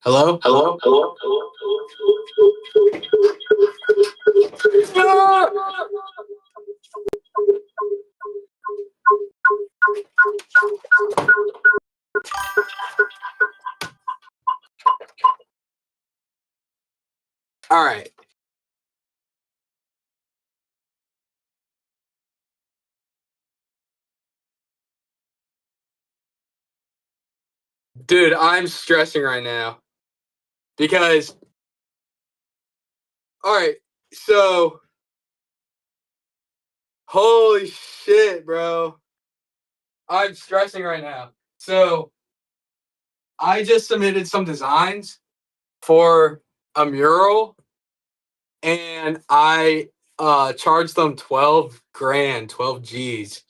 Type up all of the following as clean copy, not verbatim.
Hello? Hello? Hello? All right. Dude, I'm stressing right now because, all right, so, holy shit, bro. I'm stressing right now. So, I just submitted some designs for a mural and I charged them 12 grand, 12 G's.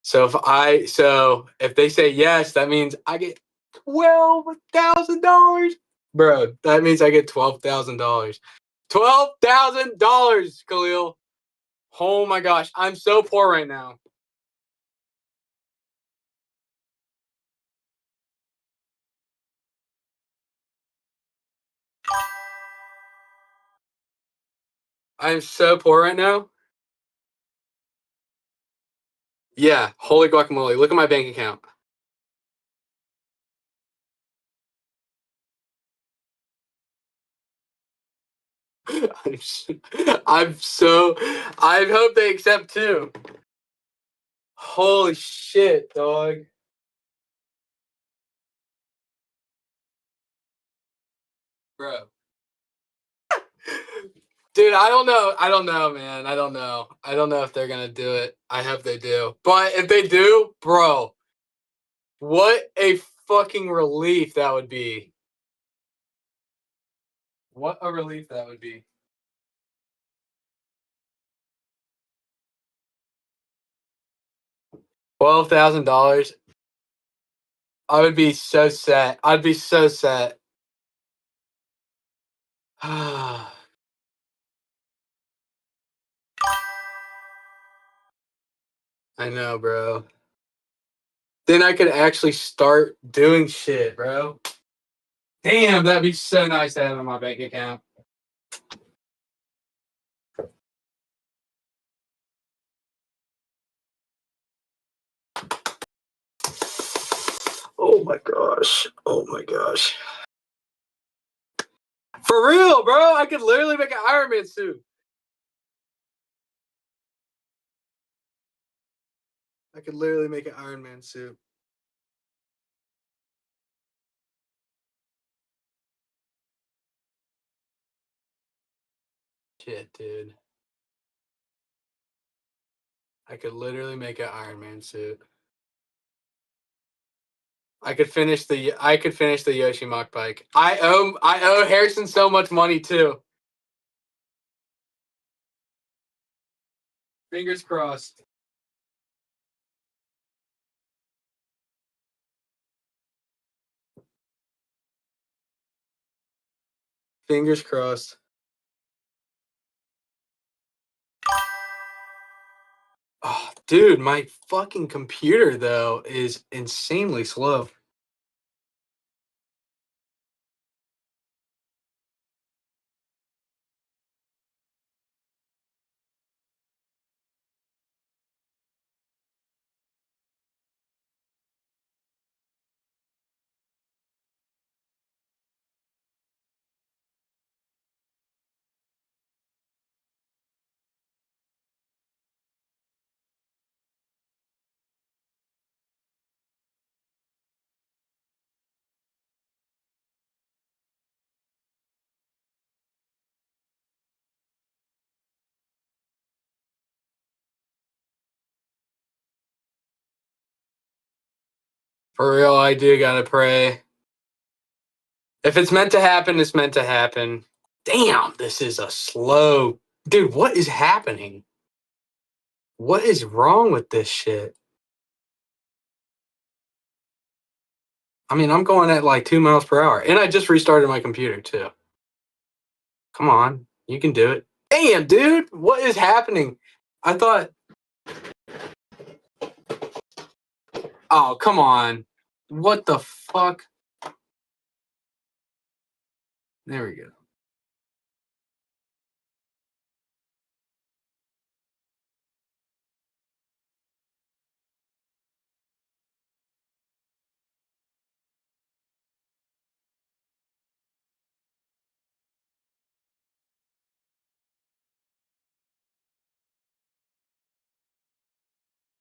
So if they say yes, that means I get $12,000. Bro, that means I get $12,000. $12,000, Khalil. Oh my gosh, I'm so poor right now. I'm so poor right now. Yeah, holy guacamole. Look at my bank account. I'm so. I hope they accept too. Holy shit, dog. Bro. Dude, I don't know. I don't know, man. I don't know. I don't know if they're gonna do it. I hope they do. But if they do, bro, what a fucking relief that would be. What a relief that would be. $12,000. I would be so set. I'd be so set. I know, bro. Then I could actually start doing shit, bro. Damn, that'd be so nice to have in my bank account. Oh my gosh. Oh my gosh. For real, bro. I could literally make an Iron Man suit. I could literally make an Iron Man suit. Shit, dude. I could literally make an Iron Man suit. I could finish the Yoshi Mock bike. I owe Harrison so much money too. Fingers crossed. Fingers crossed. Oh, dude, my fucking computer though is insanely slow. For real, I do gotta pray. If it's meant to happen, it's meant to happen. Damn, this is a slow. Dude, what is happening? What is wrong with this shit? I mean, I'm going at like 2 miles per hour, and I just restarted my computer too. Come on, you can do it. Damn, dude, what is happening? I thought, oh, come on. What the fuck? There we go.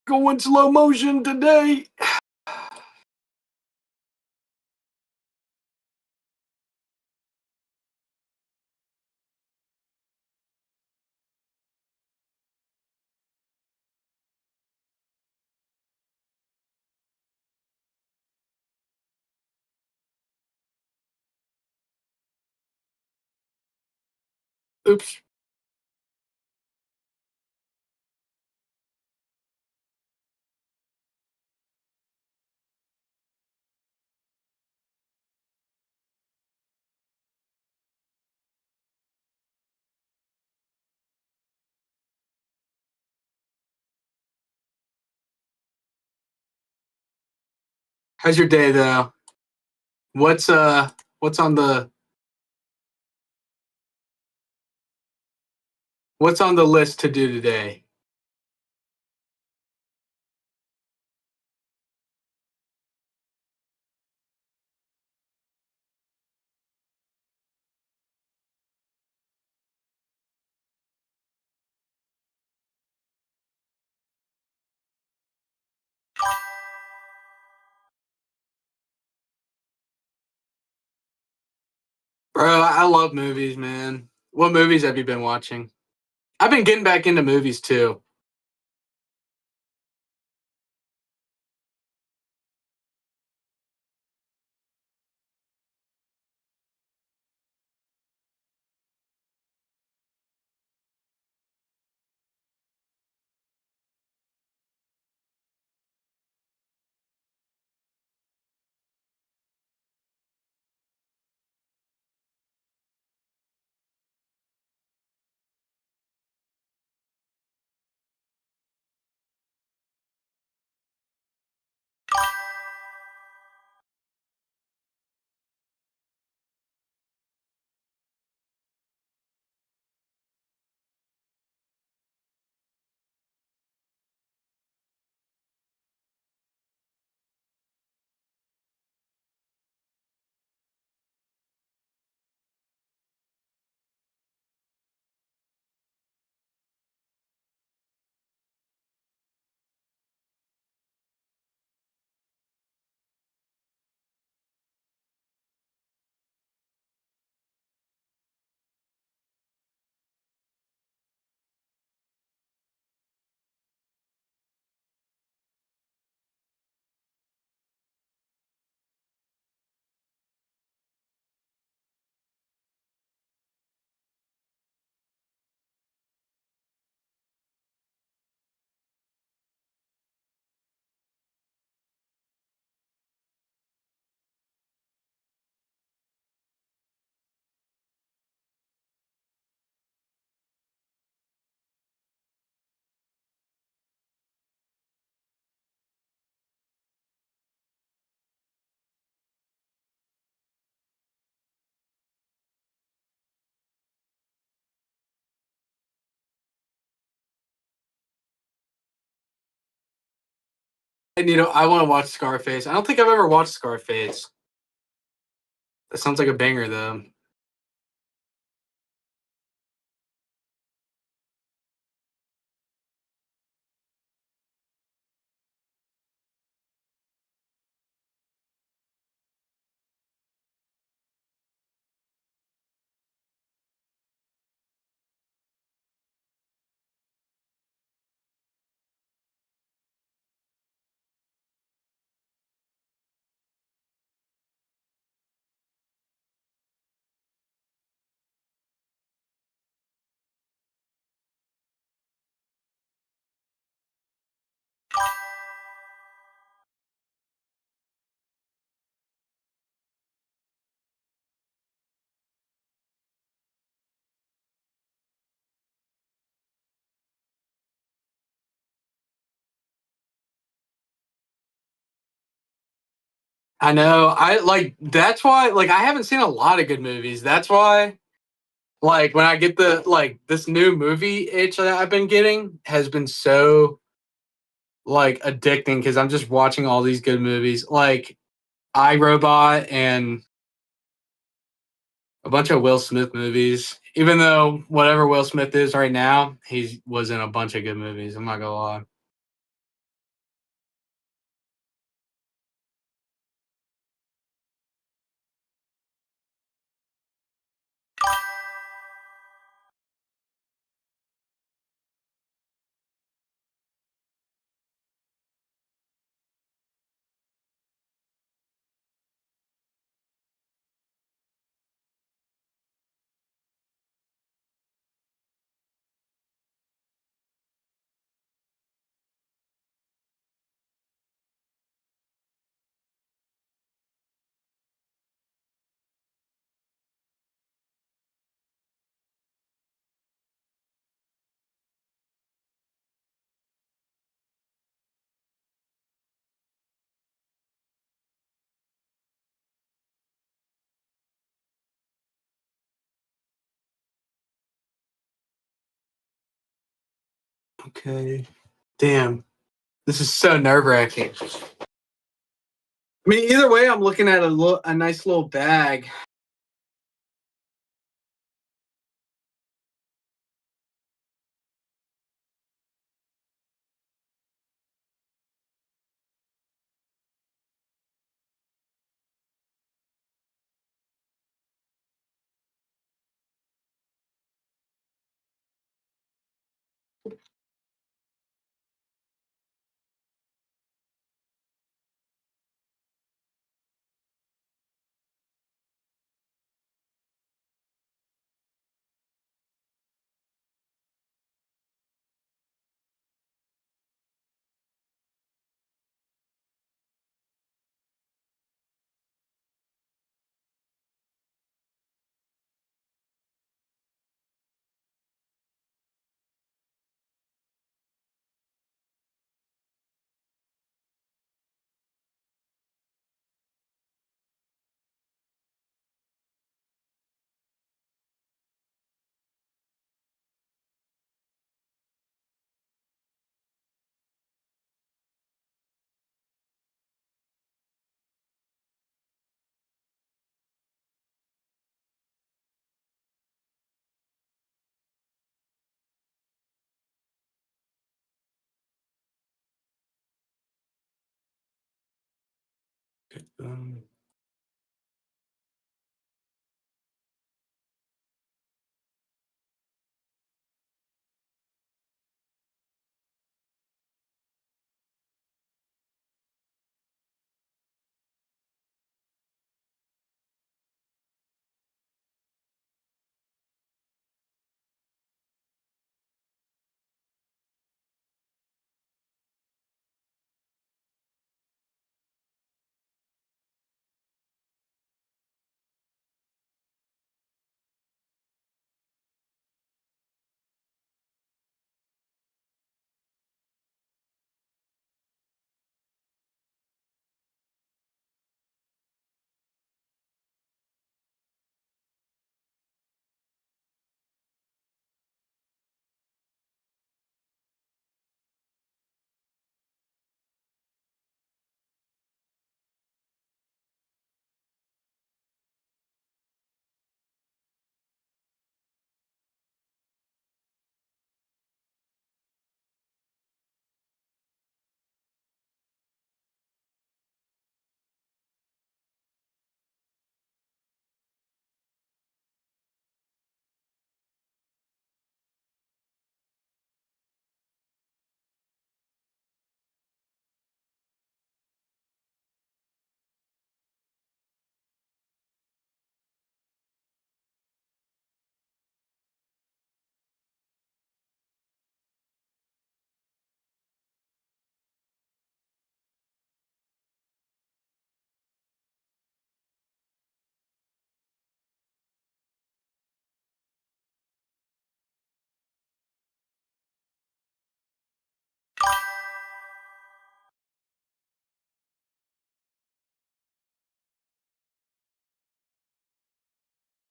Going slow motion today. Oops. How's your day though? What's what's on the what's on the list to do today? Bro, I love movies, man. What movies have you been watching? I've been getting back into movies too. And I want to watch Scarface. I don't think I've ever watched Scarface. That sounds like a banger though. I know. I like that's why like I haven't seen a lot of good movies. That's why like when I get the like this new movie itch that I've been getting has been so like addicting because I'm just watching all these good movies like I Robot and a bunch of Will Smith movies. Even though whatever Will Smith is right now, he was in a bunch of good movies. I'm not gonna lie. Okay. Damn. This is so nerve wracking. I mean, either way, I'm looking at a nice little bag. Um,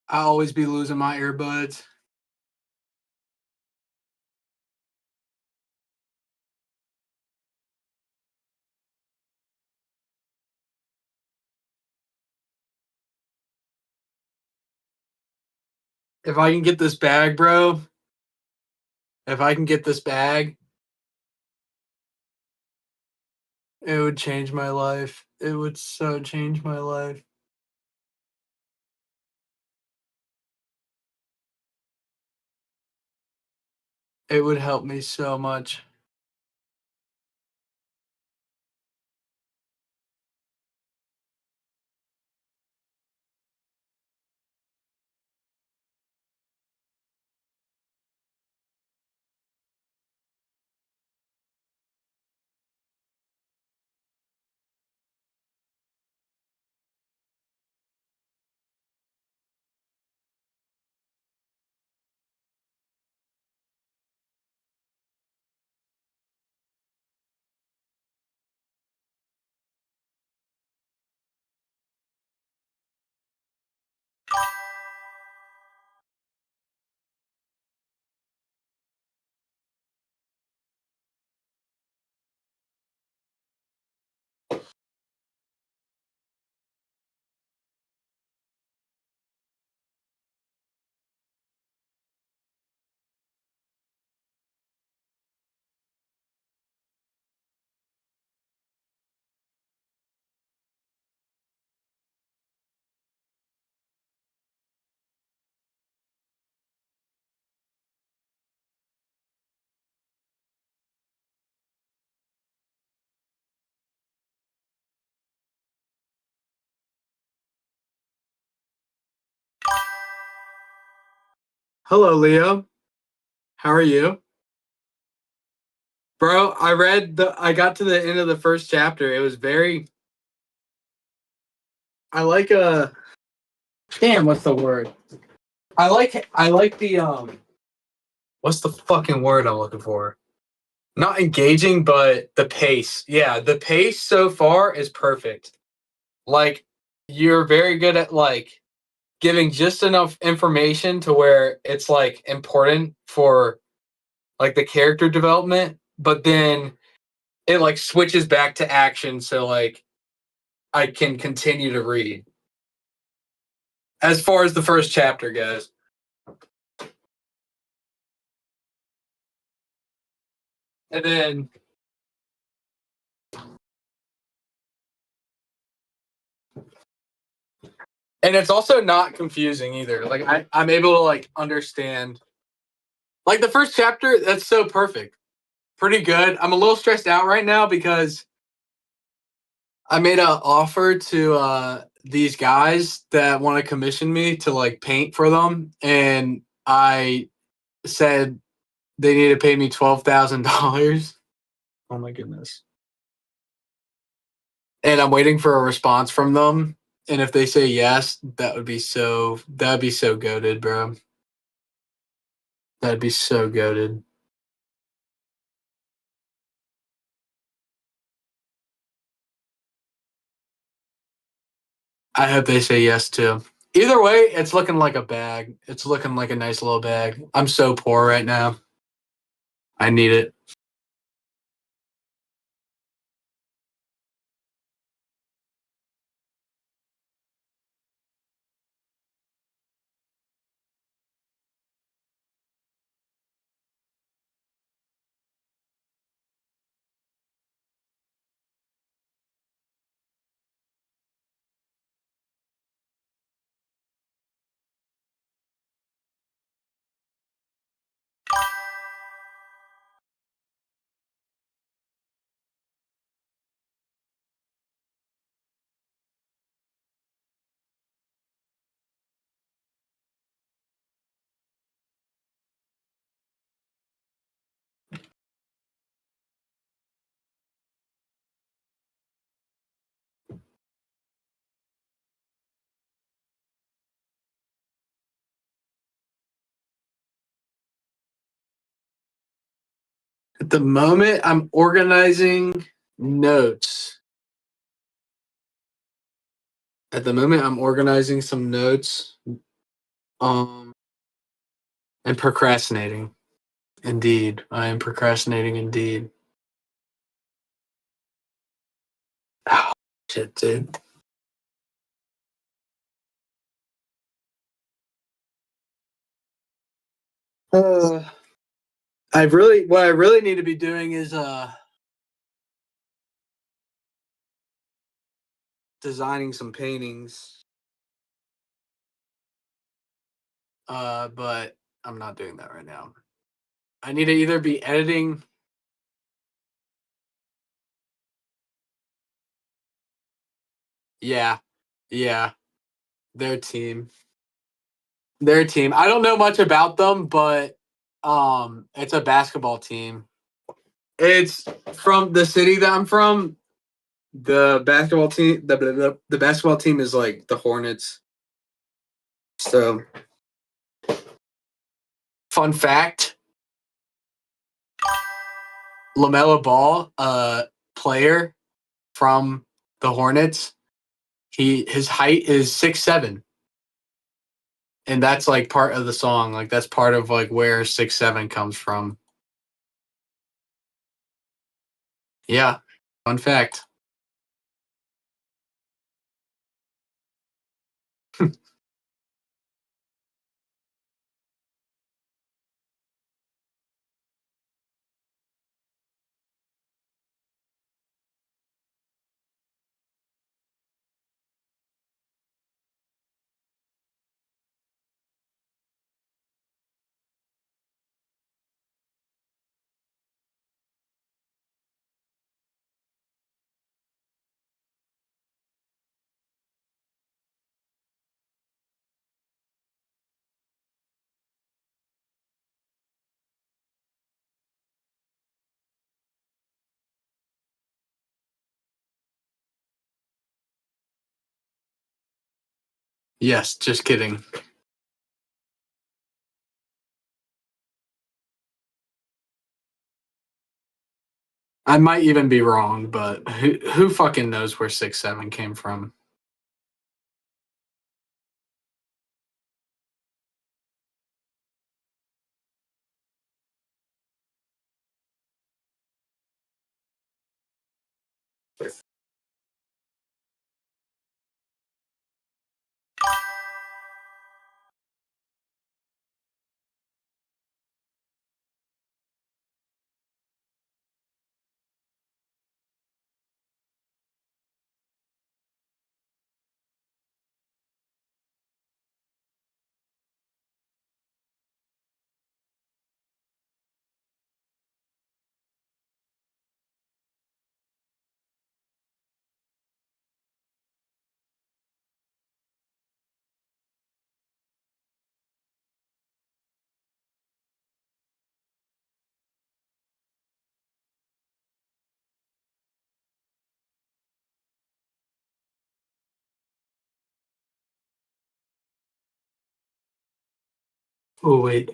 I always be losing my earbuds. If I can get this bag, bro. If I can get this bag, it would change my life. It would so change my life. It would help me so much. Hello, Leo. How are you? Bro, I got to the end of the first chapter. It was very I like damn, what's the word? I like the what's the fucking word I'm looking for? Not engaging, but the pace. Yeah, the pace so far is perfect. Like you're very good at like giving just enough information to where it's like important for like the character development, but then it like switches back to action so like I can continue to read. As far as the first chapter goes. And then and it's also not confusing either. Like I'm able to like understand like the first chapter, that's so perfect. Pretty good. I'm a little stressed out right now because I made an offer to these guys that want to commission me to like paint for them, and I said they need to pay me $12,000. Oh my goodness! And I'm waiting for a response from them. And if they say yes, that'd be so goaded, bro. That'd be so goaded. I hope they say yes too. Either way, it's looking like a bag. It's looking like a nice little bag. I'm so poor right now. I need it. At the moment, I'm organizing notes. At the moment, I'm organizing some notes Um, and procrastinating. Indeed, I am procrastinating. Indeed. Oh, shit, dude. Uh, what I really need to be doing is designing some paintings. But I'm not doing that right now. I need to either be editing. Yeah, yeah, their team. Their team. I don't know much about them, but it's a basketball team. It's from the city that I'm from. The basketball team, the basketball team is like the Hornets. So, fun fact: Lamelo Ball, player from the Hornets, his height is 6'7", and that's like part of the song. Like that's part of like where 6'7" comes from. Yeah, fun fact. Yes, just kidding. I might even be wrong, but who fucking knows where 6'7" came from? Oh wait.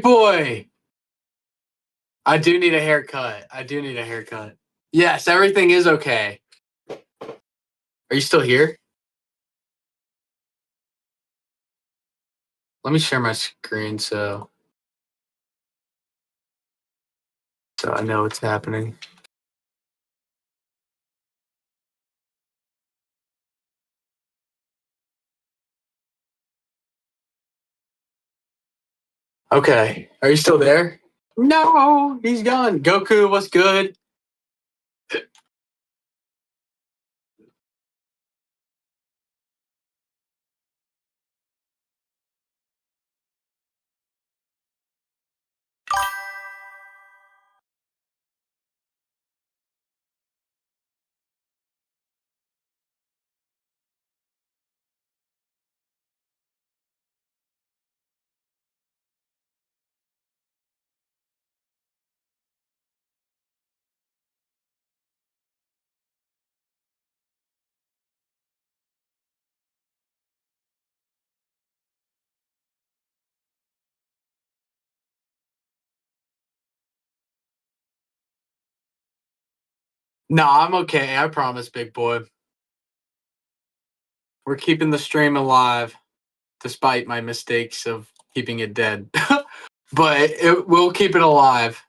Boy, I do need a haircut. I do need a haircut. Yes, everything is okay. Are you still here? Let me share my screen so I know what's happening. Okay. Are you still there? No, he's gone. Goku, what's good? No, I'm okay. I promise, big boy. We're keeping the stream alive despite my mistakes of keeping it dead. But we'll keep it alive.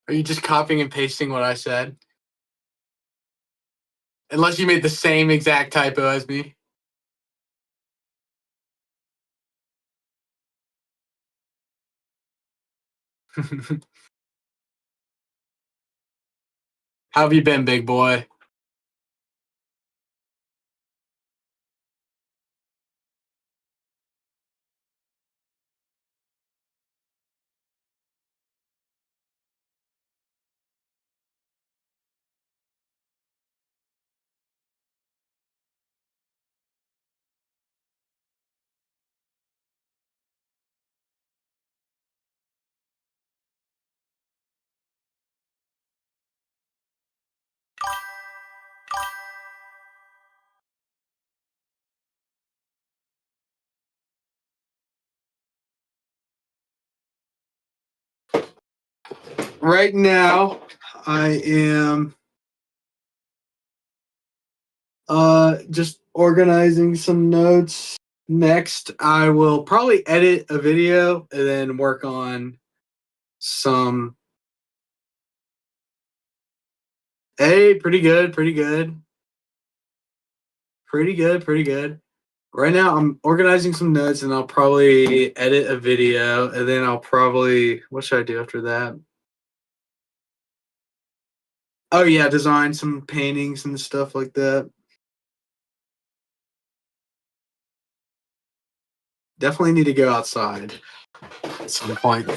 Are you just copying and pasting what I said? Unless you made the same exact typo as me. How have you been, big boy? Right now, I am just organizing some notes. Next, I will probably edit a video and then work on some. Hey, pretty good, pretty good, pretty good, pretty good. Right now, I'm organizing some notes, and I'll probably edit a video, and then I'll probably what should I do after that? Oh yeah, design some paintings and stuff like that. Definitely need to go outside at some point.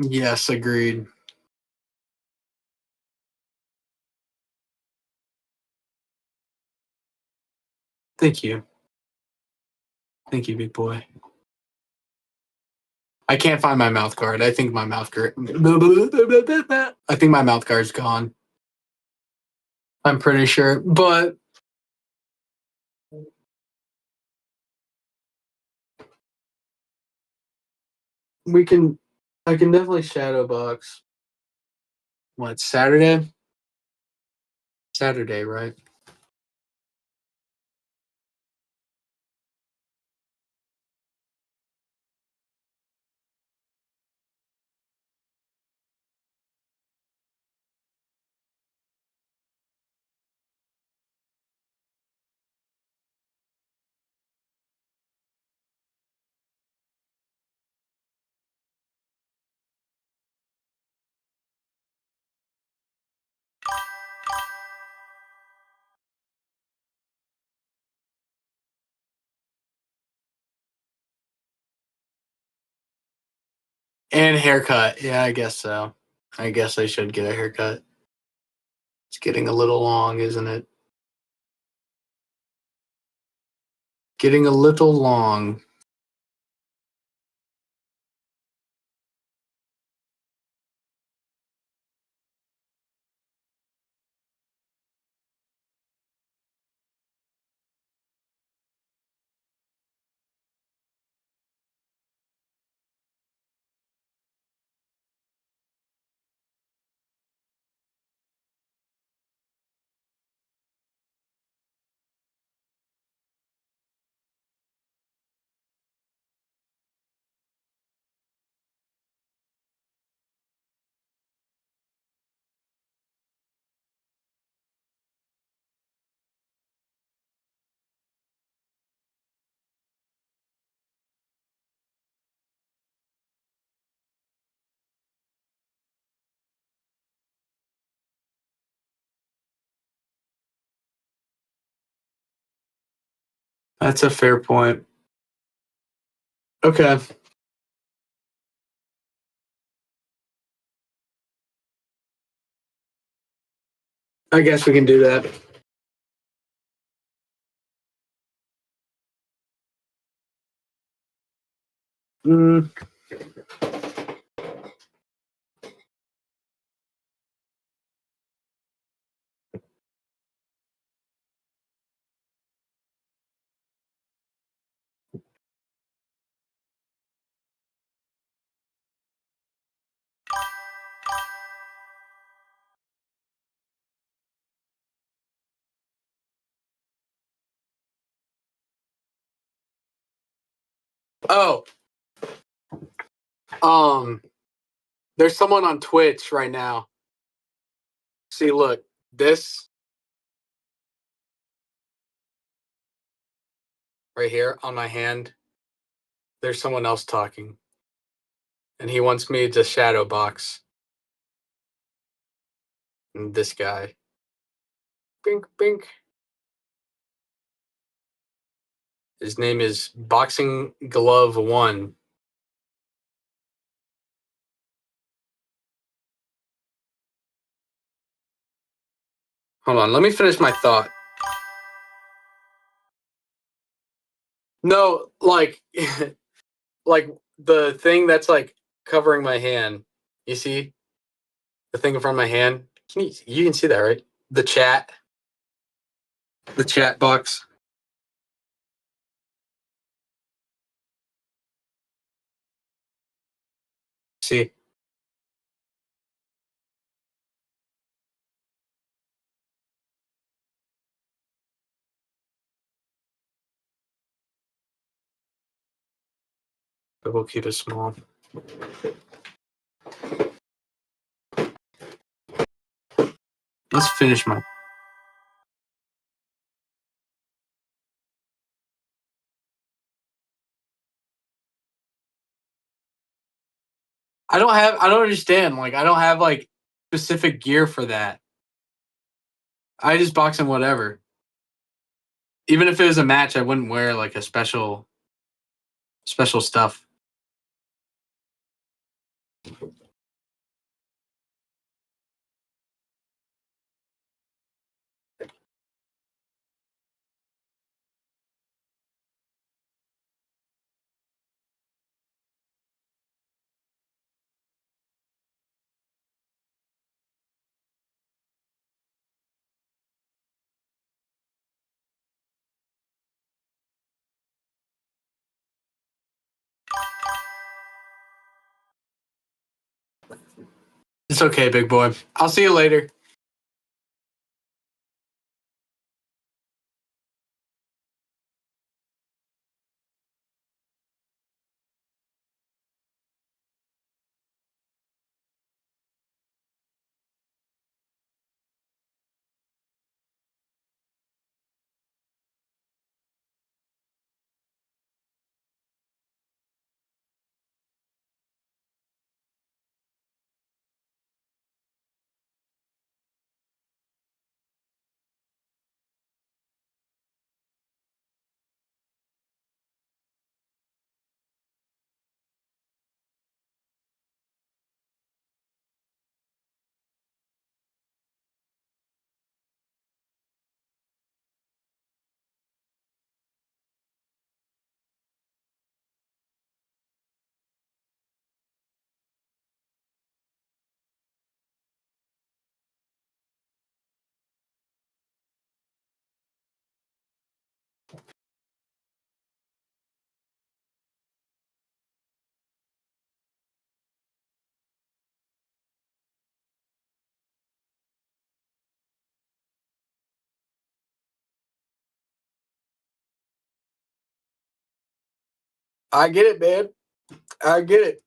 Yes, agreed. Thank you. Thank you, big boy. I can't find my mouth guard. I think my mouth guard. I think my mouth guard's gone. I'm pretty sure, but we can. I can definitely shadow box. What Saturday? Saturday, right? And haircut. Yeah, I guess so. I guess I should get a haircut. It's getting a little long, isn't it? Getting a little long. That's a fair point. Okay. I guess we can do that. Mm, oh, um, there's someone on Twitch right now. See, look, this right here on my hand. There's someone else talking, and he wants me to shadow box this guy. Bink, bink. His name is Boxing Glove One. Hold on, let me finish my thought. No, like, like the thing that's like covering my hand. You see the thing in front of my hand? You can see that, right? The chat box. See, but we'll keep it small. Let's finish my. I don't understand. Like, I don't have like specific gear for that. I just box him whatever. Even if it was a match, I wouldn't wear like a special stuff. It's okay, big boy. I'll see you later. I get it, man. I get it.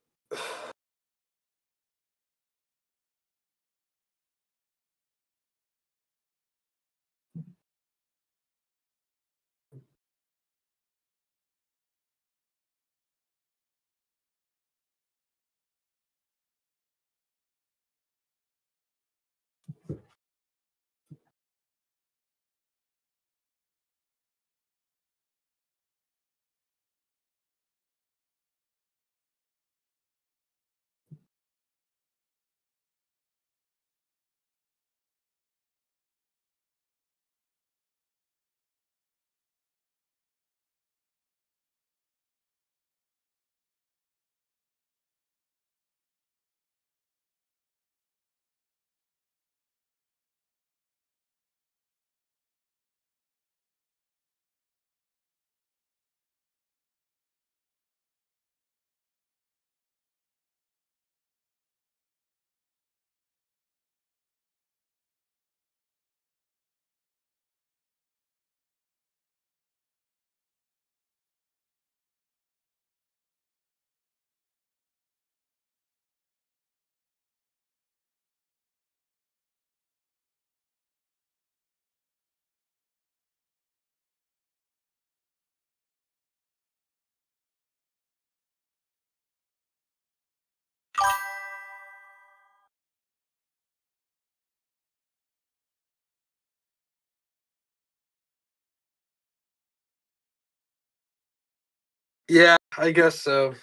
Yeah, I guess so.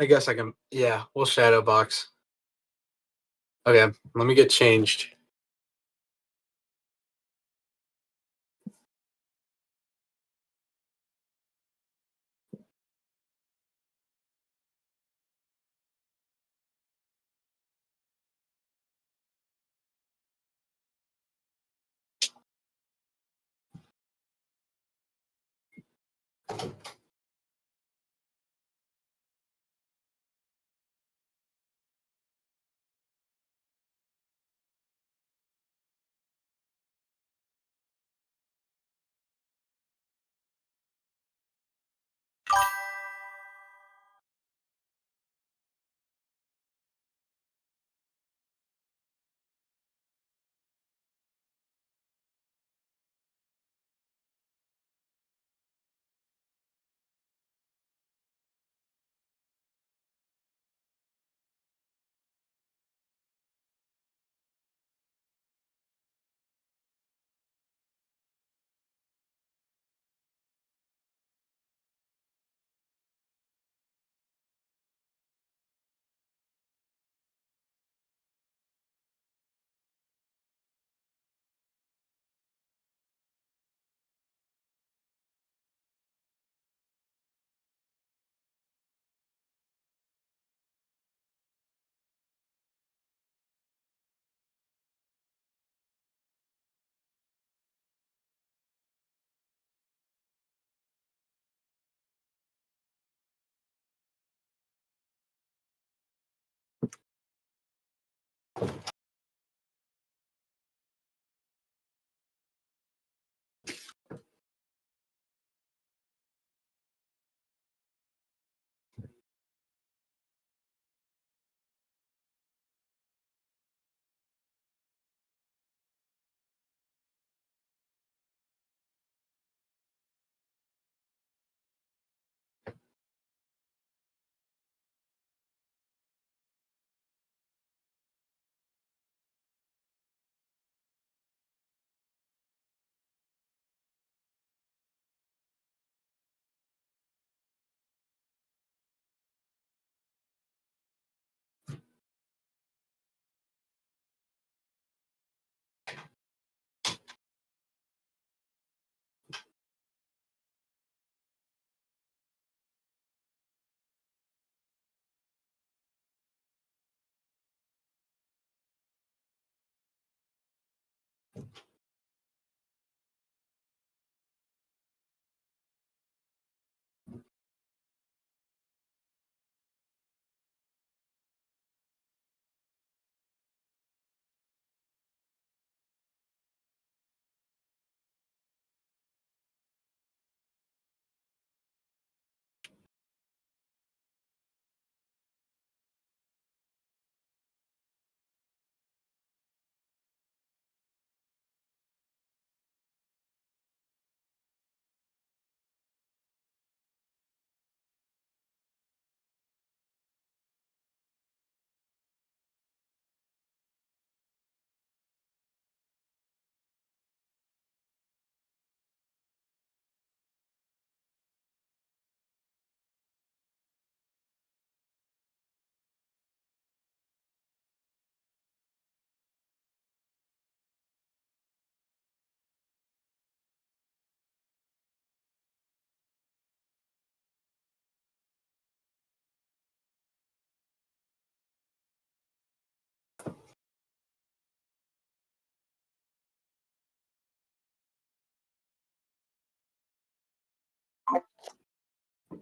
I guess I can. Yeah, we'll shadow box. Okay, let me get changed.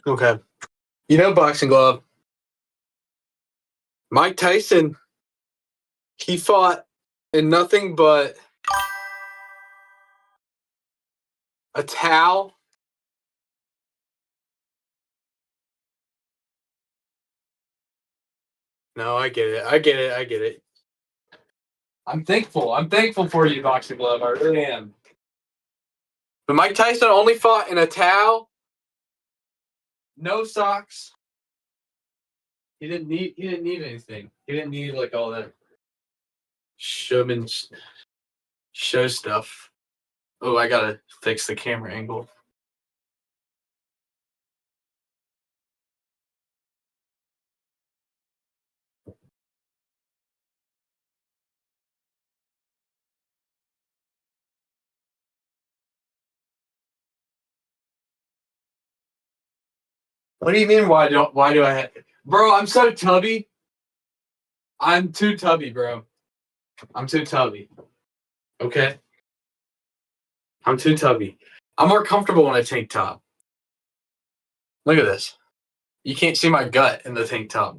Okay. You know, boxing glove. Mike Tyson, he fought in nothing but a towel. No, I get it. I get it. I get it. I'm thankful. I'm thankful for you, boxing glove. I really am. But Mike Tyson only fought in a towel, no socks. He didn't need. He didn't need anything. He didn't need like all that showman show stuff. Oh, I gotta fix the camera angle. What do you mean? Why do I have? Bro, I'm so tubby. I'm too tubby, bro. I'm too tubby. Okay, I'm too tubby. I'm more comfortable in a tank top. Look at this. You can't see my gut in the tank top.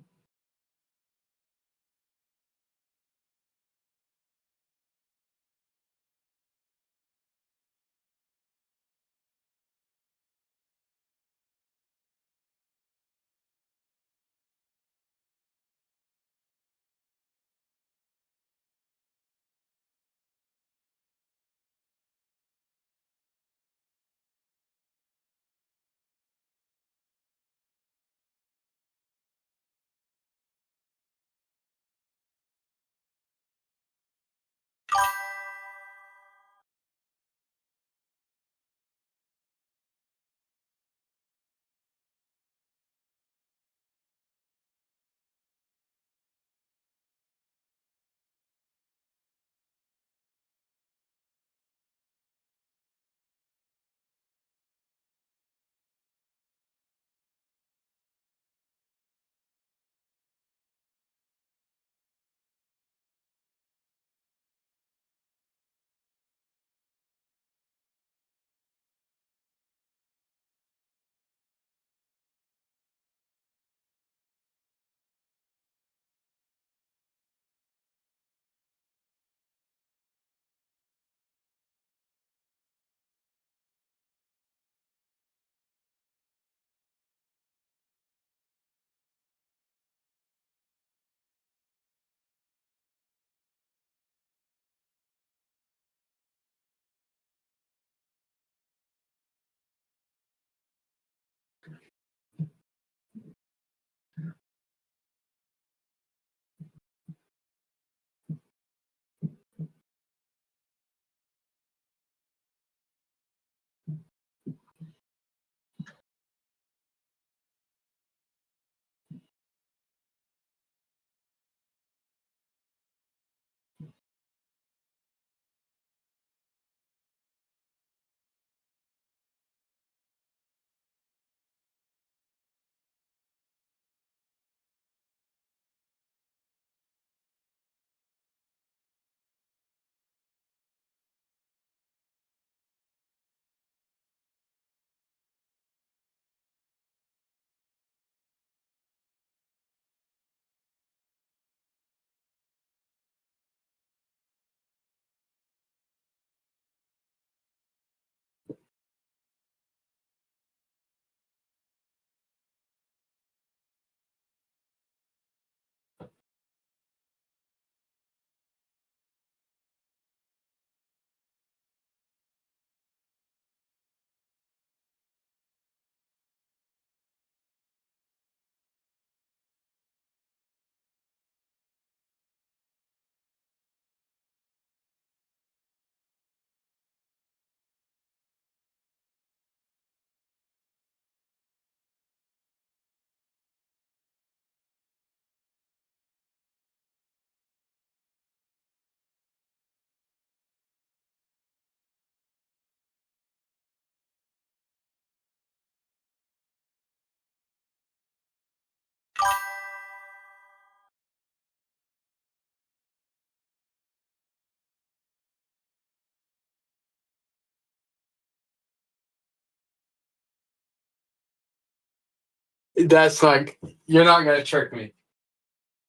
That's like, you're not gonna trick me.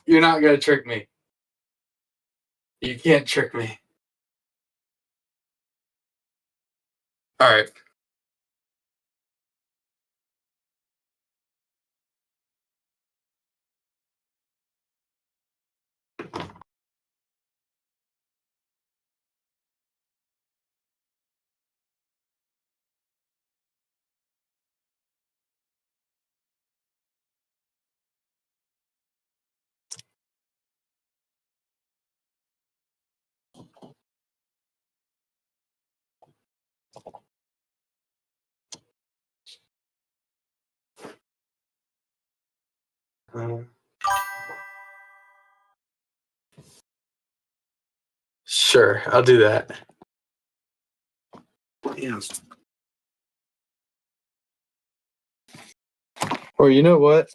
You're not gonna trick me. You can't trick me. All right. Sure, I'll do that. Yeah. Or you know what?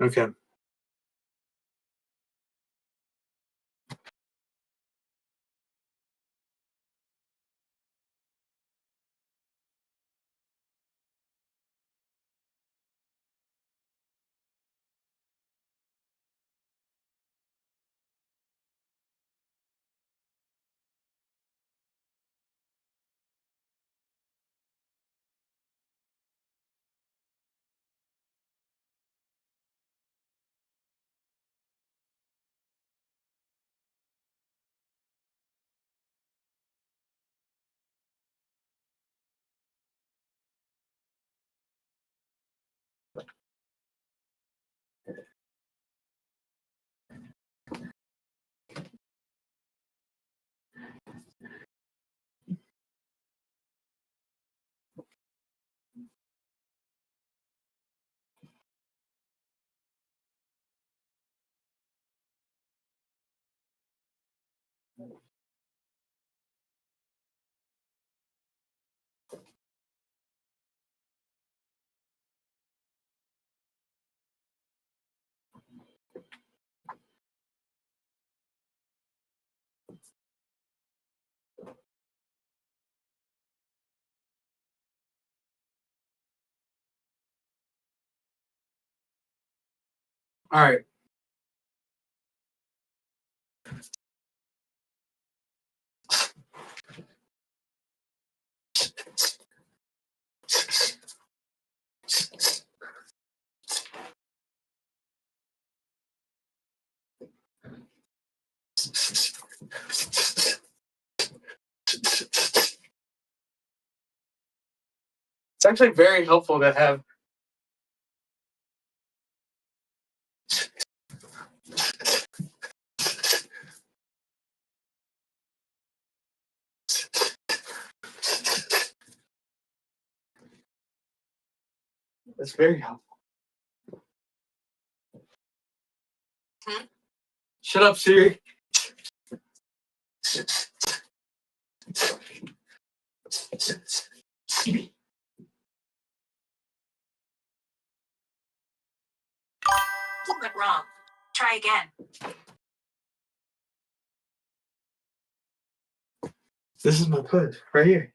Okay. All right. It's actually very helpful to have. It's very helpful. Shut up, Siri. What went wrong? Try again. This is my pose right here.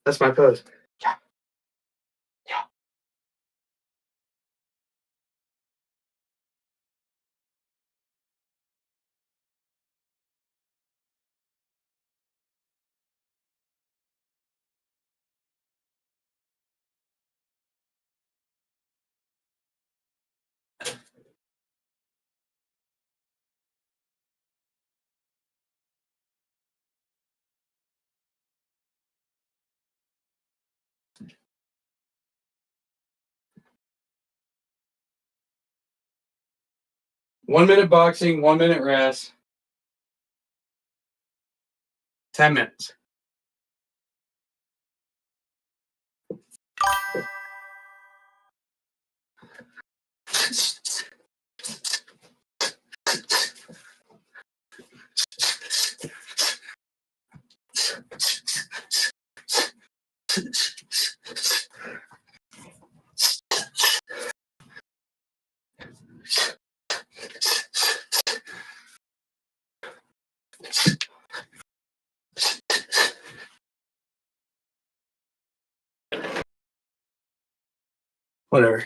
That's my pose. Yeah. Yeah. 1 minute boxing, 1 minute rest. 10 minutes. Whatever.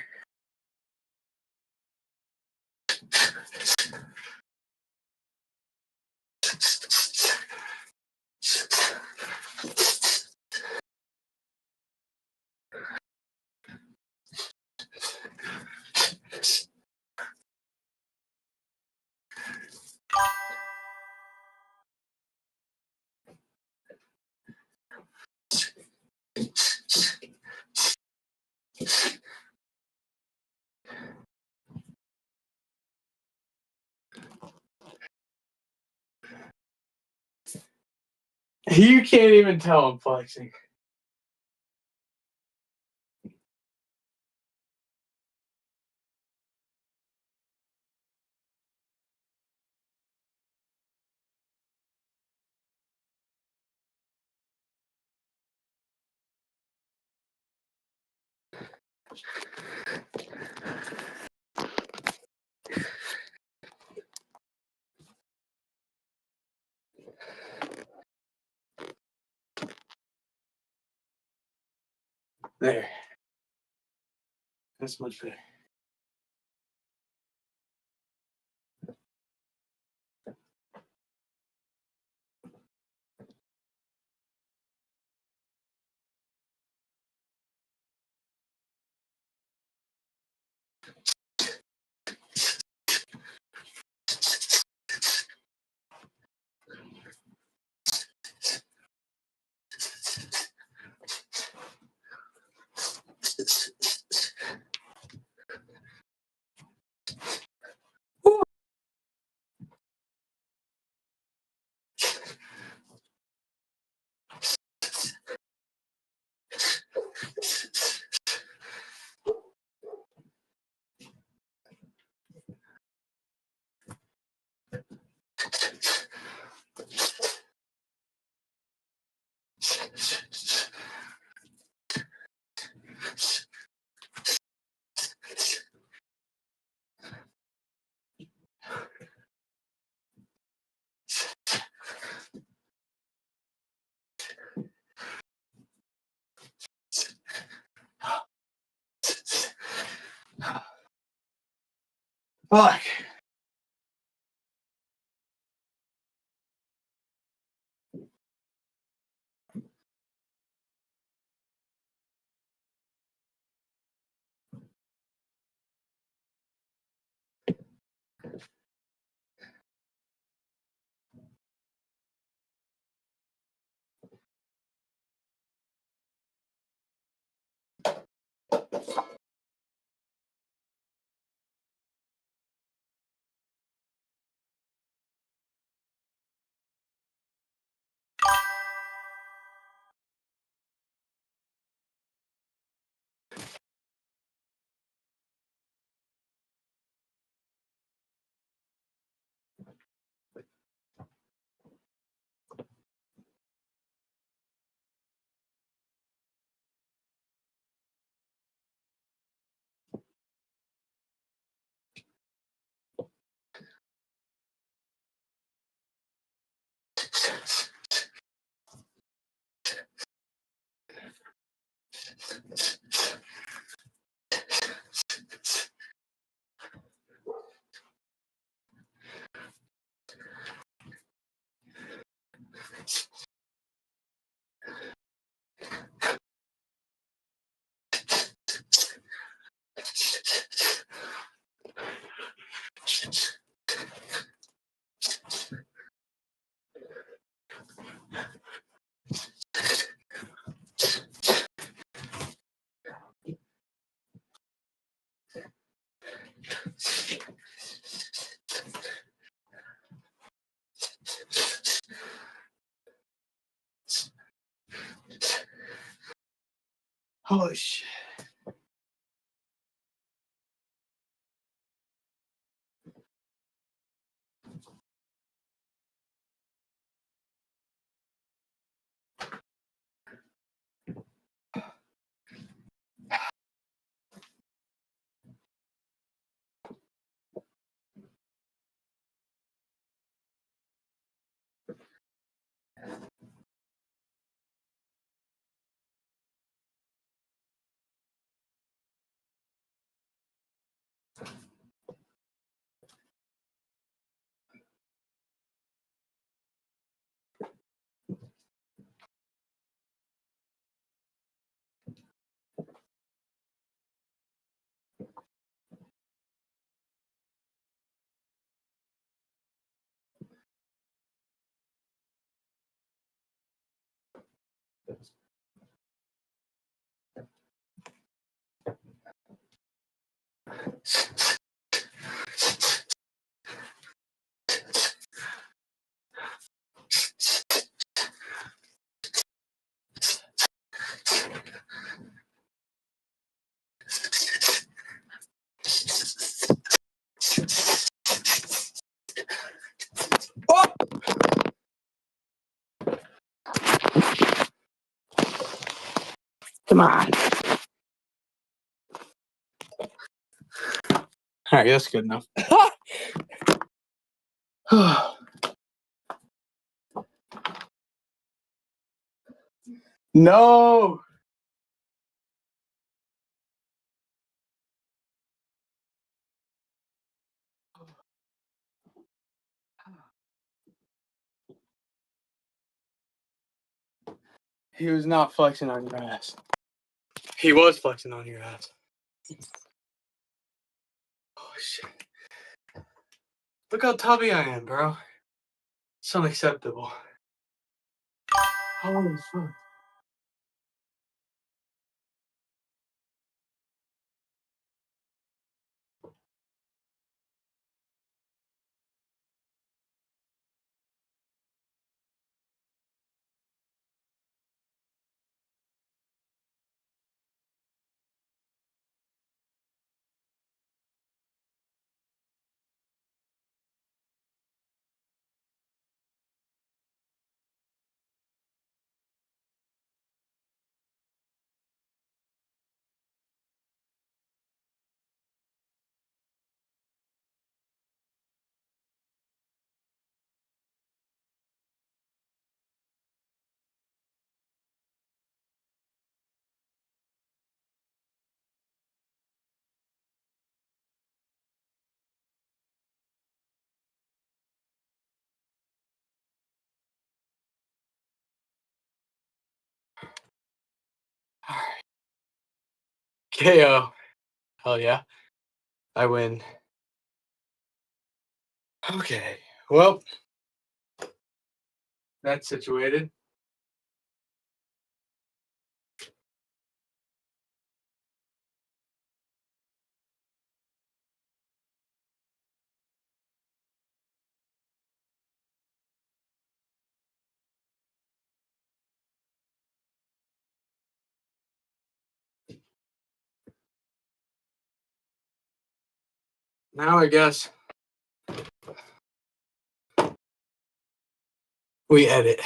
You can't even tell I'm flexing. There. That's much better. Fuck. Holy shit. Oh! Come on. All right, that's good enough. No. He was not flexing on your ass. He was flexing on your ass. Oh, shit. Look how tubby I am, bro. It's unacceptable. Holy fuck. All right. KO. Hell yeah. I win. Okay. Well, that's situated. Now I guess we edit.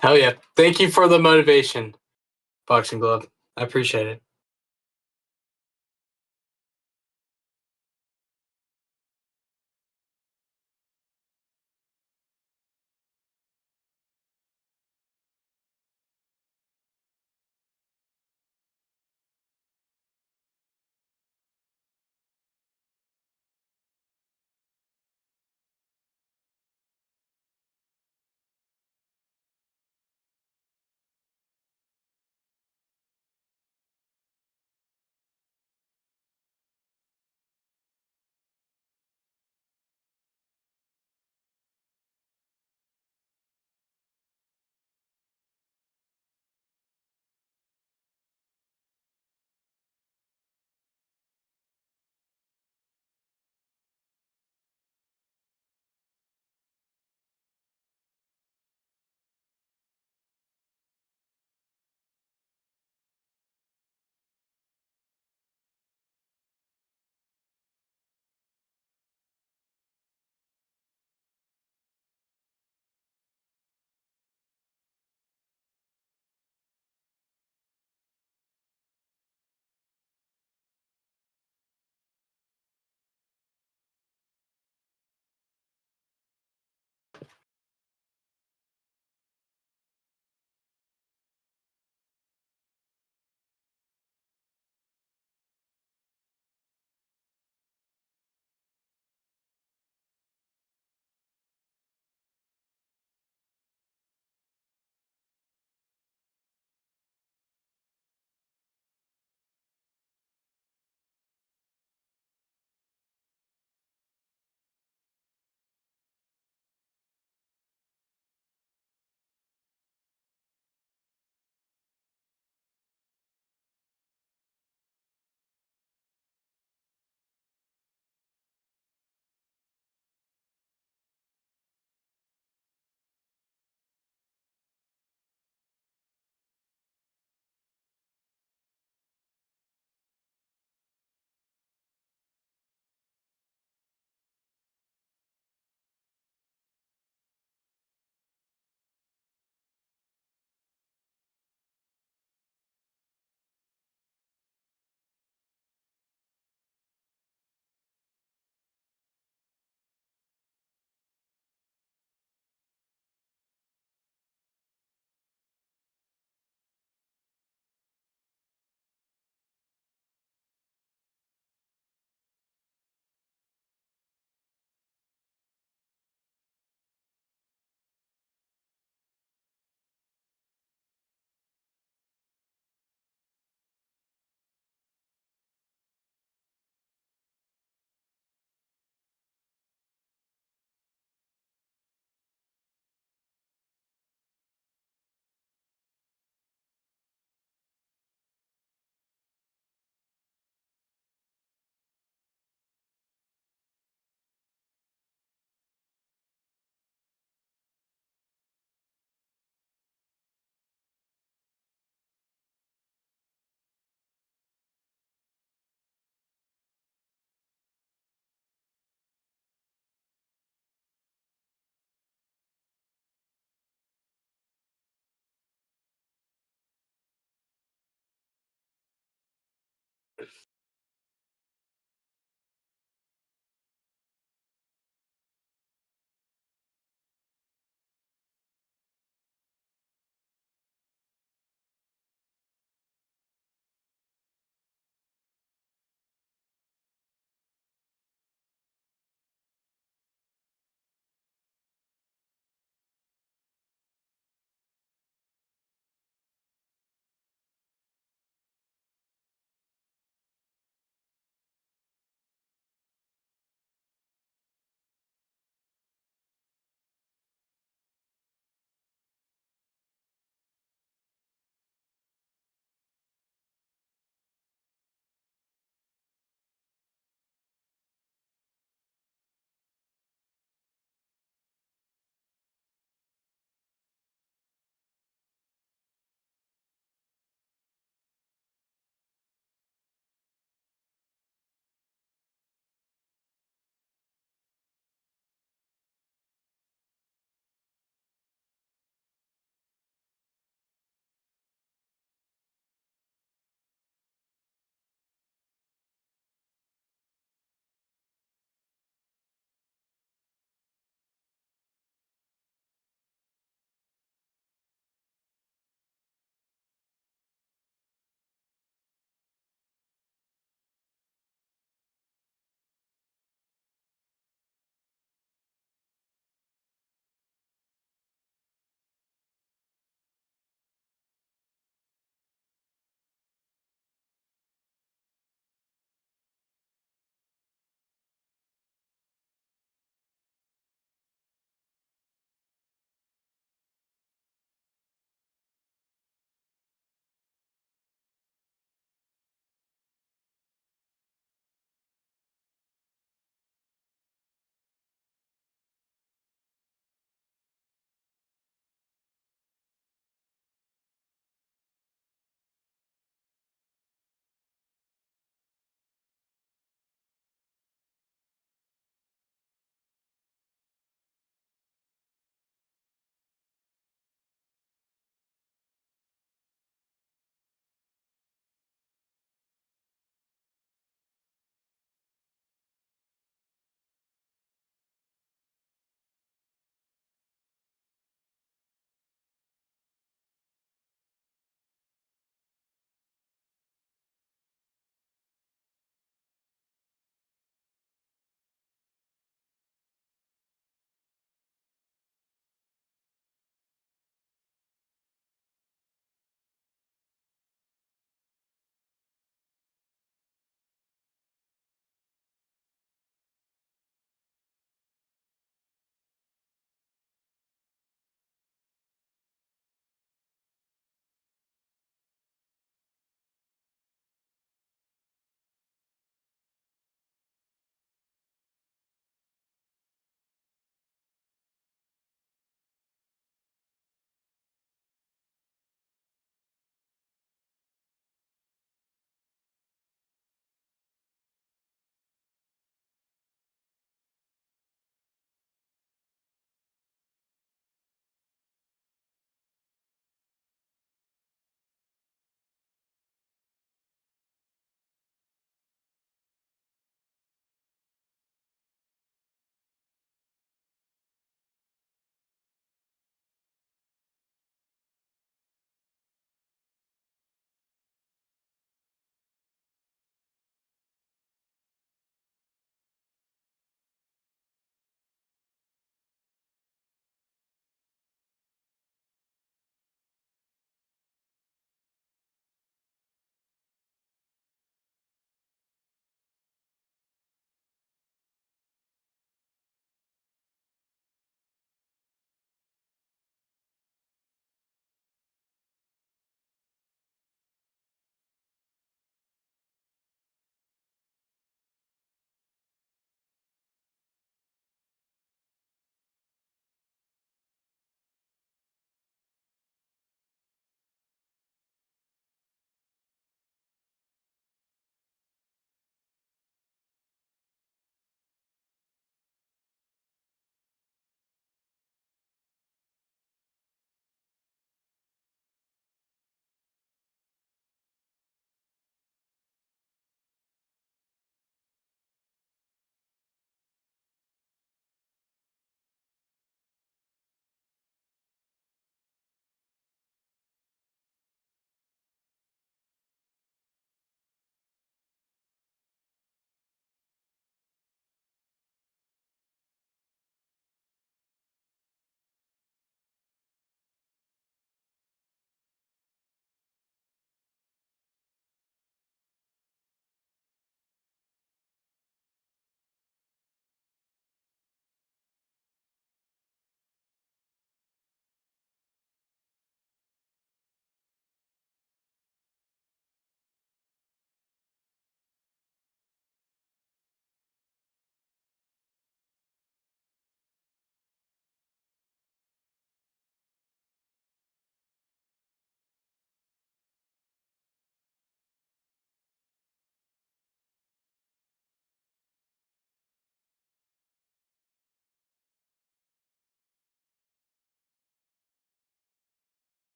Hell yeah. Thank you for the motivation, Boxing Glove. I appreciate it.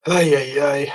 Ay, ay, ay.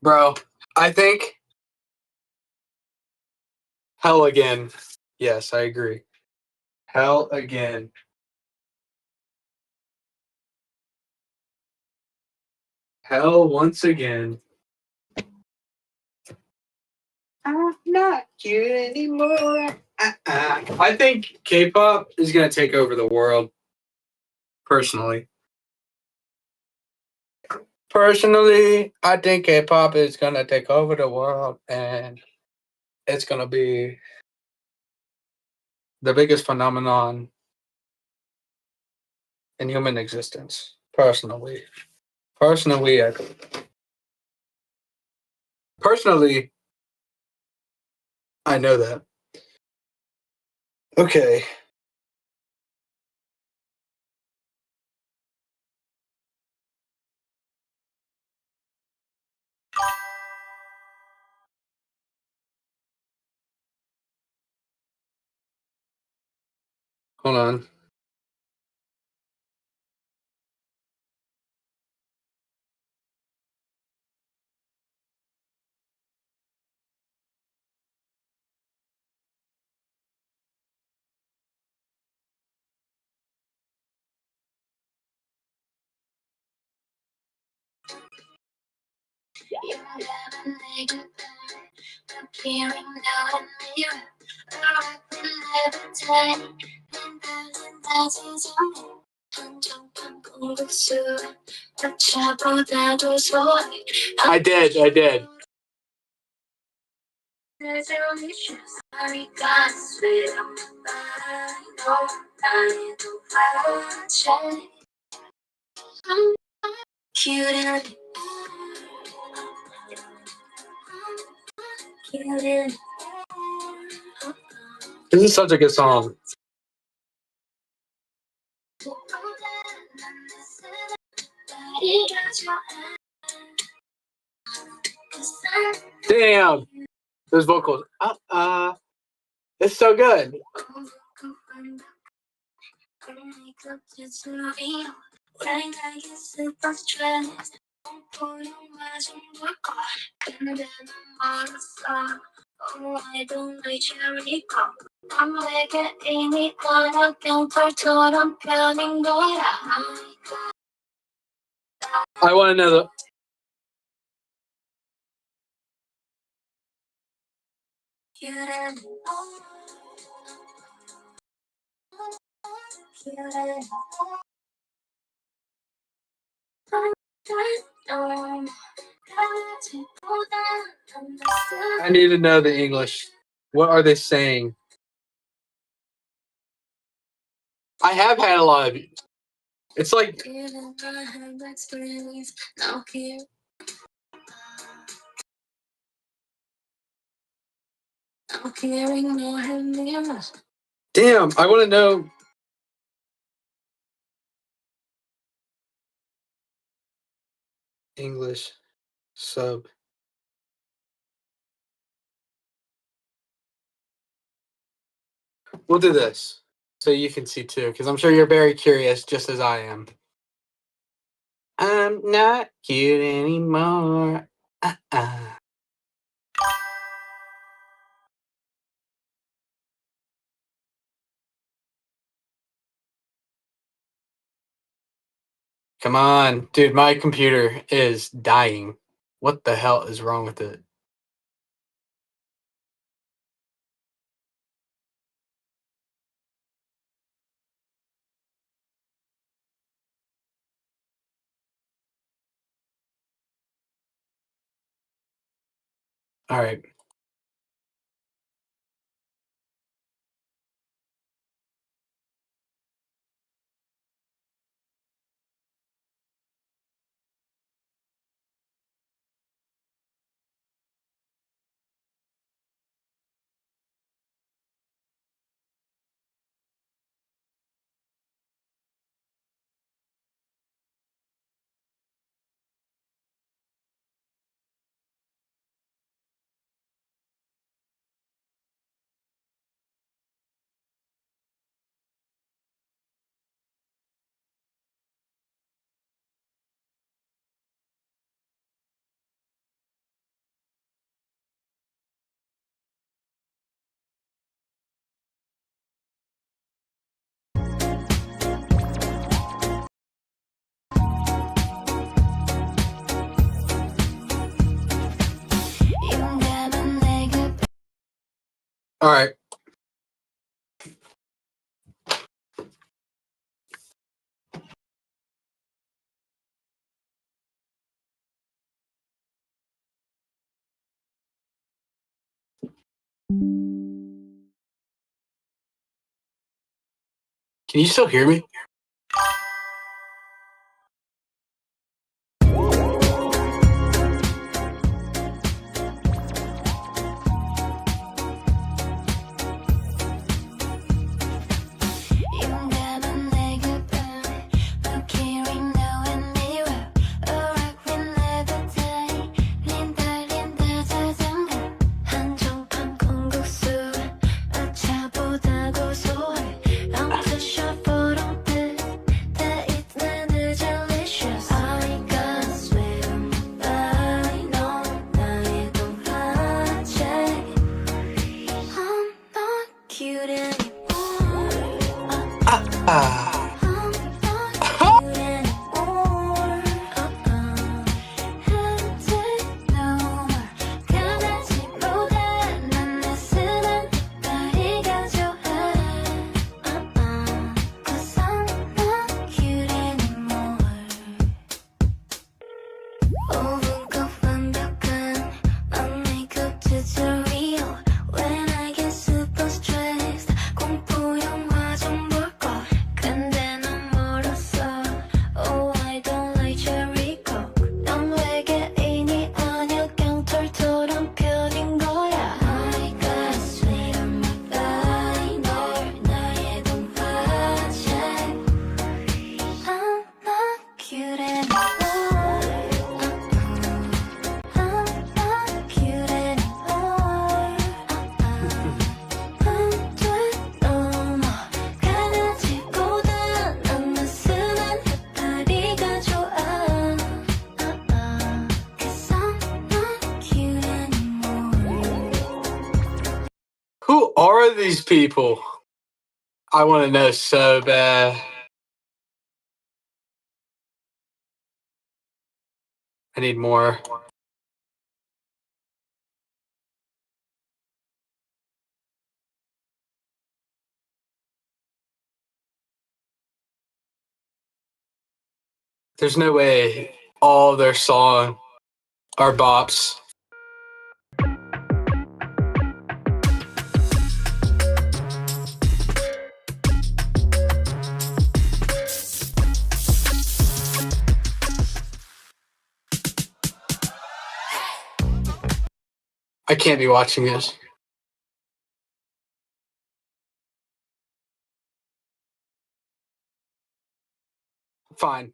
Bro, I think hell again. Yes, I agree. Hell again. Hell once again. I'm not cute anymore. I think K-pop is gonna take over the world. Personally, I think K-pop is gonna take over the world, and it's gonna be the biggest phenomenon in human existence. Personally, personally, I know that. Okay, hold on. I did. This is such a good song. Damn, those vocals. It's so good. I want to know the. I need to know the English. What are they saying? I have had a lot of. It's like. Damn, I want to know. English sub. We'll do this so you can see too, because I'm sure you're very curious, just as I am. I'm not cute anymore. Come on, dude, my computer is dying. What the hell is wrong with it? All right. All right. Can you still hear me? Who are these people? I want to know so bad. I need more. There's no way all their song are bops. I can't be watching this. Fine.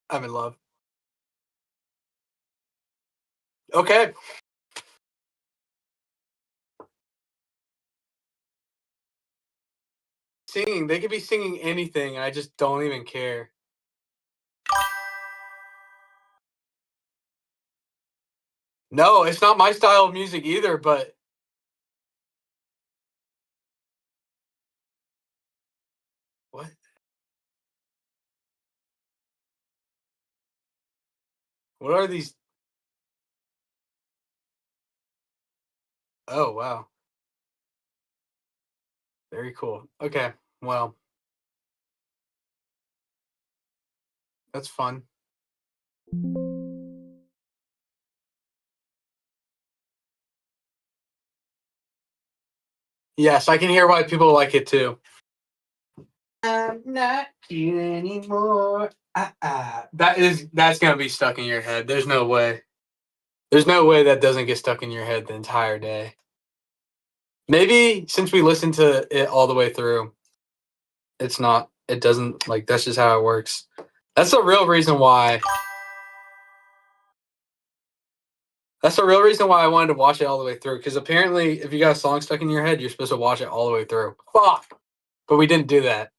I'm in love. Okay. Singing. They could be singing anything. I just don't even care. No, it's not my style of music either, but what? What are these? Oh, wow. Very cool. Okay. Well, that's fun. Yes, I can hear why people like it too. I'm not cute anymore. That's gonna be stuck in your head. There's no way. There's no way that doesn't get stuck in your head the entire day. Maybe since we listened to it all the way through, it's not. It doesn't like. That's just how it works. That's the real reason why That's the real reason why I wanted to watch it all the way through. Because apparently, if you got a song stuck in your head, you're supposed to watch it all the way through. Fuck! But we didn't do that.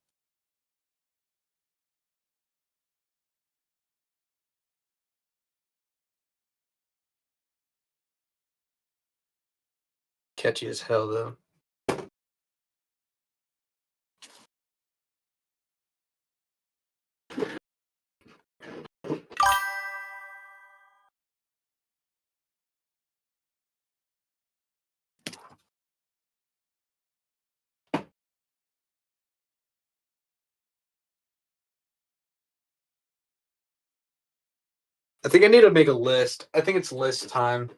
Catchy as hell, though. I think I need to make a list. I think it's list time.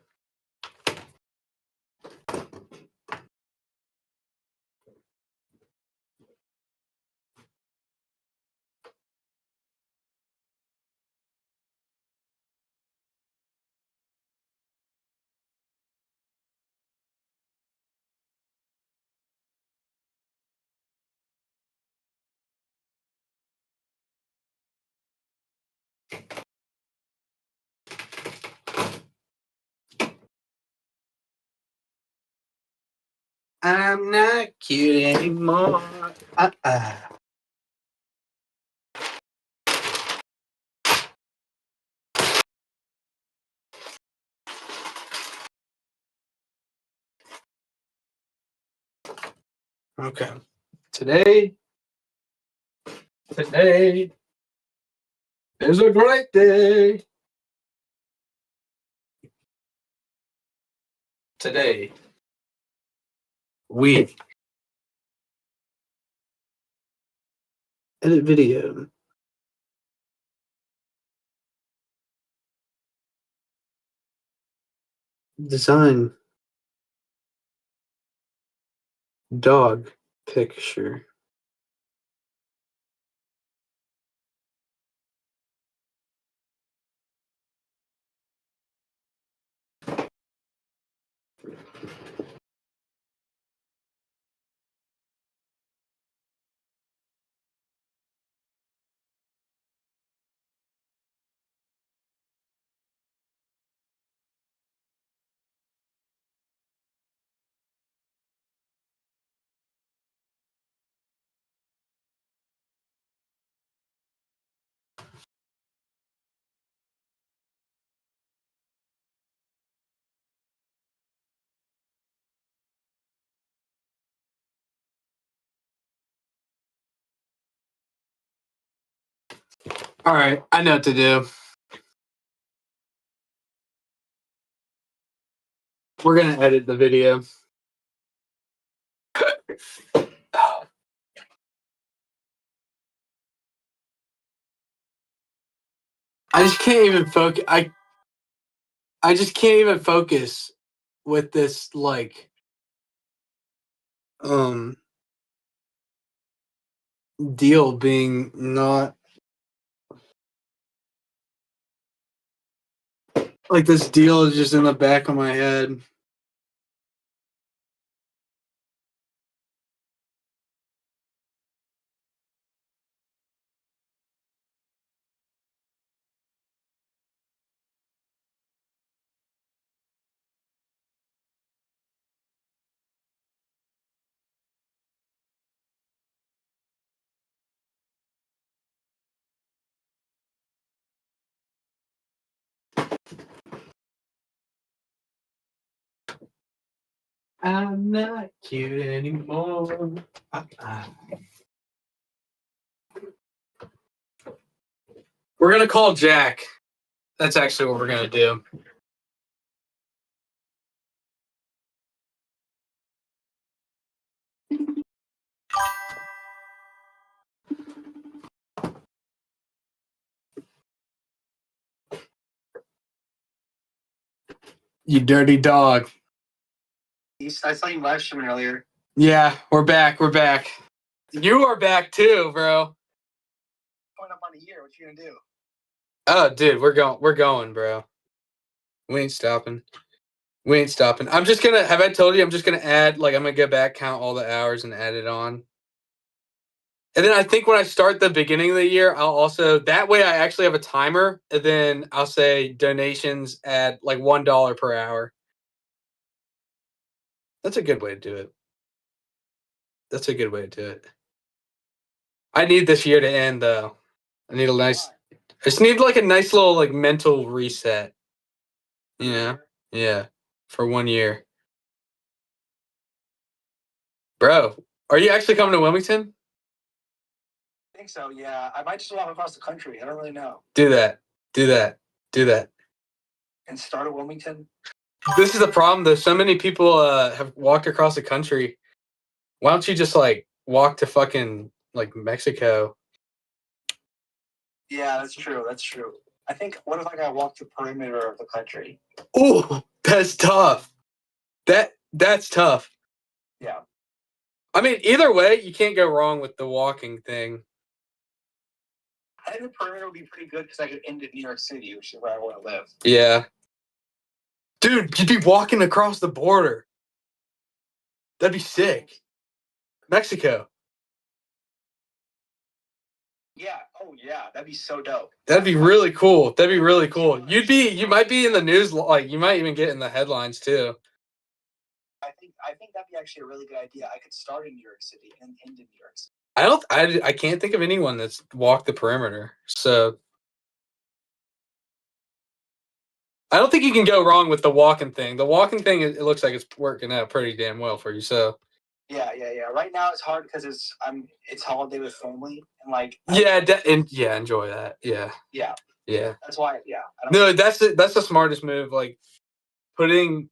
I'm not cute anymore. Okay. Today is a great day. Today, we edit video. Design dog picture. All right, I know what to do. We're gonna edit the video. I just can't even focus. I just can't even focus with this deal being not like this deal is just in the back of my head. I'm not cute anymore. We're gonna call Jack. That's actually what we're gonna do. You dirty dog. I saw you live streaming earlier. Yeah, we're back. We're back. You are back too, bro. Coming up on a year, what you gonna do? Oh, dude, we're going, bro. We ain't stopping. We ain't stopping. I'm just gonna. Have I told you? I'm just gonna add. Like, I'm gonna go back, count all the hours, and add it on. And then I think when I start the beginning of the year, I'll also that way I actually have a timer, and then I'll say donations at like $1 per hour. That's a good way to do it. That's a good way to do it. I need this year to end though. I need a nice. Why? I just need like a nice little like mental reset. You know? Yeah. For 1 year. Bro, are you actually coming to Wilmington? I think so. Yeah, I might just walk across the country. I don't really know. Do that. Do that. Do that. And start at Wilmington. This is the problem though. So many people have walked across the country. Why don't you just like walk to fucking like Mexico? Yeah, that's true. That's true. I think. What if like I walk the perimeter of the country? Ooh, that's tough. That's tough. Yeah. I mean, either way, you can't go wrong with the walking thing. I think the perimeter would be pretty good because I could end at New York City, which is where I want to live. Yeah. Dude, you'd be walking across the border. That'd be sick. Mexico. Yeah. Oh, yeah. That'd be so dope. That'd be really cool. That'd be really cool. You might be in the news, like you might even get in the headlines too. I think that'd be actually a really good idea. I could start in New York City and end in New York City. I can't think of anyone that's walked the perimeter. So I don't think you can go wrong with the walking thing. The walking thing, it looks like it's working out pretty damn well for you. So Yeah. Right now it's hard because it's holiday with family and like yeah, enjoy that. Yeah, yeah. yeah. That's why I don't No, that's the smartest move. Like putting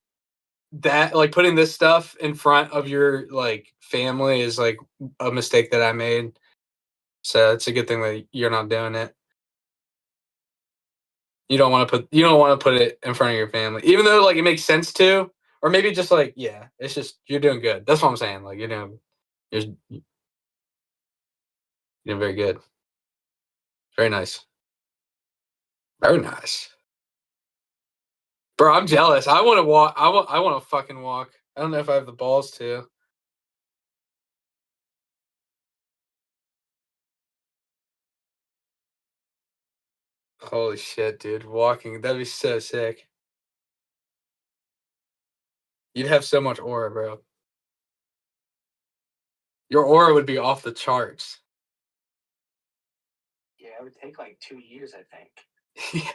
putting this stuff in front of your like family is like a mistake that I made. So it's a good thing that you're not doing it. You don't want to put it in front of your family, even though like it makes sense to, or maybe just like yeah, it's just you're doing good. That's what I'm saying. Like you're doing very good. Very nice. Very nice. Bro, I'm jealous. I want to walk. I want to fucking walk. I don't know if I have the balls to. Holy shit, dude. Walking, that'd be so sick. You'd have so much aura, bro. Your aura would be off the charts. Yeah, it would take like 2 years, I think. Yeah,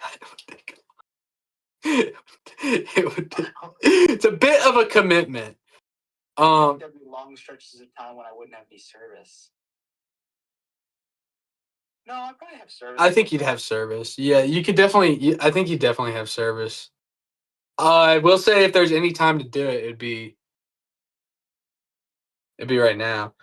it would. It's a bit of a commitment. There'd be long stretches of time when I wouldn't have any service. No, I'd probably have service. I think you'd have service. Yeah, you could definitely. I think you definitely have service. I will say, if there's any time to do it, it'd be right now.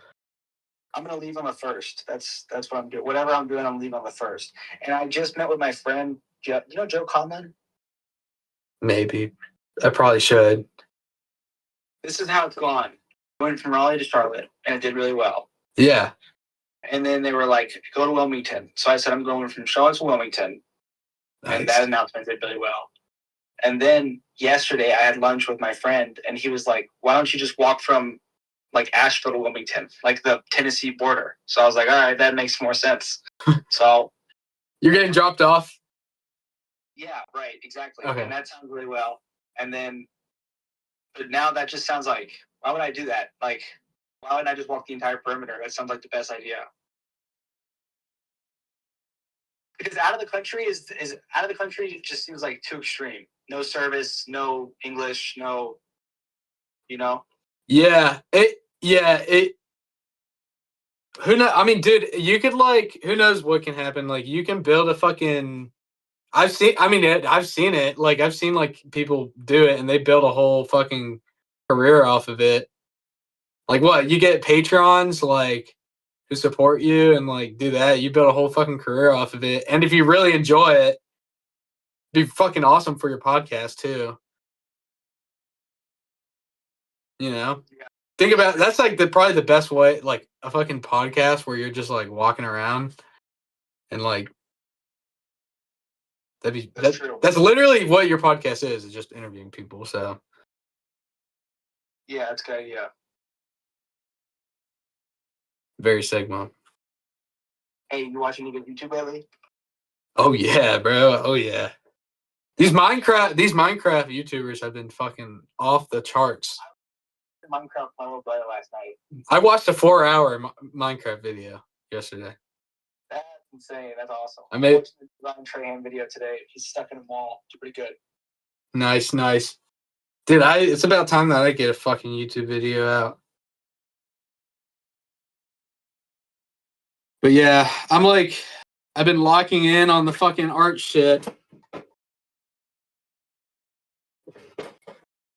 I'm gonna leave on the 1st. That's what I'm doing. Whatever I'm doing, I'm leaving on the 1st. And I just met with my friend. You know Joe Conlon? Maybe I probably should. This is how it's gone. I went from Raleigh to Charlotte, and it did really well. Yeah. And then they were like, "Go to Wilmington." So I said, "I'm going from Charlotte to Wilmington," and that announcement did really well. And then yesterday, I had lunch with my friend, and he was like, "Why don't you just walk from like Asheville to Wilmington, like the Tennessee border?" So I was like, "All right, that makes more sense." So You're getting dropped off. yeah, right, exactly. Okay. And that sounds really well. And then, but now that just sounds like, why would I do that? Like, why wouldn't I just walk the entire perimeter? That sounds like the best idea. Because out of the country is out of the country. It just seems like too extreme. No service, no English, no, you know. Yeah. It. Who knows? I mean, dude, you could like. Who knows what can happen? Like, you can build a fucking. I've seen. I mean, I've seen it. Like, I've seen like people do it, and they build a whole fucking career off of it. Like, what? You get patrons like who support you and like do that. You build a whole fucking career off of it, and if you really enjoy it, it'd be fucking awesome for your podcast too. You know. Yeah. Think about that's like probably the best way, like a fucking podcast where you're just like walking around and like That's true. that's literally what your podcast is just interviewing people. So Yeah, that's a good idea. very Sigma. Hey, you watching any good YouTube lately? Oh yeah, bro. Oh yeah. These Minecraft YouTubers have been fucking off the charts. Minecraft Puzzle Brother last night. I watched a 4-hour Minecraft video yesterday. That's insane. That's awesome. I made- watched the Ryan Trahan video today. He's stuck in a mall. It's pretty good. Nice. Dude, it's about time that I get a fucking YouTube video out. But yeah, I've been locking in on the fucking art shit.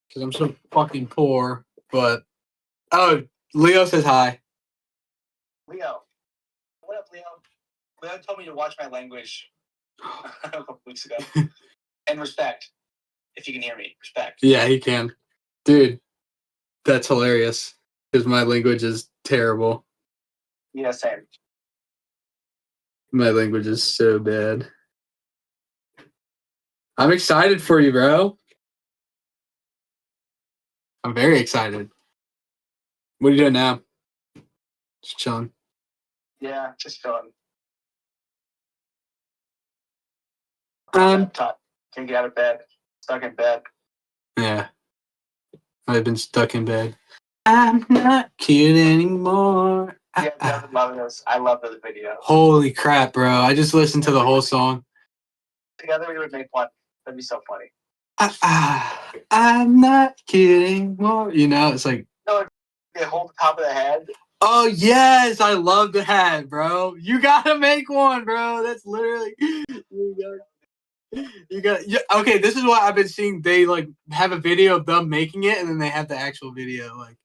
Because I'm so fucking poor. But, oh, Leo says hi. Leo. What up, Leo? Leo told me to watch my language a couple weeks ago. And respect. If you can hear me. Respect. Yeah, he can. Dude, that's hilarious. Because my language is terrible. Yeah, same. My language is so bad. I'm excited for you, bro. I'm very excited. What are you doing now? Just chilling. Yeah, just chilling. Um, Can't get out of bed. Stuck in bed. Yeah. I've been stuck in bed. I'm not cute anymore. Yeah, I love this. I love this video. Holy crap, bro. I just listened to the whole song. Together we would make one. That'd be so funny. I'm not kidding more. You know, it's like, They hold the top of the head. oh yes, I love the hat, bro. You gotta make one, bro. That's literally yeah, okay, this is what I've been seeing. They like have a video of them making it and then they have the actual video, like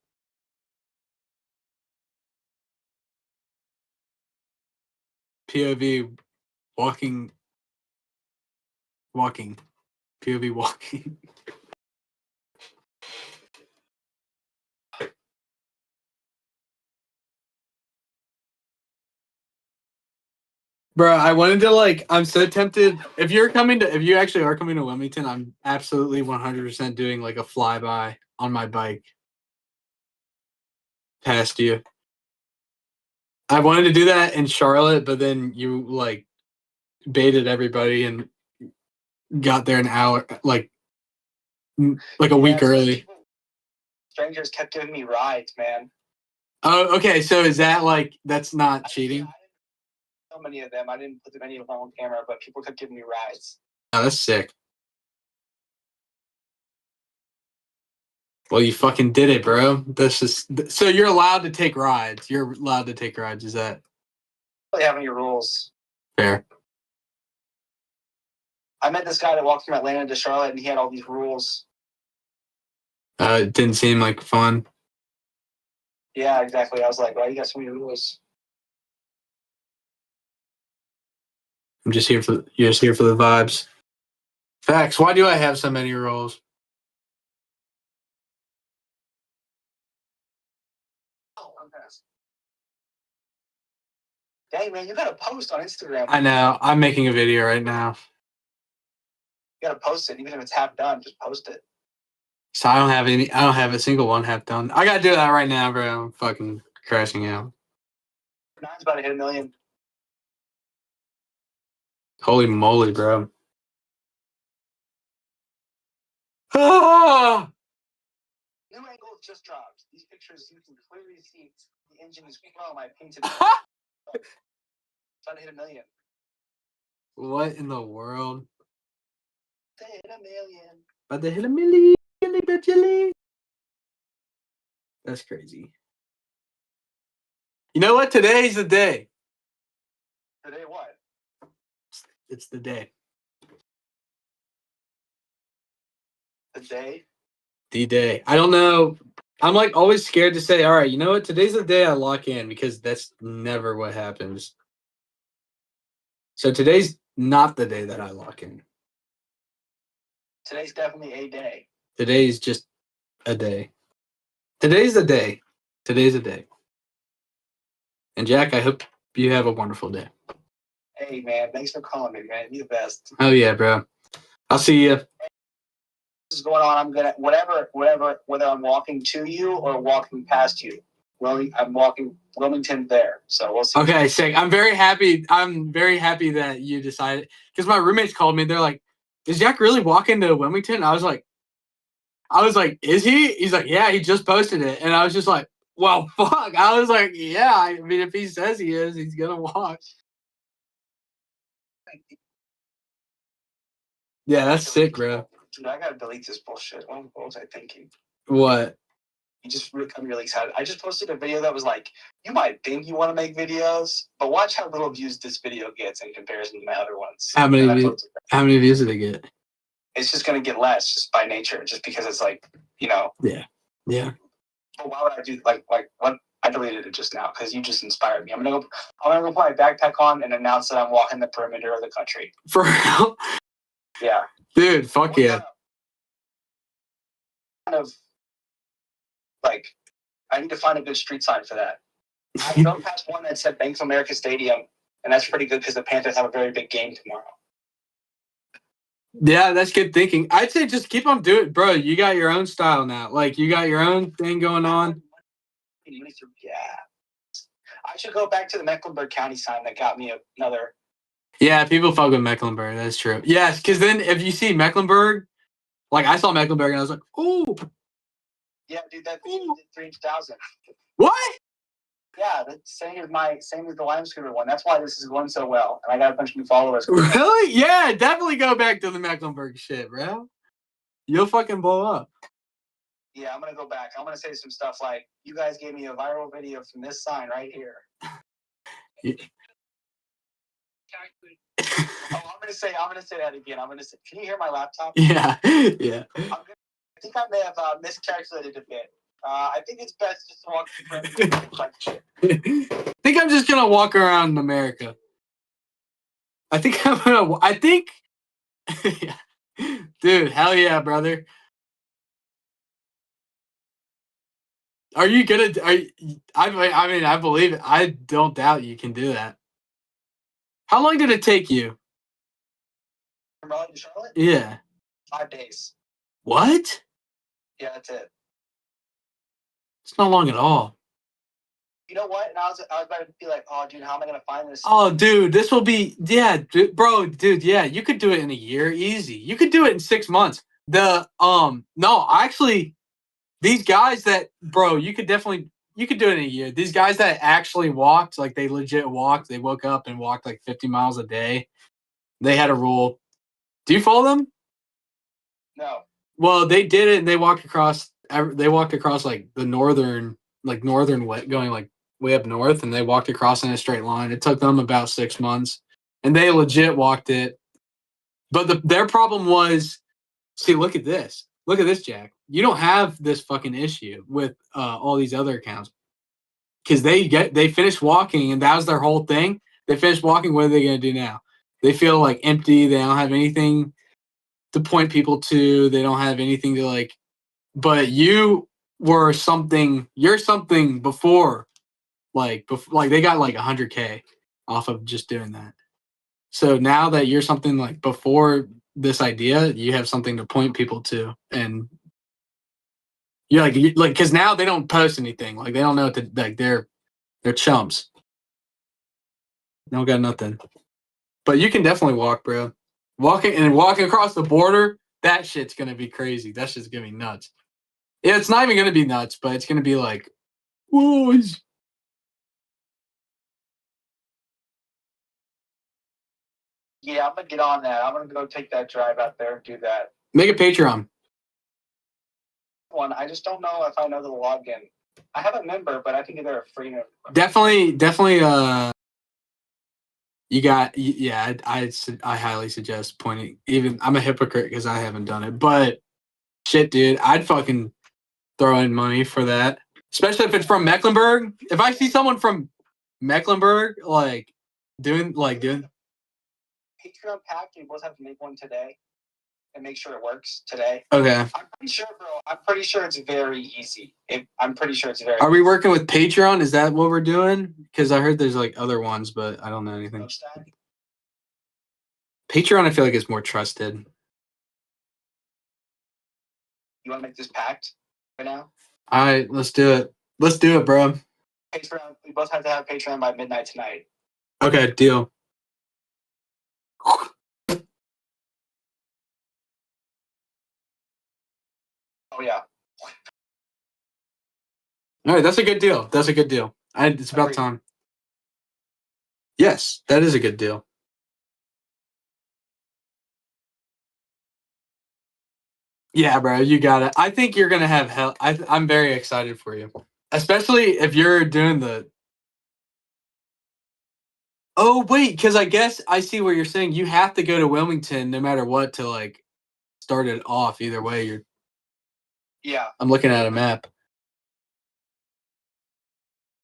POV walking POV walking. Bro, I wanted to I'm so tempted. If you actually are coming to Wilmington, I'm absolutely 100% doing like a flyby on my bike past you. I wanted to do that in Charlotte, but then you like baited everybody and got there an hour, like a week early. Strangers kept giving me rides, man. Oh, okay. So is that that's not cheating? So many of them. I didn't put many of them on camera, but people kept giving me rides. Oh, that's sick. Well, you fucking did it, bro. So you're allowed to take rides. You're allowed to take rides. Is that They have any rules? fair? I met this guy that walked from Atlanta to Charlotte, and he had all these rules. It didn't seem like fun. Yeah, exactly. I was like, well, you got so many rules. You're just here for the vibes. Facts. Why do I have so many rules? Oh, I'm fast. Dang, man, you got to post on Instagram. I know. I'm making a video right now. You got to post it, even if it's half done. Just post it. So I don't have a single one half done. I gotta do that right now, bro. I'm fucking crashing out. Nine's about to hit 1 million. Holy moly, bro. Ah! New angle just dropped. These pictures, you can clearly see the engine is chrome. I painted it. It's about to hit 1 million. What in the world? They hit 1 million. About to hit 1 million. That's crazy. You know what? Today's the day. Today what? It's the day. The day? The day. I don't know. I'm always scared to say, all right, you know what? Today's the day I lock in because that's never what happens. So today's not the day that I lock in. Today's definitely a day. Today's just a day. Today's the day. Today's a day. And Jack, I hope you have a wonderful day. Hey, man, thanks for calling me, man. You're the best. Oh yeah, bro. I'll see you. This is going on. I'm gonna whatever, whether I'm walking to you or walking past you. I'm walking Wilmington there, so we'll see. Okay, sick. I'm very happy. I'm very happy that you decided because my roommates called me. They're like, "Is Jack really walking to Wilmington?" I was like, "Is he?" He's like, "Yeah, he just posted it," and I was just like, "Well, fuck." I was like, "Yeah, I mean, if he says he is, he's gonna walk." Yeah, that's sick, bro. Dude, I gotta delete this bullshit. What was I thinking? What? You just I'm really excited. I just posted a video that was like, you might think you want to make videos, but watch how little views this video gets in comparison to my other ones. How many views did it get? It's just gonna get less just by nature, just because it's like, Yeah. But why would I do like what? I deleted it just now because you just inspired me. I'm gonna go put my backpack on and announce that I'm walking the perimeter of the country. For real? Yeah. Dude, fuck yeah. Kind of like I need to find a good street sign for that. I drove past one that said Bank of America Stadium, and that's pretty good because the Panthers have a very big game tomorrow. Yeah, that's good thinking. I'd say just keep on doing it, bro. You got your own style now. Like you got your own thing going on. Yeah. I should go back to the Mecklenburg County sign that got me another. Yeah, people fuck with Mecklenburg. That's true. Yes, because then if you see Mecklenburg, like I saw Mecklenburg and I was like, "Oh, yeah, dude, that video did 300,000. What? Yeah, the same as the Lime Scooter one. That's why this is going so well, and I got a bunch of new followers. Really? Yeah, definitely go back to the Mecklenburg shit, bro. You'll fucking blow up. Yeah, I'm gonna go back. I'm gonna say some stuff like, "You guys gave me a viral video from this sign right here." I'm gonna say that again. I'm gonna say, can you hear my laptop? Yeah, yeah. I think I may have miscalculated a bit. I think it's best just to walk through like shit. I think I'm just gonna walk around America. I think, dude, hell yeah, brother. Are you gonna? I believe it. I don't doubt you can do that. How long did it take you? From Raleigh to Charlotte? Yeah. 5 days. What? Yeah, that's it. It's not long at all. You know what? And I was about to be like, oh, dude, how am I gonna find this? Oh, dude, this will be dude, yeah, you could do it in a year, easy. You could do it in 6 months. No, actually, these guys that, bro, you could do it in a year. These guys that actually walked, like they legit walked, they woke up and walked like 50 miles a day. They had a rule. Do you follow them? No. Well, they did it and they walked across like the northern way, going like way up north, and they walked across in a straight line. It took them about 6 months, and they legit walked it. But their problem was, see, look at this, Jack. You don't have this fucking issue with all these other accounts because they finished walking, and that was their whole thing. They finished walking. What are they gonna do now? They feel like empty. They don't have anything to point people to. They don't have anything to like. But you're something before. Like they got like 100K off of just doing that. So now that you're something like before this idea, you have something to point people to, and you're like because now they don't post anything. Like they don't know what to, like they're chumps. They don't got nothing. But you can definitely walk, bro. Walking across the border, that shit's gonna be crazy. That shit's gonna be nuts. Yeah, it's not even gonna be nuts, but it's gonna be like, whoa. Yeah, I'm gonna get on that. I'm gonna go take that drive out there and do that. Make a Patreon. I just don't know if I know the login. I have a member, but I think they're a free member. Definitely. I highly suggest pointing. Even I'm a hypocrite because I haven't done it, but shit, dude, I'd fucking throw in money for that, especially if it's from Mecklenburg. If I see someone from Mecklenburg doing Patreon pack, we both have to make one today and make sure it works today. Okay. I'm pretty sure, bro. I'm pretty sure it's very easy. I'm pretty sure it's very. Are we working with Patreon? Is that what we're doing? Because I heard there's like other ones, but I don't know anything. Patreon, I feel like is more trusted. You want to make this pact right now? All right, let's do it. Let's do it, bro. Patreon. We both have to have Patreon by midnight tonight. Okay, deal. Oh yeah. All right, that's a good deal. That's a good deal. It's about Agreed. time. Yes, that is a good deal. Yeah, bro, you got it. I think you're gonna have hell. I'm very excited for you, especially if you're doing the. Oh wait, because I guess I see what you're saying. You have to go to Wilmington no matter what to like start it off. Either way, you're. Yeah. I'm looking at a map.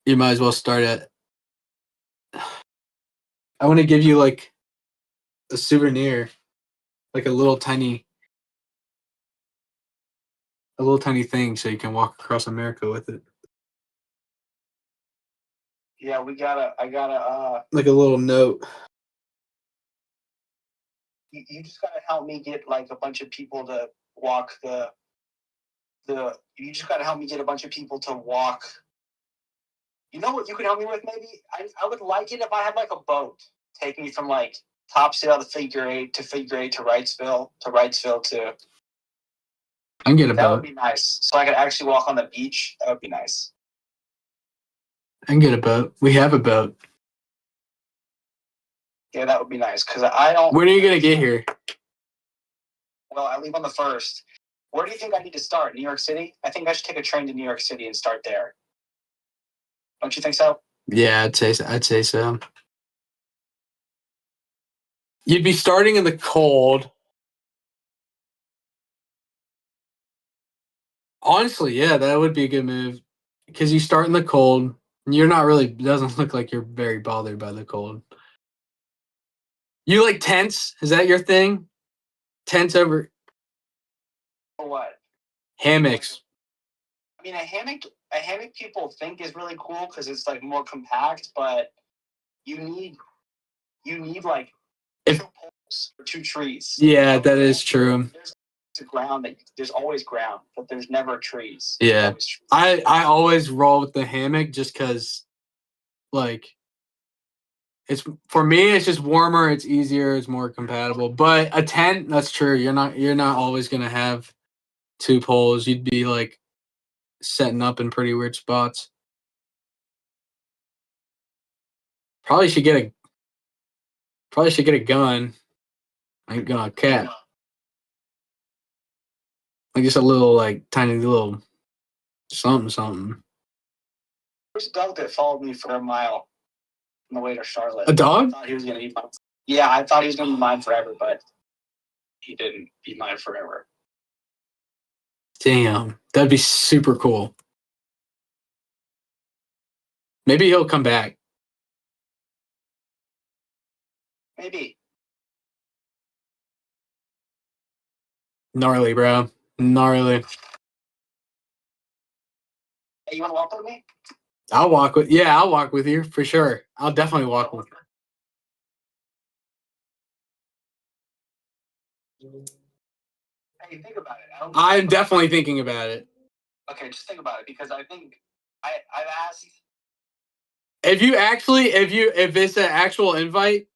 You might as well start at. I want to give you like a souvenir, like a little tiny thing, so you can walk across America with it. Yeah, I gotta Like a little note. you just gotta help me get like a bunch of people to walk the you just gotta help me get a bunch of people to walk. You know what you could help me with maybe? I would like it if I had like a boat take me from like Topsail to Figure Eight to Wrightsville to I can get a that would boat. be nice. So I could actually walk on the beach. That would be nice. I can get a boat. We have a boat. Yeah, that would be nice. Cause I don't When are you gonna get here? well, I leave on the 1st. Where do you think I need to start? New York City? I think I should take a train to New York City and start there. Don't you think so? Yeah, I'd say so. I'd say so. You'd be starting in the cold. Honestly, yeah, that would be a good move because you start in the cold. And you're not really. Doesn't look like you're very bothered by the cold. You like tents? Is that your thing? Tents over For what? hammocks. I mean, a hammock people think is really cool because it's like more compact, but you need like If- 2 poles or 2 trees. Yeah, that is true. There's always ground, but there's never trees. Yeah. There's always trees. I always roll with the hammock just because, like, it's for me. It's just warmer. It's easier. It's more compatible. But a tent, that's true. You're not always gonna have 2 poles. You'd be like setting up in pretty weird spots. Probably should get a gun. I ain't gonna cat. Like just a little like tiny little something. There's a dog that followed me for a mile on the way to Charlotte. A dog? I thought he was gonna be mine. Yeah, I thought he was gonna be mine forever, but he didn't be mine forever. Damn, that'd be super cool. Maybe he'll come back. Maybe. Gnarly, bro. Gnarly. Hey, you wanna walk with me? I'll walk with you for sure. I'll definitely walk with you. Hey, think about it. I'm definitely thinking about it. Okay, just think about it because I think I've asked. If it's an actual invite,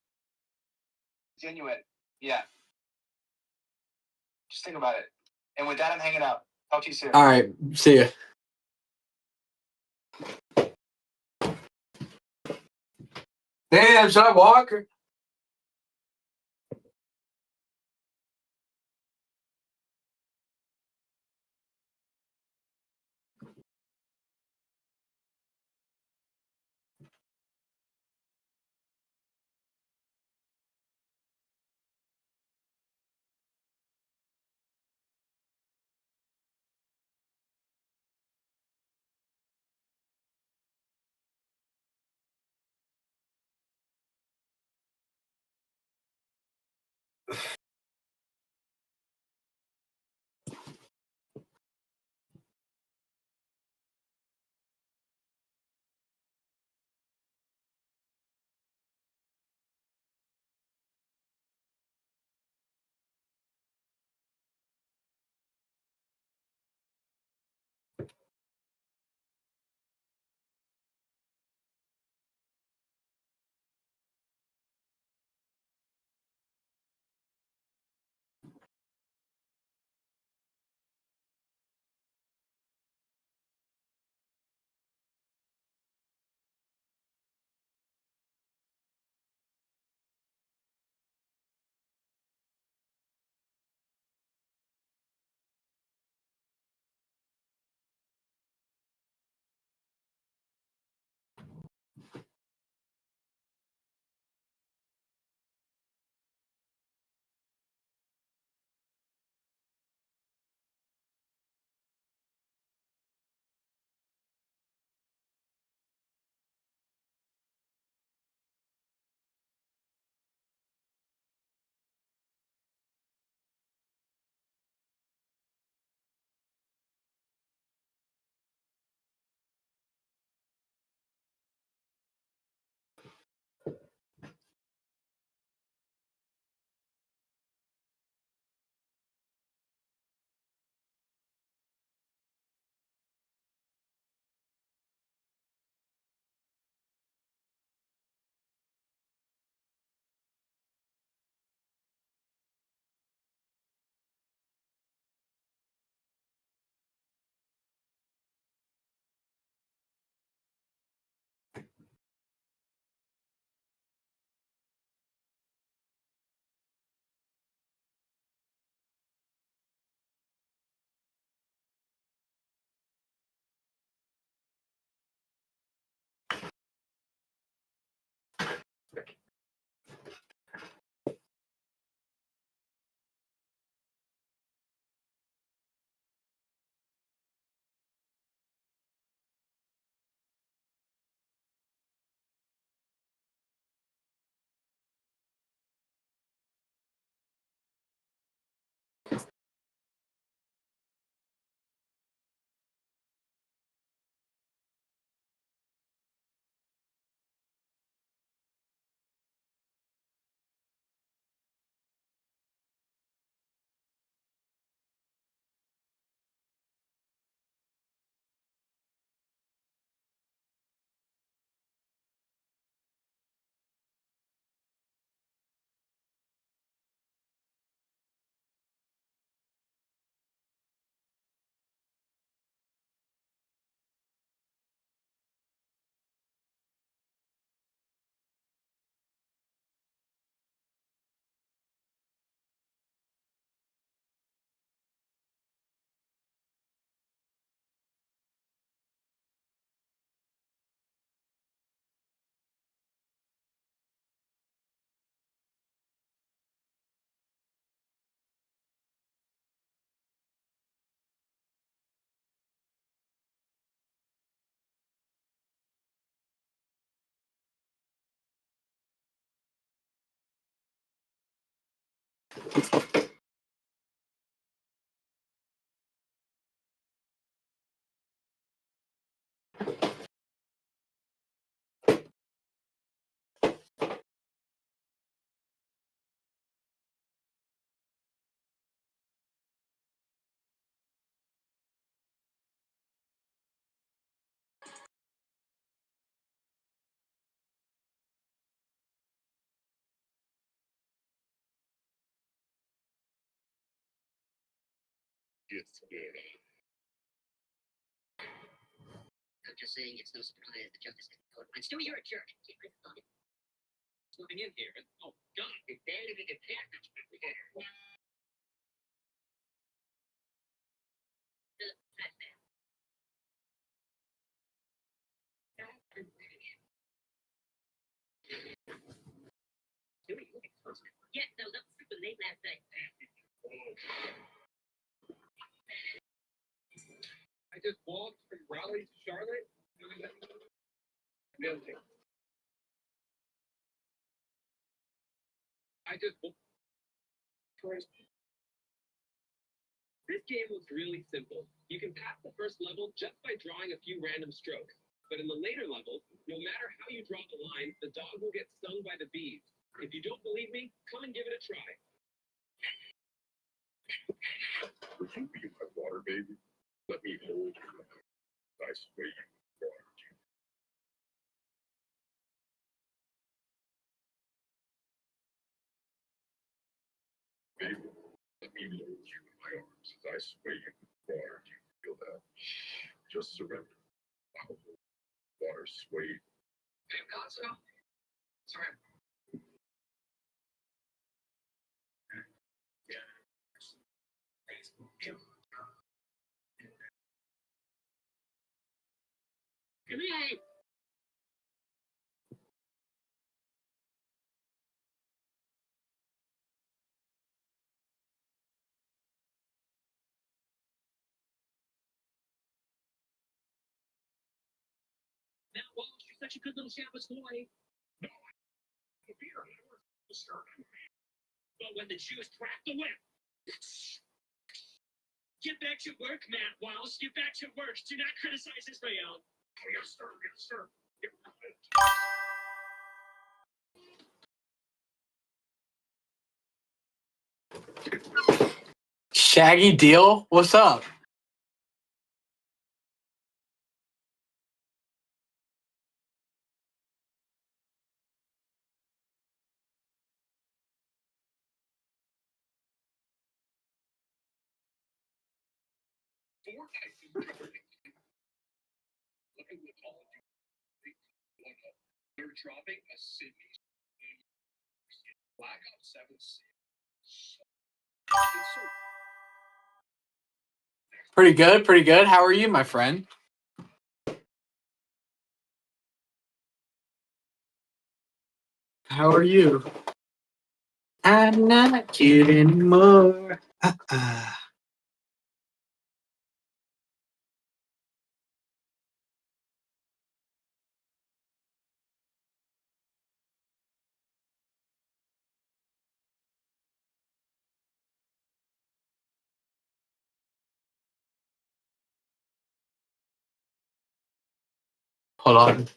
Genuine. Yeah. Just think about it. And with that, I'm hanging out. Talk to you soon. all right, see ya. Damn, should I walk? I'm just saying it's no surprise that Justice Code. And still, you're a jerk. Moving in here. Oh, God. It's barely being attacked. Yeah, no, that was super late last night. I just walked from Raleigh to Charlotte. I just This game looks really simple. You can pass the first level just by drawing a few random strokes. But in the later levels, no matter how you draw the line, the dog will get stung by the bees. If you don't believe me, come and give it a try. Would you be my water baby? Let me hold you. I swear you water you. Baby, let me hold you in my arms as I sway you with water. Do you feel that? Just surrender. I'll hold water sway. Hey, Costco? Sorry. Give me a. Now, Walsh, you're such a good little Shabbos boy. No, but when the Jews crack the whip, get back to work, Matt Walsh. Get back to work. Do not criticize Israel. Oh, yes, sir. Yes, sir. Shaggy Deal? What's up? They're dropping a Sydney. Black Ops 7. Pretty good, pretty good. How are you, my friend? How are you? I'm not cute anymore. Hold on.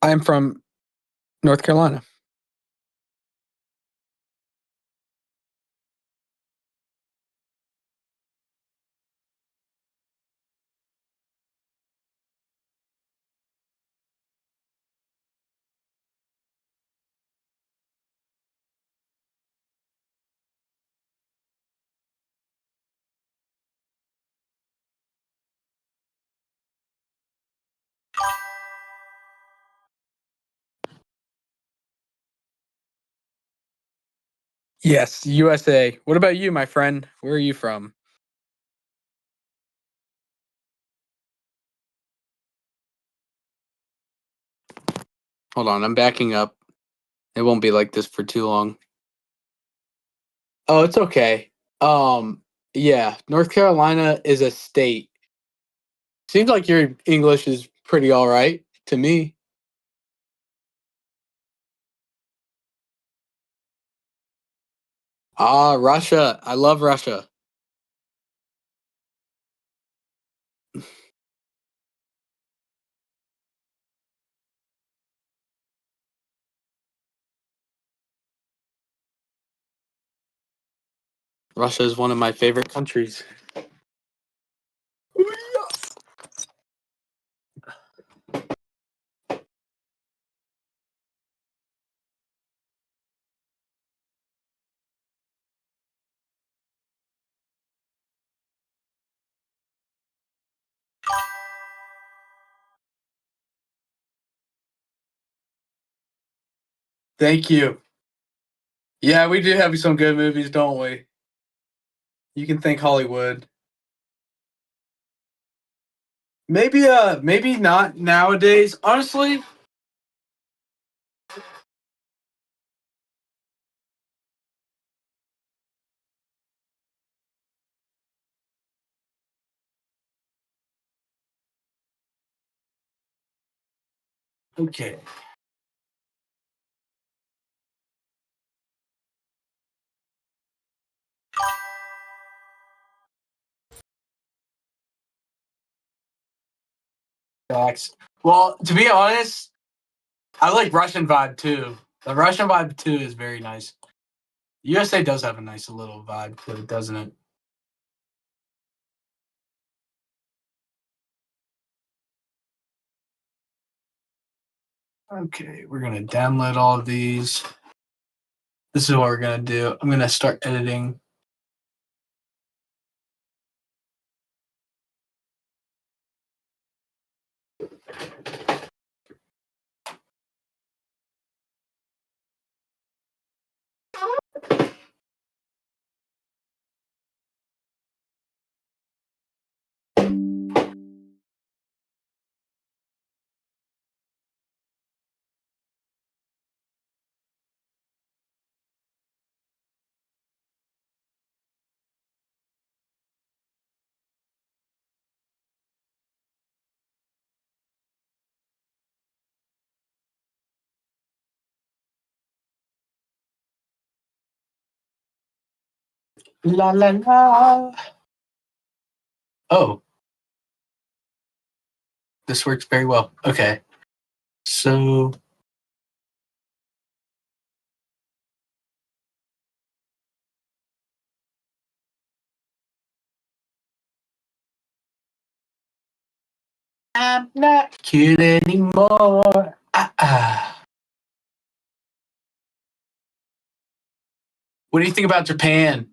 I'm from North Carolina. Yes, USA. What about you, my friend? Where are you from? Hold on, I'm backing up. It won't be like this for too long. Oh, it's okay. Yeah, North Carolina is a state. Seems like your English is pretty all right to me. Ah, Russia. I love Russia. Russia is one of my favorite countries. Thank you. Yeah, we do have some good movies, don't we? You can thank Hollywood. Maybe not nowadays. Honestly, okay. Facts. Well, to be honest, I like Russian vibe too. The Russian vibe too is very nice. USA does have a nice little vibe to it, doesn't it? Okay, we're gonna download all of these. This is what we're gonna do. I'm gonna start editing. La la la. Oh, this works very well. Okay, so I'm not cute anymore. What do you think about Japan?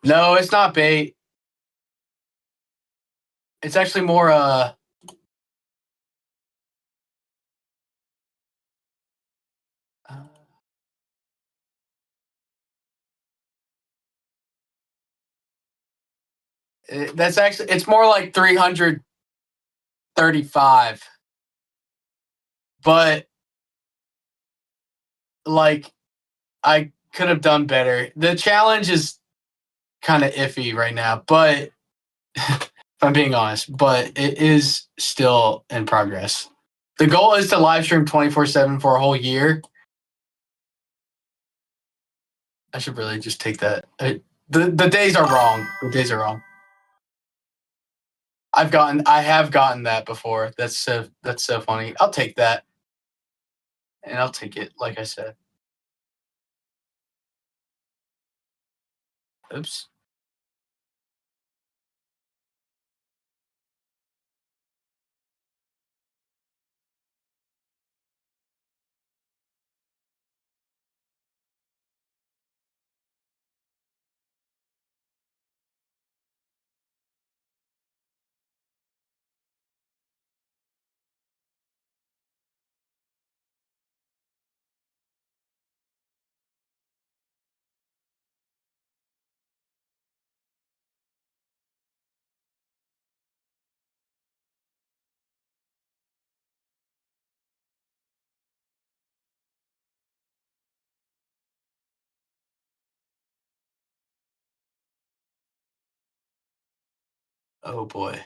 No, it's not bait. It's actually more uh, that's actually it's more like 335. But like I could have done better. The challenge is kind of iffy right now, but if I'm being honest, but it is still in progress. The goal is to live stream 24/7 for a whole year. I should really just take that. The days are wrong. The days are wrong. I have gotten that before. That's so funny. I'll take that. And I'll take it, like I said. Oops. Oh boy.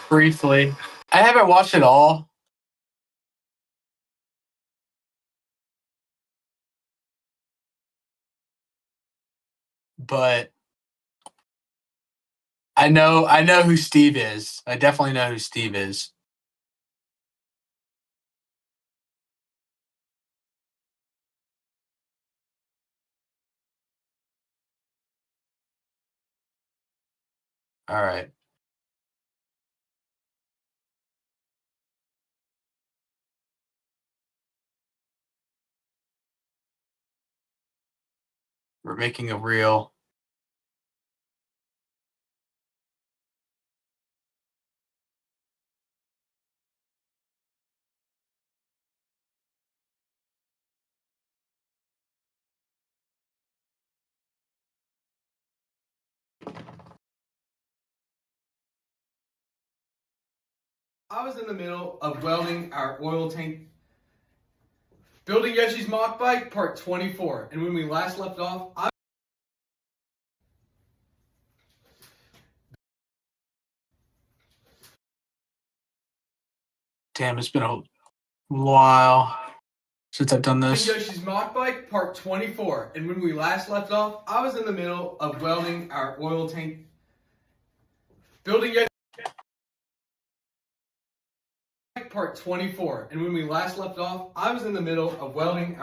Briefly. I haven't watched it all. But I know who Steve is. I definitely know who Steve is. All right. We're making a reel. I was in the middle of welding our oil tank. Building Yoshi's Mock Bike, part 24. And when we last left off, Damn, it's been a while since I've done this. Yoshi's Mock Bike, part 24. And when we last left off, I was in the middle of welding our oil tank. Building Yoshi's part 24. And when we last left off, I was in the middle of welding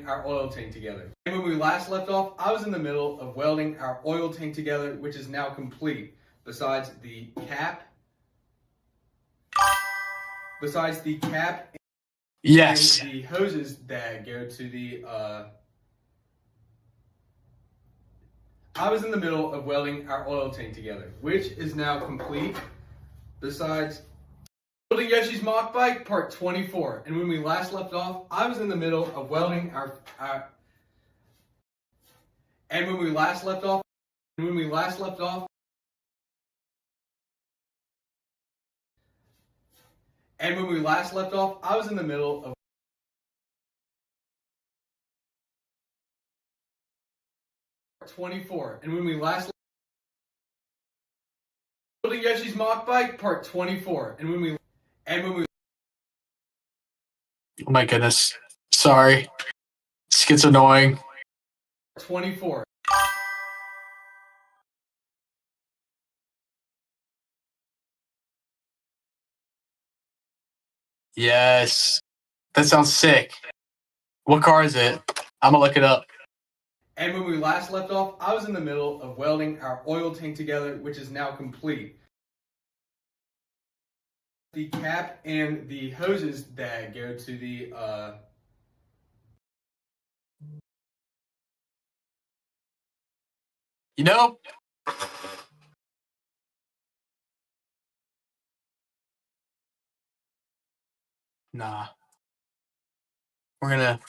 our oil tank together. And when we last left off, I was in the middle of welding our oil tank together, which is now complete. Besides the cap. Yes. And the hoses that go to the I was in the middle of welding our oil tank together, which is now complete. Besides Building Yoshi's Mock Bike, part 24. And when we last left off, I was in the middle of welding our And when we last left off, I was in the middle of 24. And when we last Building Yoshi's Mock Bike, part 24. And when we Oh my goodness. Sorry. This gets annoying. 24. Yes. That sounds sick. What car is it? I'm gonna look it up. And when we last left off, I was in the middle of welding our oil tank together, which is now complete. The cap and the hoses that go to the You know, nah. We're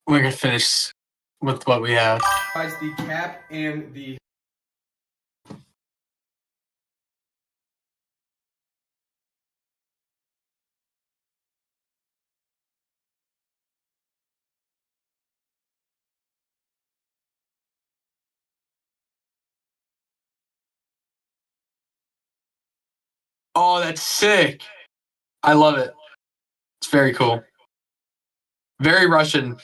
gonna finish with what we have. The cap and the Oh, that's sick. I love it. It's very cool. Very Russian.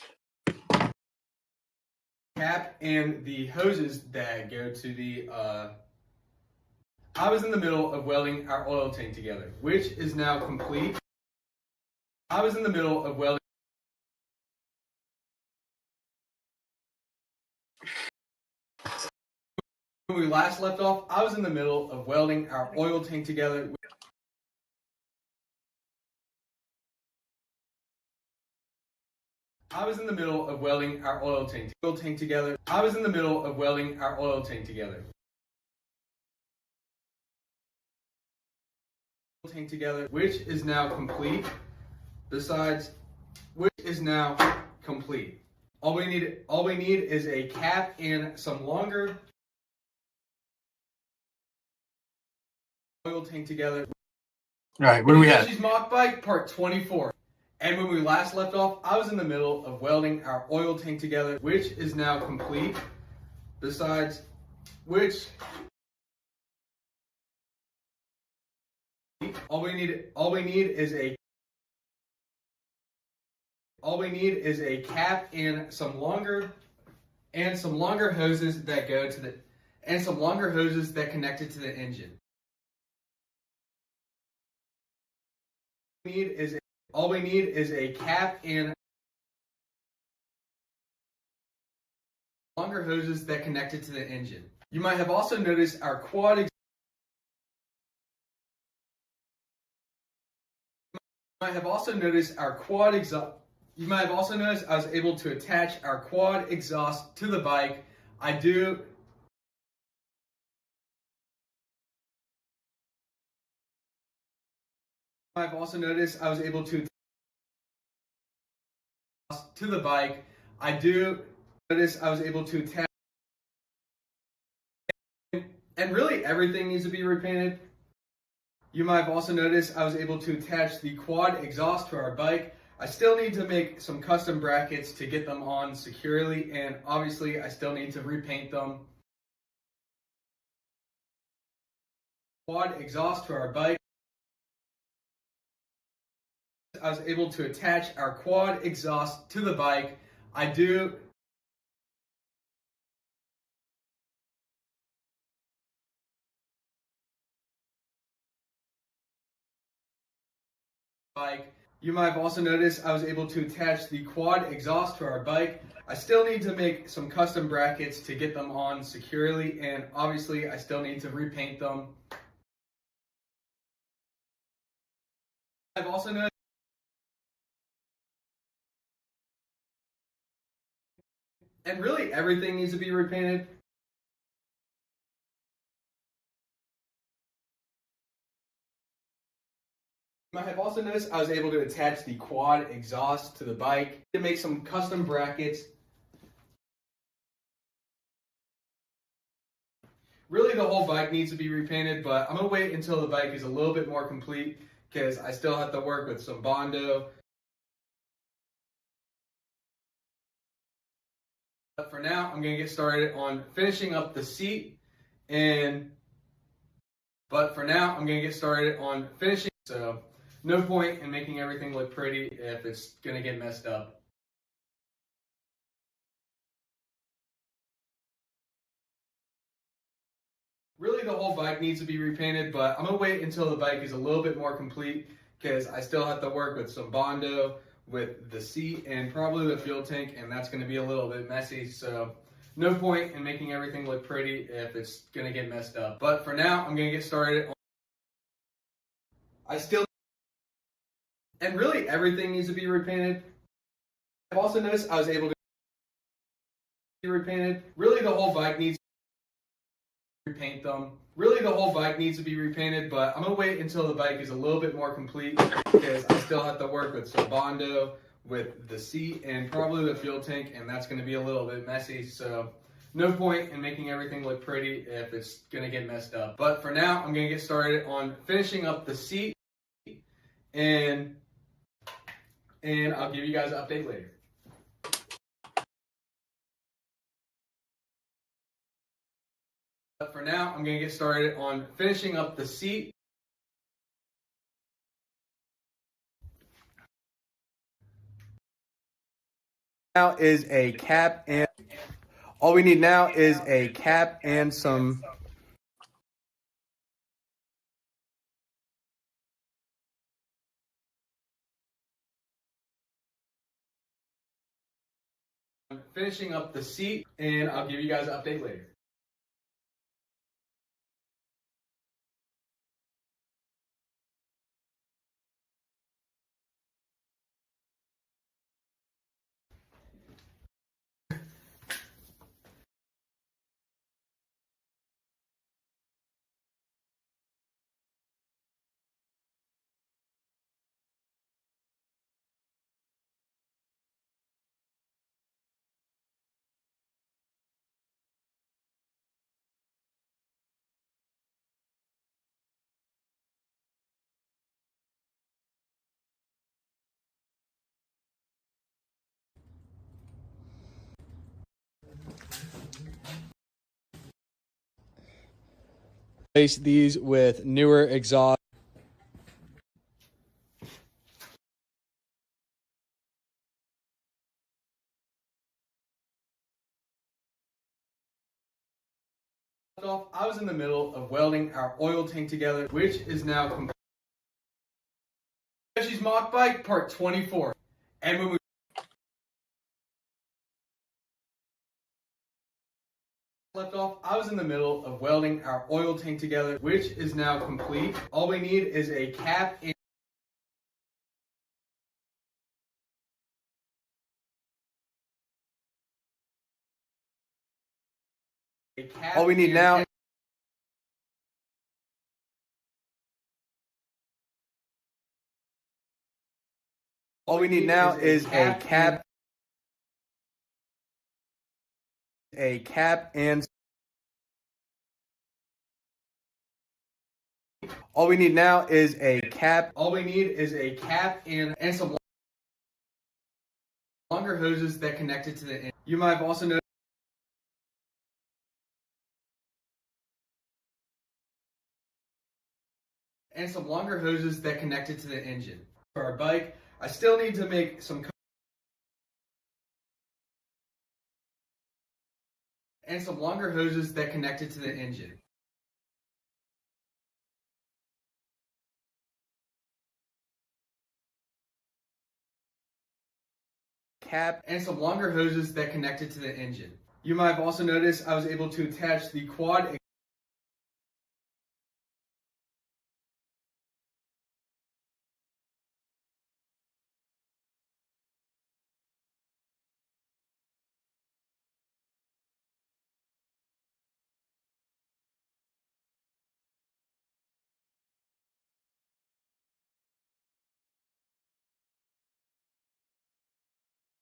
Cap and the hoses that go to the I was in the middle of welding our oil tank together, which is now complete. I was in the middle of welding. When we last left off, I was in the middle of welding our oil tank together. I was in the middle of welding our oil tank together. I was in the middle of welding our oil tank together. Which is now complete. Besides, which is now complete. All we need is a cap and some longer oil tank together. All right, what do we have? She's Mock Bike part 24. And when we last left off, I was in the middle of welding our oil tank together, which is now complete. Besides, which all we need is a cap and some longer hoses that go to the hoses that connect it to the engine. All we need is a cap and longer hoses that connect it to the engine. You might have also noticed our quad exhaust. You might have also noticed I was able to attach our quad exhaust to the bike. I've also noticed I was able to to the bike. I do notice I was able to attach, and really everything needs to be repainted. You might have also noticed I was able to attach the quad exhaust to our bike. I still need to make some custom brackets to get them on securely, and obviously I still need to repaint them. Quad exhaust to our bike. I was able to attach our quad exhaust to the bike. I do bike. You might have also noticed I was able to attach the quad exhaust to our bike. I still need to make some custom brackets to get them on securely, and obviously I still need to repaint them. I've also noticed and really everything needs to be repainted. You might have also noticed I was able to attach the quad exhaust to the bike to make some custom brackets. Really the whole bike needs to be repainted, but I'm going to wait until the bike is a little bit more complete because I still have to work with some Bondo. But for now, I'm going to get started on finishing up the seat, so no point in making everything look pretty if it's going to get messed up. Really the whole bike needs to be repainted, but I'm going to wait until the bike is a little bit more complete because I still have to work with some Bondo with the seat and probably the fuel tank, and that's going to be a little bit messy, so no point in making everything look pretty if it's going to get messed up. But for now, I'm going to get started. And really everything needs to be repainted. I've also noticed I was able to be repainted. Really the whole bike needs to repaint them. Really the whole bike needs to be repainted, but I'm going to wait until the bike is a little bit more complete because I still have to work with some Bondo with the seat and probably the fuel tank, and that's going to be a little bit messy, so no point in making everything look pretty if it's going to get messed up. But for now, I'm going to get started on finishing up the seat, and I'll give you guys an update later. But for now, I'm going to get started on finishing up the seat, Now is a cap and all we need now is a cap and some finishing up the seat, and I'll give you guys an update later. Replace these with newer exhaust. I was in the middle of welding our oil tank together, which is now complete. She's Mock Bike Part 24. And when we left off, I was in the middle of welding our oil tank together, which is now complete. All we need is a cap and all we need now is a cap and all we need now is a cap. All we need is a cap and some longer hoses that connect it to the end. You might have also noticed and some longer hoses that connect it to the engine. For our bike, I still need to make some and some longer hoses that connect it to the engine. Cap and some longer hoses that connect it to the engine. You might have also noticed I was able to attach the quad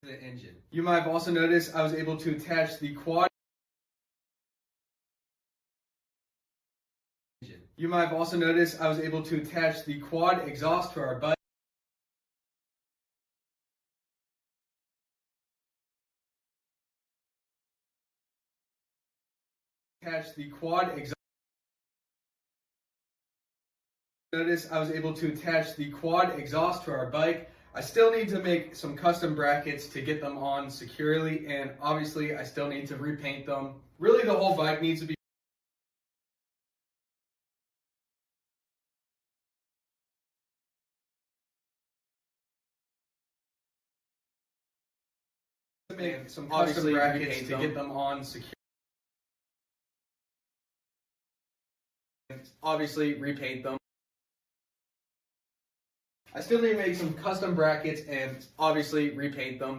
the engine. You might have also noticed I was able to attach the quad. You might have also noticed I was able to attach the quad exhaust to our bike. Attach the quad exhaust. Notice I was able to attach the quad exhaust to our bike. I still need to make some custom brackets to get them on securely, and obviously I still need to repaint them. Really, the whole bike needs to be make some custom brackets to get them on securely. Obviously repaint them. I still need to make some custom brackets and obviously repaint them.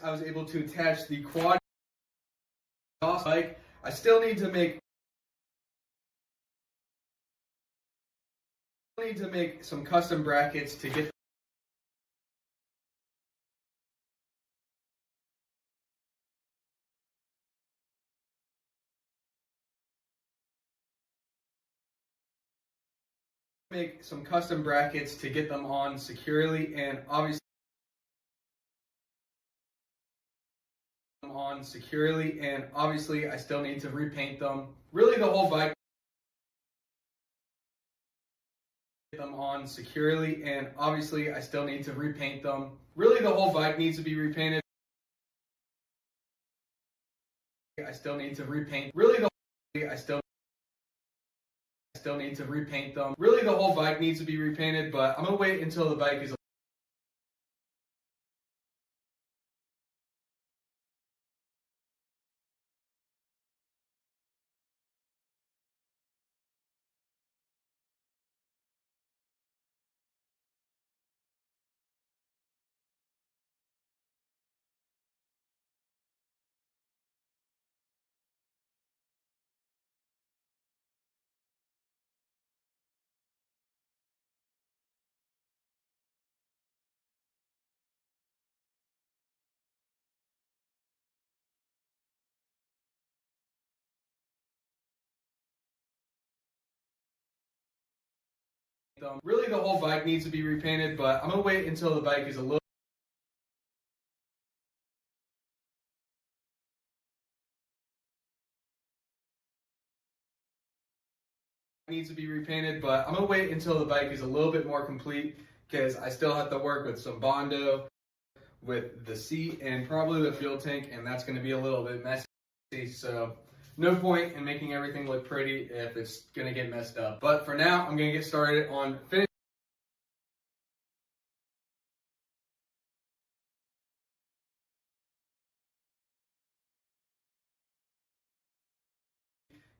I was able to attach the quad exhaust bike. I still need to make some custom brackets to get them on securely, and obviously them on securely, and obviously I still need to repaint them. Really the whole bike them on securely, and obviously I still need to repaint them. Really the whole bike needs to be repainted. I still need to repaint. Really I still need to repaint them. Really the whole bike needs to be repainted, but I'm gonna wait until the bike is really the whole bike needs to be repainted, but I'm gonna wait until the bike is a little needs to be repainted, but I'm gonna wait until the bike is a little bit more complete because I still have to work with some Bondo, with the seat and probably the fuel tank, and that's gonna be a little bit messy. So no point in making everything look pretty if it's gonna get messed up. But for now, I'm gonna get started on finishing.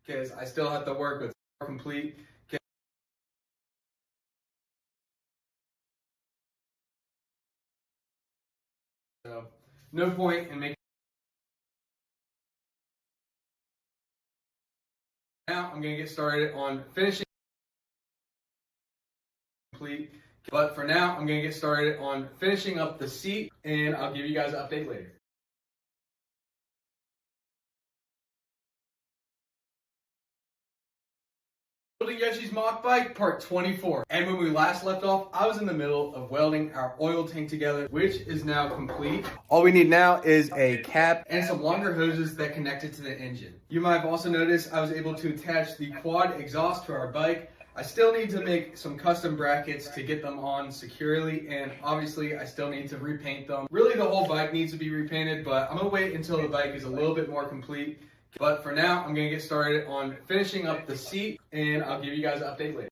Because I still have to work with complete. So no point in making. Now I'm gonna get started on finishing complete. But for now, I'm gonna get started on finishing up the seat, and I'll give you guys an update later. Building Yoshi's Mock Bike, part 24. And when we last left off, I was in the middle of welding our oil tank together, which is now complete. All we need now is a cap and some longer hoses that connect it to the engine. You might have also noticed I was able to attach the quad exhaust to our bike. I still need to make some custom brackets to get them on securely, and obviously I still need to repaint them. Really the whole bike needs to be repainted, but I'm gonna wait until the bike is a little bit more complete. But for now, I'm gonna get started on finishing up the seat, and I'll give you guys an update later.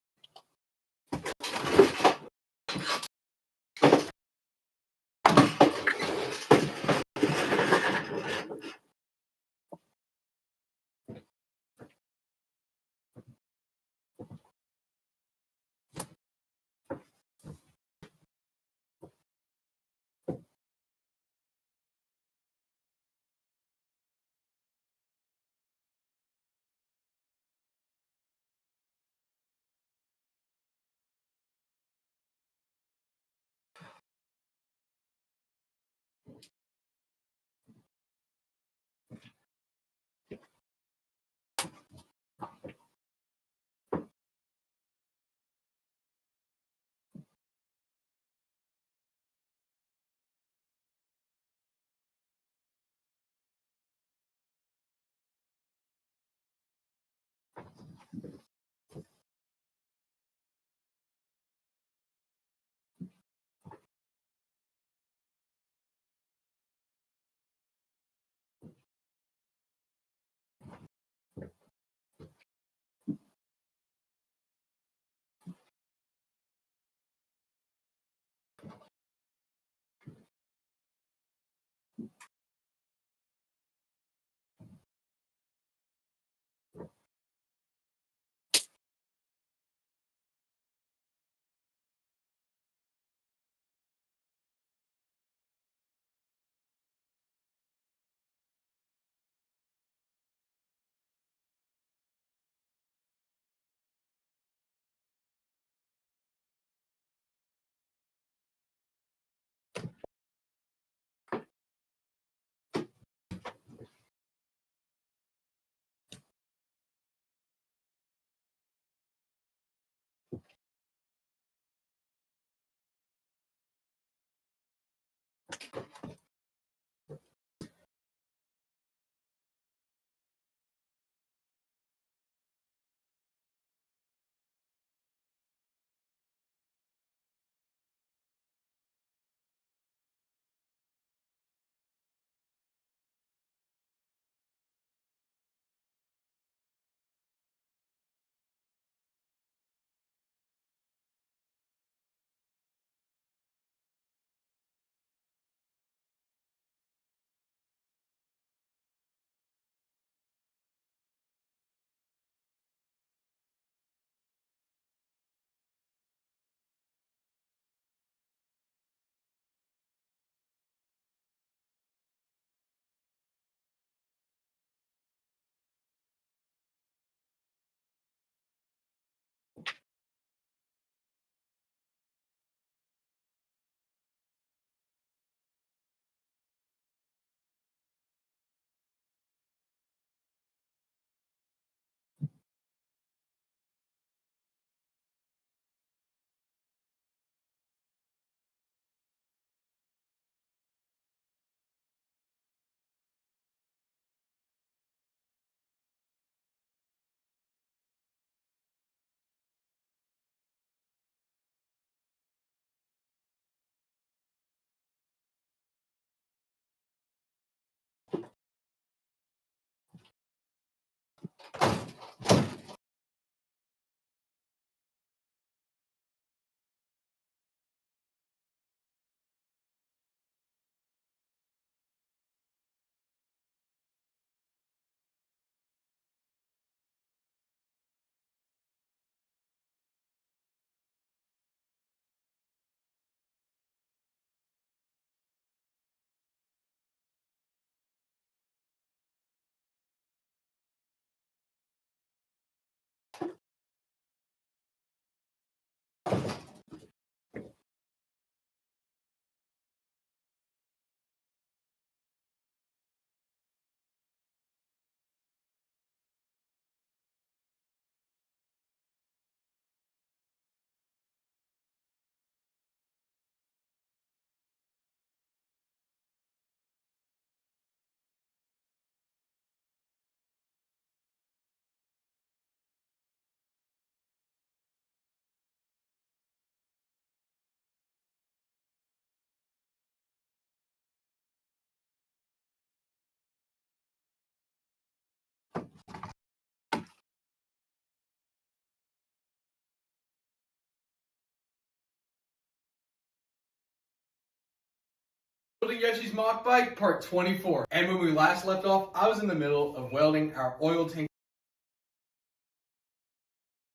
Building Yoshi's Mock Bike, part 24. And when we last left off, I was in the middle of welding our oil tank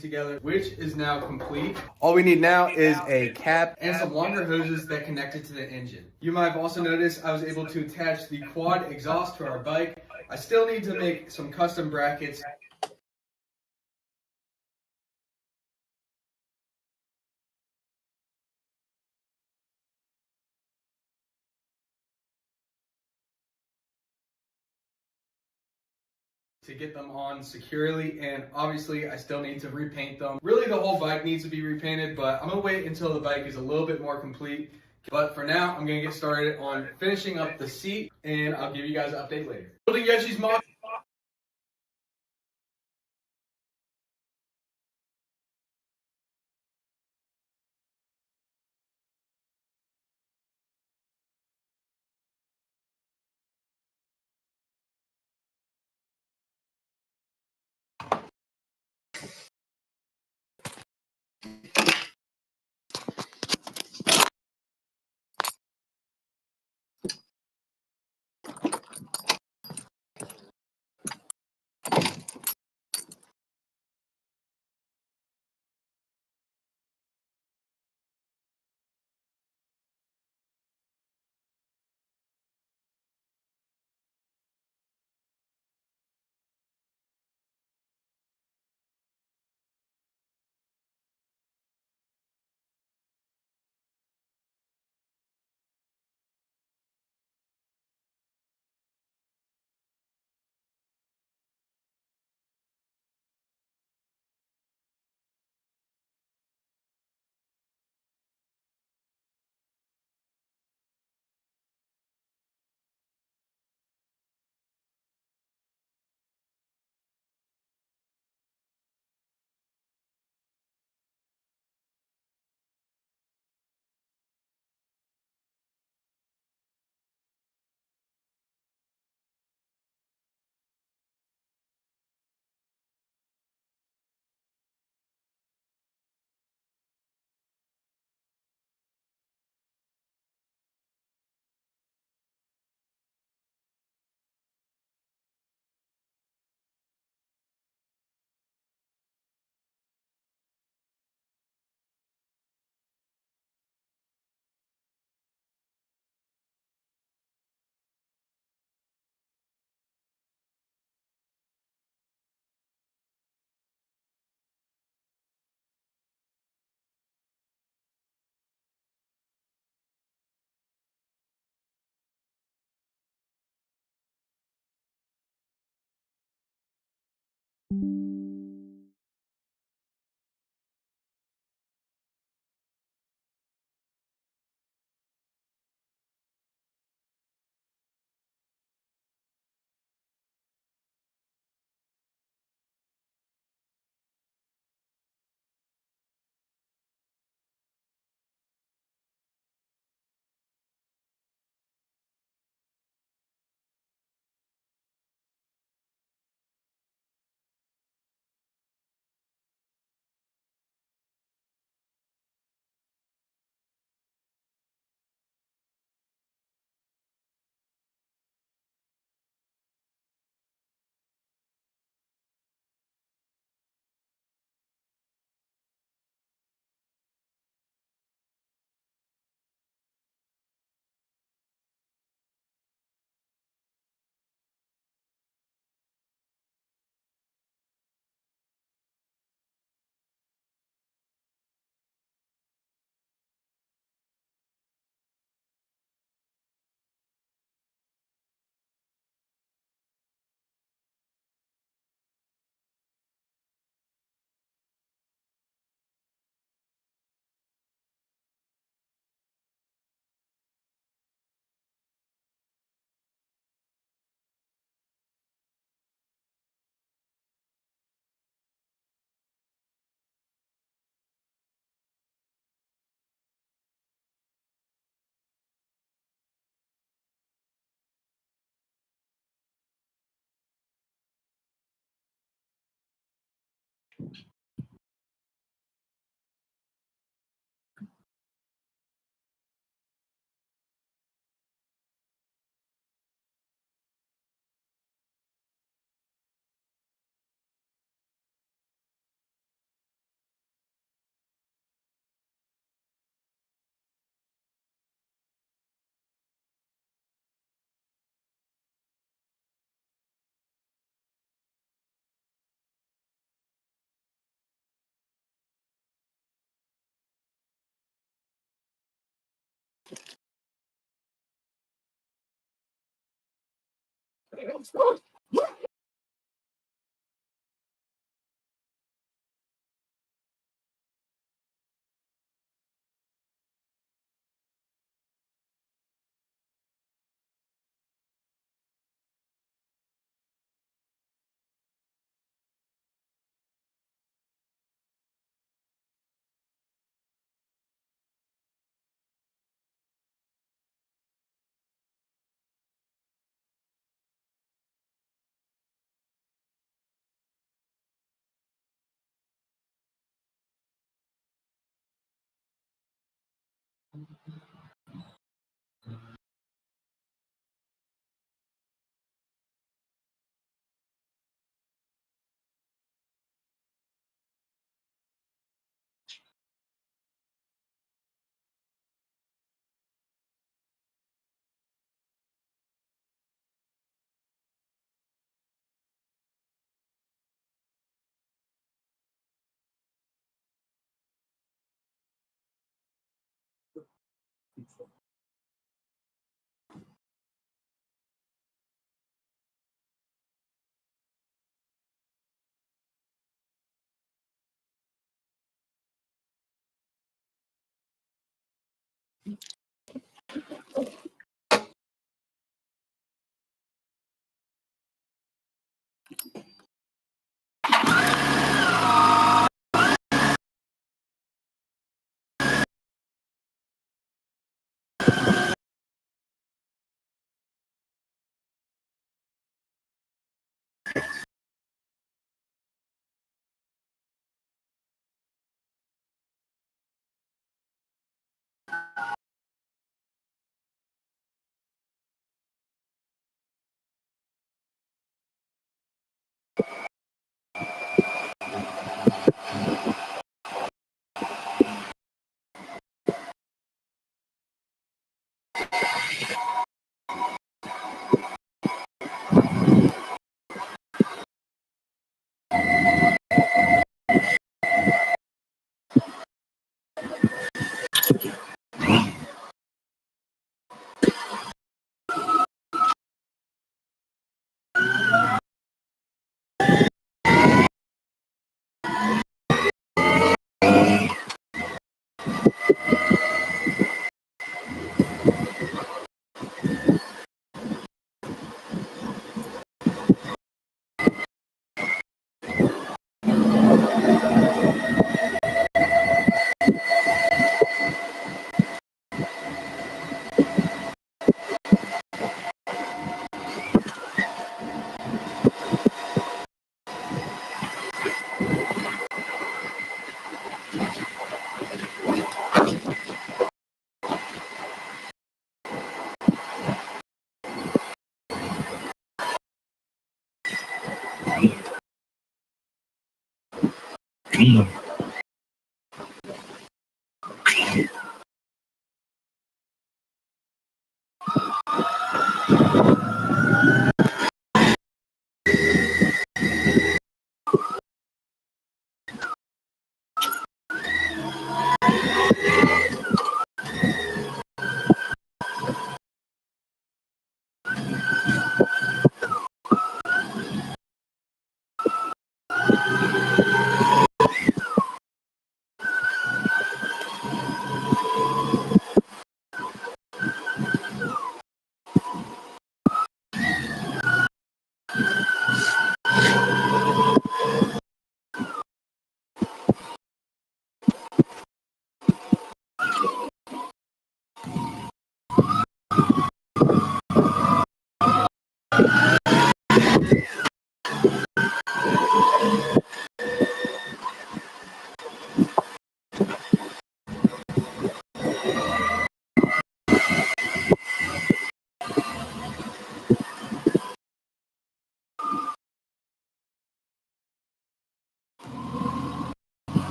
together, which is now complete. All we need now is a cap and some longer hoses that connect it to the engine. You might have also noticed I was able to attach the quad exhaust to our bike. I still need to make some custom brackets. To get them on securely, and obviously I still need to repaint them. Really the whole bike needs to be repainted, but I'm gonna wait until the bike is a little bit more complete. But for now, I'm gonna get started on finishing up the seat, and I'll give you guys an update later. Building Yoshi's Mock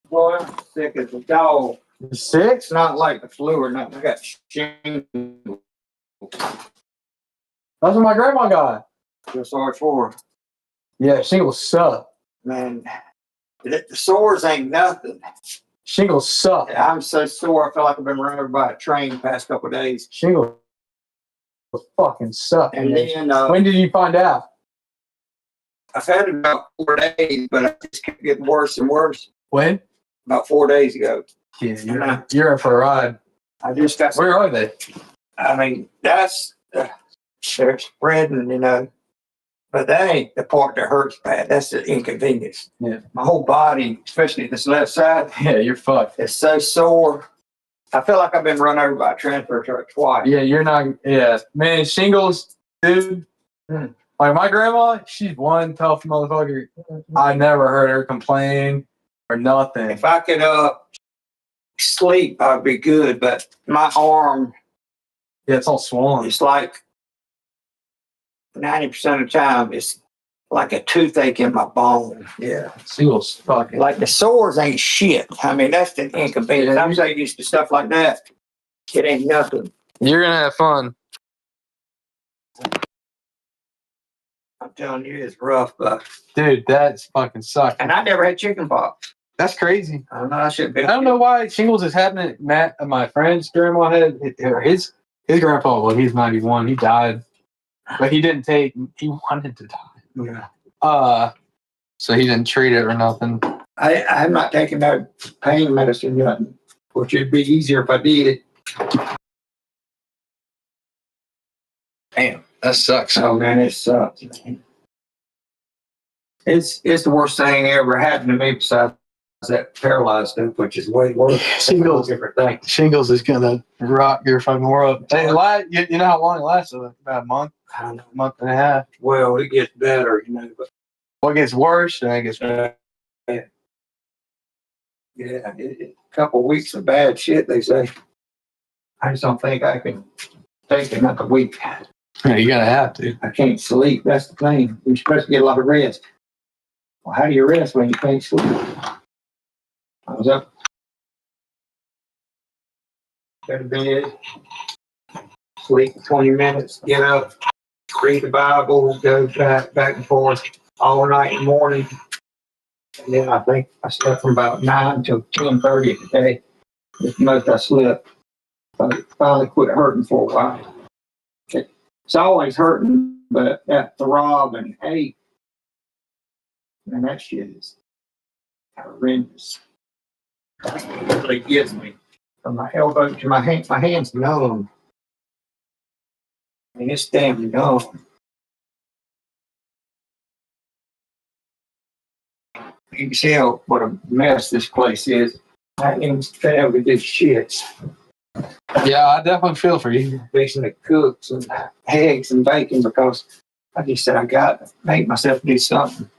Boy, I'm sick as a dog. You're sick? It's not like the flu or nothing. I got shingles. That's what my grandma got. Just R4. Yeah, shingles suck. Man, the sores ain't nothing. Shingles suck. I'm so sore. I feel like I've been run over by a train the past couple of days. Shingles fucking suck. And man. then When did you find out? I've had it about 4 days, but I just kept getting worse and worse. When? About 4 days ago. Yeah, you're in for a ride. I just got. Where are they? I mean, that's they're spreading, you know. But that ain't the part that hurts bad. That's the inconvenience. Yeah. My whole body, especially this left side, Yeah, you're fucked. is so sore. I feel like I've been run over by a transfer truck twice. Yeah, you're not. Yeah, man, shingles, dude. Like my grandma, she's one tough motherfucker. I never heard her complain or nothing. If I could sleep, I'd be good. But my arm, Yeah, it's all swollen. it's like 90% of the time, it's like a toothache in my bone. Yeah, shingles fucking. Like the sores ain't shit. I mean, that's the inconvenience. I'm so used to stuff like that. It ain't nothing. You're gonna have fun. I'm telling you, it's rough, but Dude, that's fucking sucks. and I never had chicken pox. That's crazy. I know I should be. I don't know why shingles is happening. Matt, my friend's grandma had, or his His grandpa, well, he's 91. He died, but he didn't take. He wanted to die. Yeah. So he didn't treat it or nothing. I'm not taking no pain medicine yet, which would be easier if I did it. Damn, that sucks. Oh man, it sucks. Man. It's the worst thing ever happened to me besides that paralyzed stuff, which is way worse. Shingles. Different thing. Shingles is gonna rock your fucking world. Hey, you know how long it lasts? About a month, I don't know. month and a half. Well, it gets better, you know, but What gets worse, and it gets yeah, a couple of weeks of bad shit, they say. I just don't think I can take another week. Yeah, you're gonna have to. I can't sleep. That's the thing. You're supposed to get a lot of rest. Well, how do you rest when you can't sleep? I was up, go to bed, sleep for 20 minutes, get up, read the Bible, go back and forth all night and morning. And then I think I slept from about 9 till 10:30 today. That's the most I slept. But it finally quit hurting for a while. It's always hurting, but that throb and ache, man, that shit is horrendous. It really gets me from my elbow to my hand. My hand's numb. I mean, it's damn numb. You can tell what a mess this place is. I ain't fed up with this shit. Yeah, I definitely feel for you. Fixing to cook some eggs and bacon because I just said I got to make myself do something.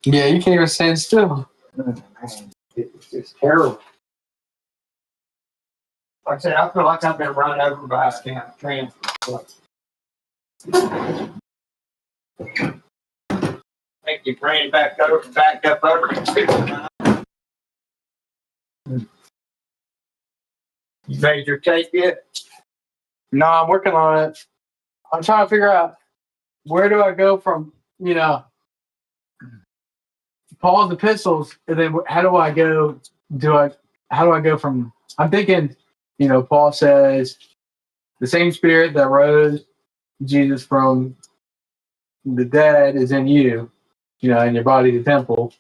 Yeah, you can't even stand still. Man, it's just terrible. Like I said, I feel like I've been run over by a transport. Think you ran back up over it. You made your tape yet? No, I'm working on it. I'm trying to figure out where do I go from, Paul's epistles, and then how do I go? How do I go from? I'm thinking, Paul says the same Spirit that rose Jesus from the dead is in you, and your body the temple.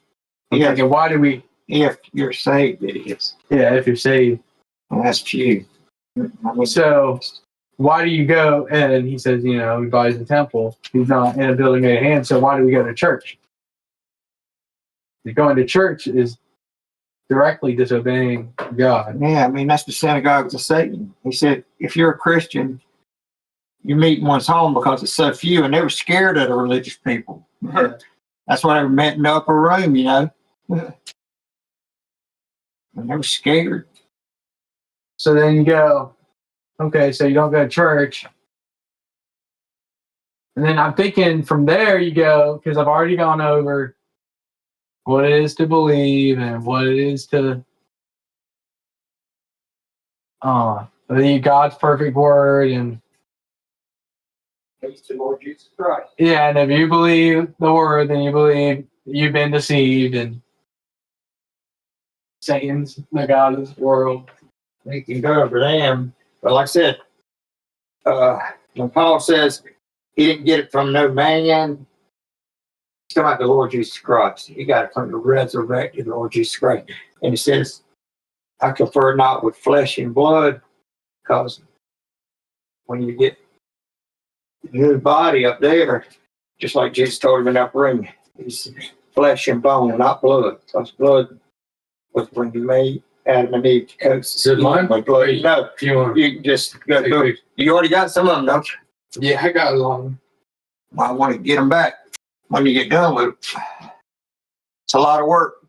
I'm thinking, why do we? If you're saved, it is. Yeah, if you're saved. Well, that's true. So why do you go? And he says, he buys the temple. He's not in a building made of hands. So why do we go to church? Going to church is directly disobeying God. Yeah, I mean, that's the synagogues of Satan. He said, if you're a Christian, you meet in one's home because it's so few, and they were scared of the religious people. That's why they were met in the upper room, And they were scared. So then you go, okay, so you don't go to church. And then I'm thinking from there you go, because I've already gone over what it is to believe and what it is to believe God's perfect word. And Praise the Lord Jesus Christ. yeah, and if you believe the word, then you believe you've been deceived and Satan's the God of this world. They can go over them. But like I said, when Paul says he didn't get it from no man, he's talking about the Lord Jesus Christ. He got it from the resurrected Lord Jesus Christ. And he says, I confer not with flesh and blood, because when you get the new body up there, just like Jesus told him in that room, it's flesh and bone, not blood. Because blood was when you made Adam and Eve to coast. Is it mine? Blood. No, If you want. you can just go do it. You already got some of them, don't you? Yeah, I got a long. Well, I want to get them back when you get done with it. It's a lot of work.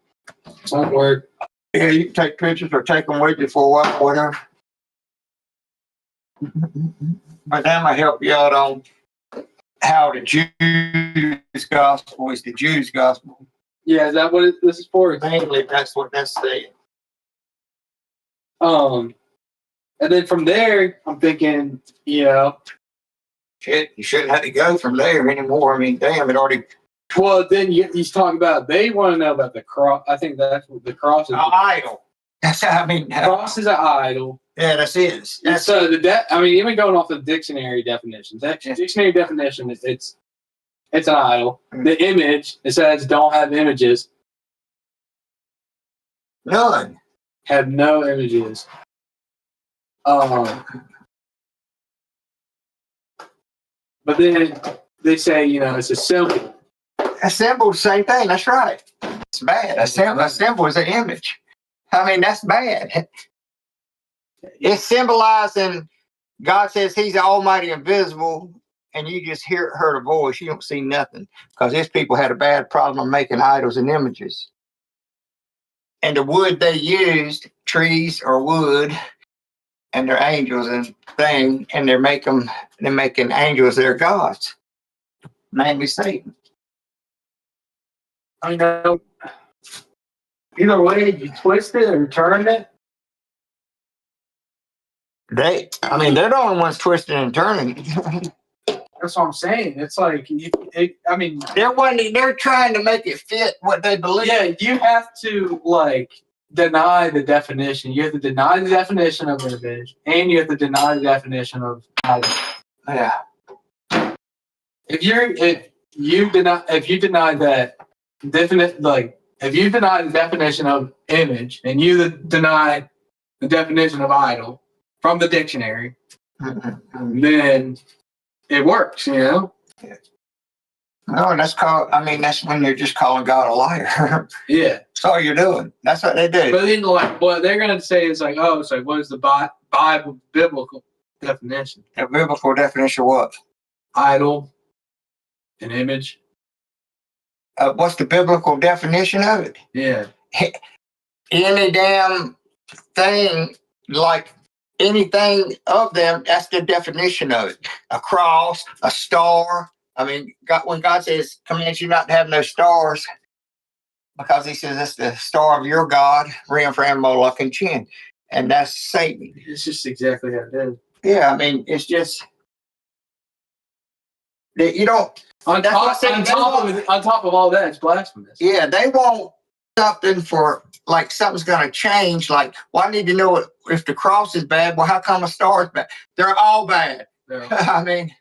Don't work. Yeah, you can take pictures or take them with you for a while, whatever. But that might help you out on how the Jews' gospel is the Jews' gospel. Yeah, is that what this is for? Mainly, that's what that's saying. And then from there, I'm thinking, Shit, you shouldn't have to go from there anymore. I mean, damn, it already. well, then he's talking about, they want to know about the cross. I think that's what the cross is. Idol. That's, I mean, The cross is an idol. Yeah, that's it. That's So I mean, even going off the dictionary definitions, that dictionary definition is it's an idol. The image, it says don't have images, none. have no images. But then they say, it's a symbol. A symbol, the same thing. That's right. It's bad. A symbol is an image. I mean, that's bad. It's symbolizing God says He's the Almighty Invisible, and you just heard a voice. You don't see nothing because these people had a bad problem of making idols and images. And the wood they used, trees or wood, and they're angels and thing, and they're making angels their gods, mainly Satan. I know. Either way, you twist it or turn it. They're the only ones twisting and turning. That's what I'm saying. It's like, They're trying to make it fit what they believe. yeah, you have to deny the definition. You have to deny the definition of image, and you have to deny the definition of idol. Yeah. If you deny that definite, if you deny the definition of image and you deny the definition of idol from the dictionary, then it works, No, that's when you're just calling God a liar. Yeah. That's all you're doing. That's what they do. But then, what they're going to say is what is the Bible biblical definition? The biblical definition of what? Idol, an image. What's the biblical definition of it? Yeah. Any damn thing, like anything of them, that's the definition of it. A cross, a star. I mean, when God says, commands you not to have no stars, because He says that's the star of your God, Remphan, Moloch, and Chin. And that's Satan. It's just exactly how it is. Yeah, I mean, it's just that you don't. On top of all that, it's blasphemous. Yeah, they want something for something's going to change. Well, I need to know if the cross is bad. Well, how come a star is bad? They're all bad. I mean,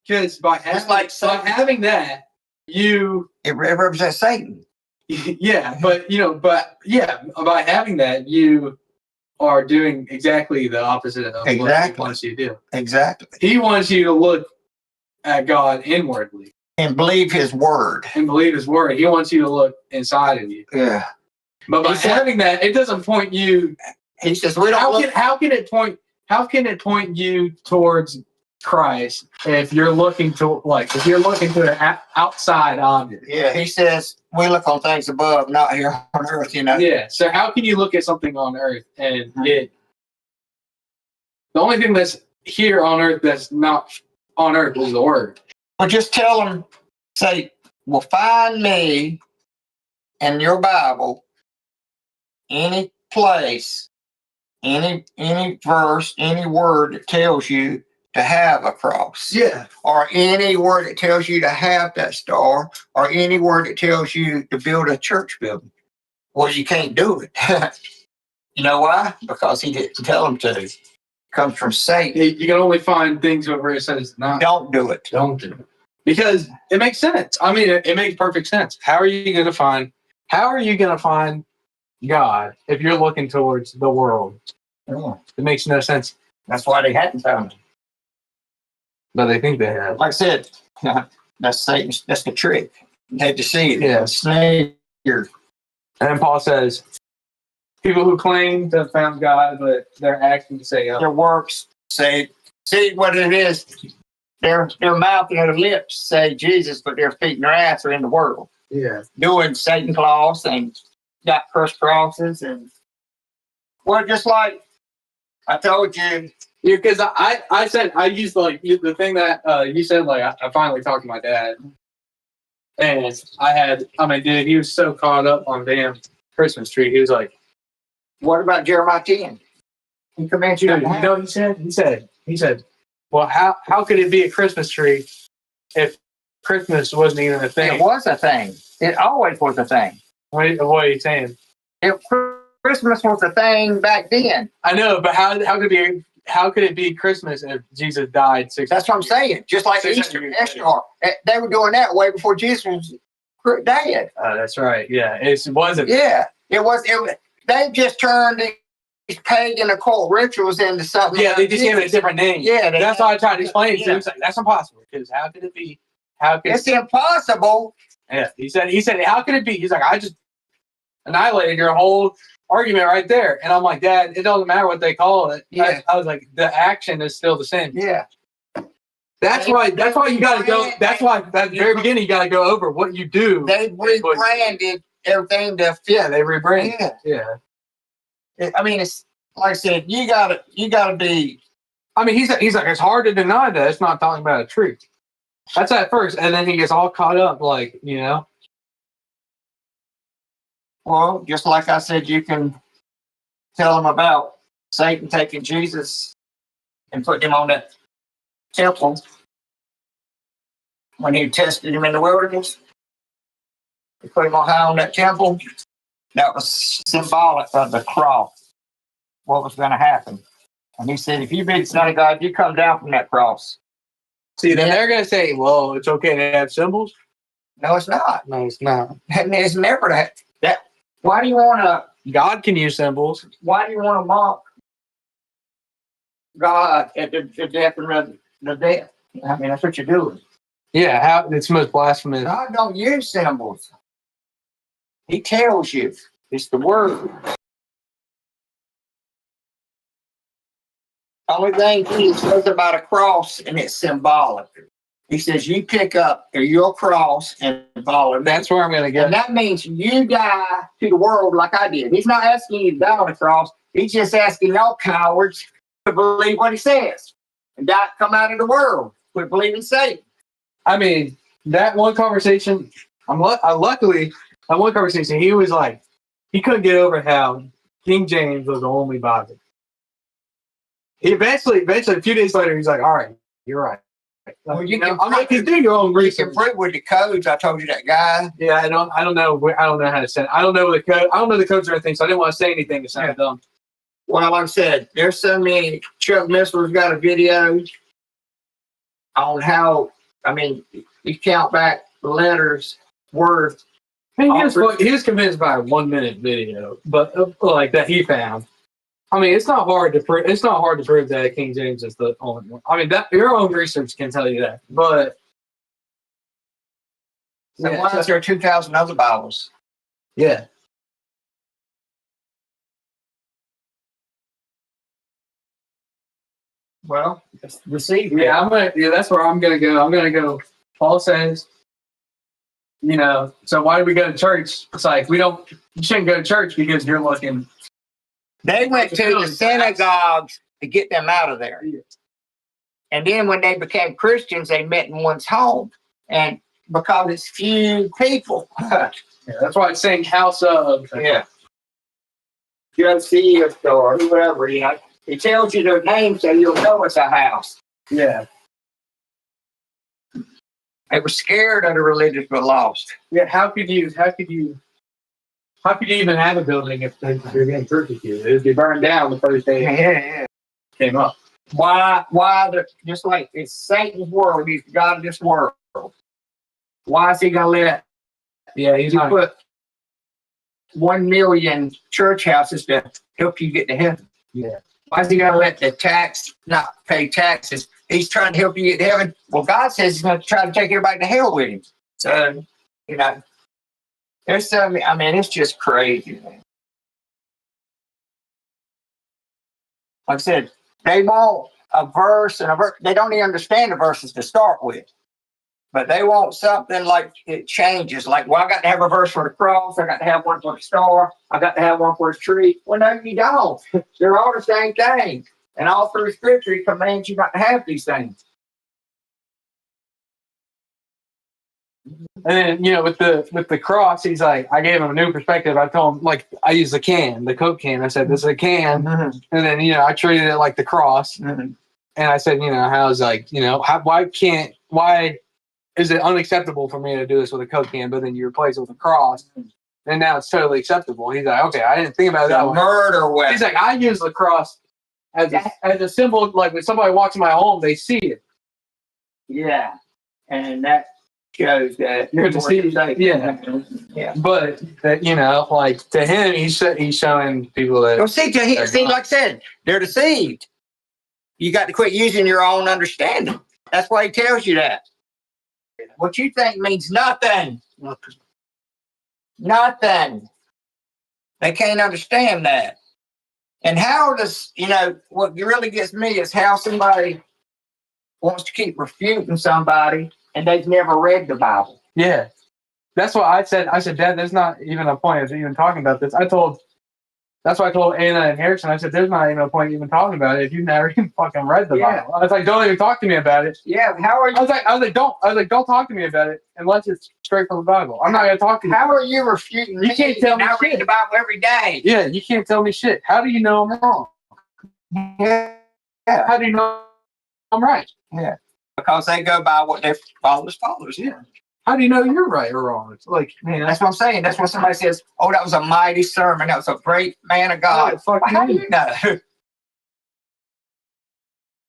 because by having that, it represents Satan. Yeah, but by having that, you are doing exactly the opposite of what He wants you to do. Exactly. He wants you to look at God inwardly and believe His word. He wants you to look inside of you. Yeah. But by having that, it doesn't point you. He says we don't. How can it point you towards Christ if you're looking to an outside object? Yeah. He says we look on things above, not here on earth. Yeah. So how can you look at something on earth and the only thing that's here on earth that's not on earth is the word? Well, just tell them, say, well, find me in your Bible any place, any verse, any word that tells you to have a cross. Yeah. Or any word that tells you to have that star, or any word that tells you to build a church building. Well, you can't do it. You know why? Because He didn't tell them to. It comes from Satan. You can only find things where it says not. Don't do it. Don't do it. Because it makes sense. I mean, it makes perfect sense. How are you going to find God if you're looking towards the world? Yeah. It makes no sense. That's why they hadn't found Him. But they think they have. Like I said, that's Satan's. That's the trick. You had to see it. Yeah. Snake. And then Paul says, people who claim to have found God, but their actions say their works say, see what it is. Their mouth and their lips say Jesus, but their feet and their ass are in the world. Yeah. Doing Satan claws and got cursed crosses and just like I told you. Yeah, because I said I used the thing that you said. I finally talked to my dad, and dude, he was so caught up on damn Christmas tree. He was like, "What about Jeremiah 10? He commands you to have." You know what he said? He said, well, how could it be a Christmas tree if Christmas wasn't even a thing? It was a thing. It always was a thing. What are you saying? If Christmas was a thing back then. I know, but how could it be Christmas if Jesus died 6? That's what I'm saying. Just like 600 Easter, years Easter, they were doing that way before Jesus was dead. That's right. Yeah, it wasn't. Yeah, it was. They just turned these pagan occult rituals into something. Yeah, they just gave it a different name. Yeah, that's why I tried to explain it. To him. He's like, that's impossible because how could it be? How could it's impossible? Yeah, he said, how could it be? He's like, I just annihilated your whole argument right there. And I'm like, Dad, it doesn't matter what they call it. Yeah. I was like, the action is still the same. Yeah. That's why you got to go. That's why at the very beginning you got to go over what you do. They rebranded everything to fit. Yeah, they rebranded. Yeah. I mean, it's like I said, you gotta be. I mean, he's like, it's hard to deny that it's not talking about a truth. That's at first, and then he gets all caught up, like, you know. Well, just like I said, you can tell them about Satan taking Jesus and putting him on that temple when he tested him in the wilderness. He put him on high on that temple. That was symbolic of the cross, what was going to happen. And he said, if you be the Son of God, you come down from that cross. See, then they're going to say, well, it's okay to have symbols. No, it's not. No, it's not. And it's never that. Why do you want to? God can use symbols. Why do you want to mock God at the death and the death? I mean, that's what you're doing. Yeah, it's most blasphemous. God don't use symbols. He tells you. It's the word. Only thing he says about a cross, and it's symbolic. He says, you pick up your cross and follow me. That's where I'm going to get. And that means you die to the world like I did. He's not asking you to die on the cross. He's just asking y'all cowards to believe what he says. And die, come out of the world. Quit believing Satan. I mean, that one conversation, luckily, that one conversation, he was like, he couldn't get over how King James was the only Bible. He eventually, a few days later, he's like, all right, you're right. Well, I'm like, you do your own You research. can prove with the codes. I told you that guy. Yeah, I don't know how to send. I don't know the code. I don't know the codes or anything, so I didn't want to say anything to sound dumb. Well, like I said, there's so many. Chuck Missler's got a video on how. I mean, you count back the letters worth. I mean, he was convinced by a 1 minute video, but like that he found. I mean, it's not hard to prove. It's not hard to prove that King James is the only one. I mean, that your own research can tell you that. But So why is there 2,000 other Bibles? yeah, Well, it's deceived. yeah, that's where I'm gonna go. I'm gonna go. Paul says, you know, so why do we go to church? It's like you shouldn't go to church because you're looking. They went to the synagogues to get them out of there. And then when they became Christians, they met in one's home. And because it's few people. Yeah, that's why it's saying house of. Yeah. You go see a store, whoever, you know. He tells you their name so you'll know it's a house. Yeah. They were scared of the religious but lost. Yeah, how could you even have a building if you're getting persecuted? It would be burned down the first day it came up. Why just like it's Satan's world, he's the God of this world. Why is he gonna let He's you not. put 1 million church houses to help you get to heaven? Yeah. Why is he gonna let the tax not pay taxes? He's trying to help you get to heaven. Well, God says he's gonna try to take everybody to hell with him. So, you know, there's some. I mean, it's just crazy, man. Like I said, they want a verse and a verse. They don't even understand the verses to start with. But they want something like it changes. Like, well, I got to have a verse for the cross. I got to have one for the star. I got to have one for the tree. Well, no, you don't. They're all the same thing. And all through Scripture, it commands you not to have these things. And then, you know, with the cross, he's like, I gave him a new perspective. I told him, like, I used the Coke can. I said, this is a can. Mm-hmm. And then, you know, I treated it like the cross. Mm-hmm. And I said, you know, how's like, you know, why is it unacceptable for me to do this with a Coke can, but then you replace it with a cross? and now it's totally acceptable. He's like, okay, I didn't think about it that The way. murder weapon. He's like, I use the cross as a symbol. Like when somebody walks in my home, they see it. Yeah. And that shows that You're deceived. Yeah. Yeah. But that, you know, like to him, he's showing people that. Well, see, like I said, they're deceived. You got to quit using your own understanding. That's why he tells you that. What you think means nothing. Nothing. They can't understand that. And how does, you know, what really gets me is how somebody wants to keep refuting somebody and they've never read the Bible. Yeah. That's what I said. I said, Dad, there's not even a point of even talking about this. That's why I told Anna and Harrison, I said, there's not even a point even talking about it if you've never even fucking read the Bible. I was like, don't even talk to me about it. Yeah, how are you? I was like, don't talk to me about it unless it's straight from the Bible. I'm not gonna talk to you. How are you refuting? You can't tell me I read shit. the Bible every day. Yeah, you can't tell me shit. How do you know I'm wrong? Yeah. How do you know I'm right? Yeah. Because they go by what their followers. Yeah. How do you know you're right or wrong? It's like, Man, that's what I'm saying. That's when somebody says, "Oh, that was a mighty sermon. That was a great man of God." Oh, fuck How do you. you know?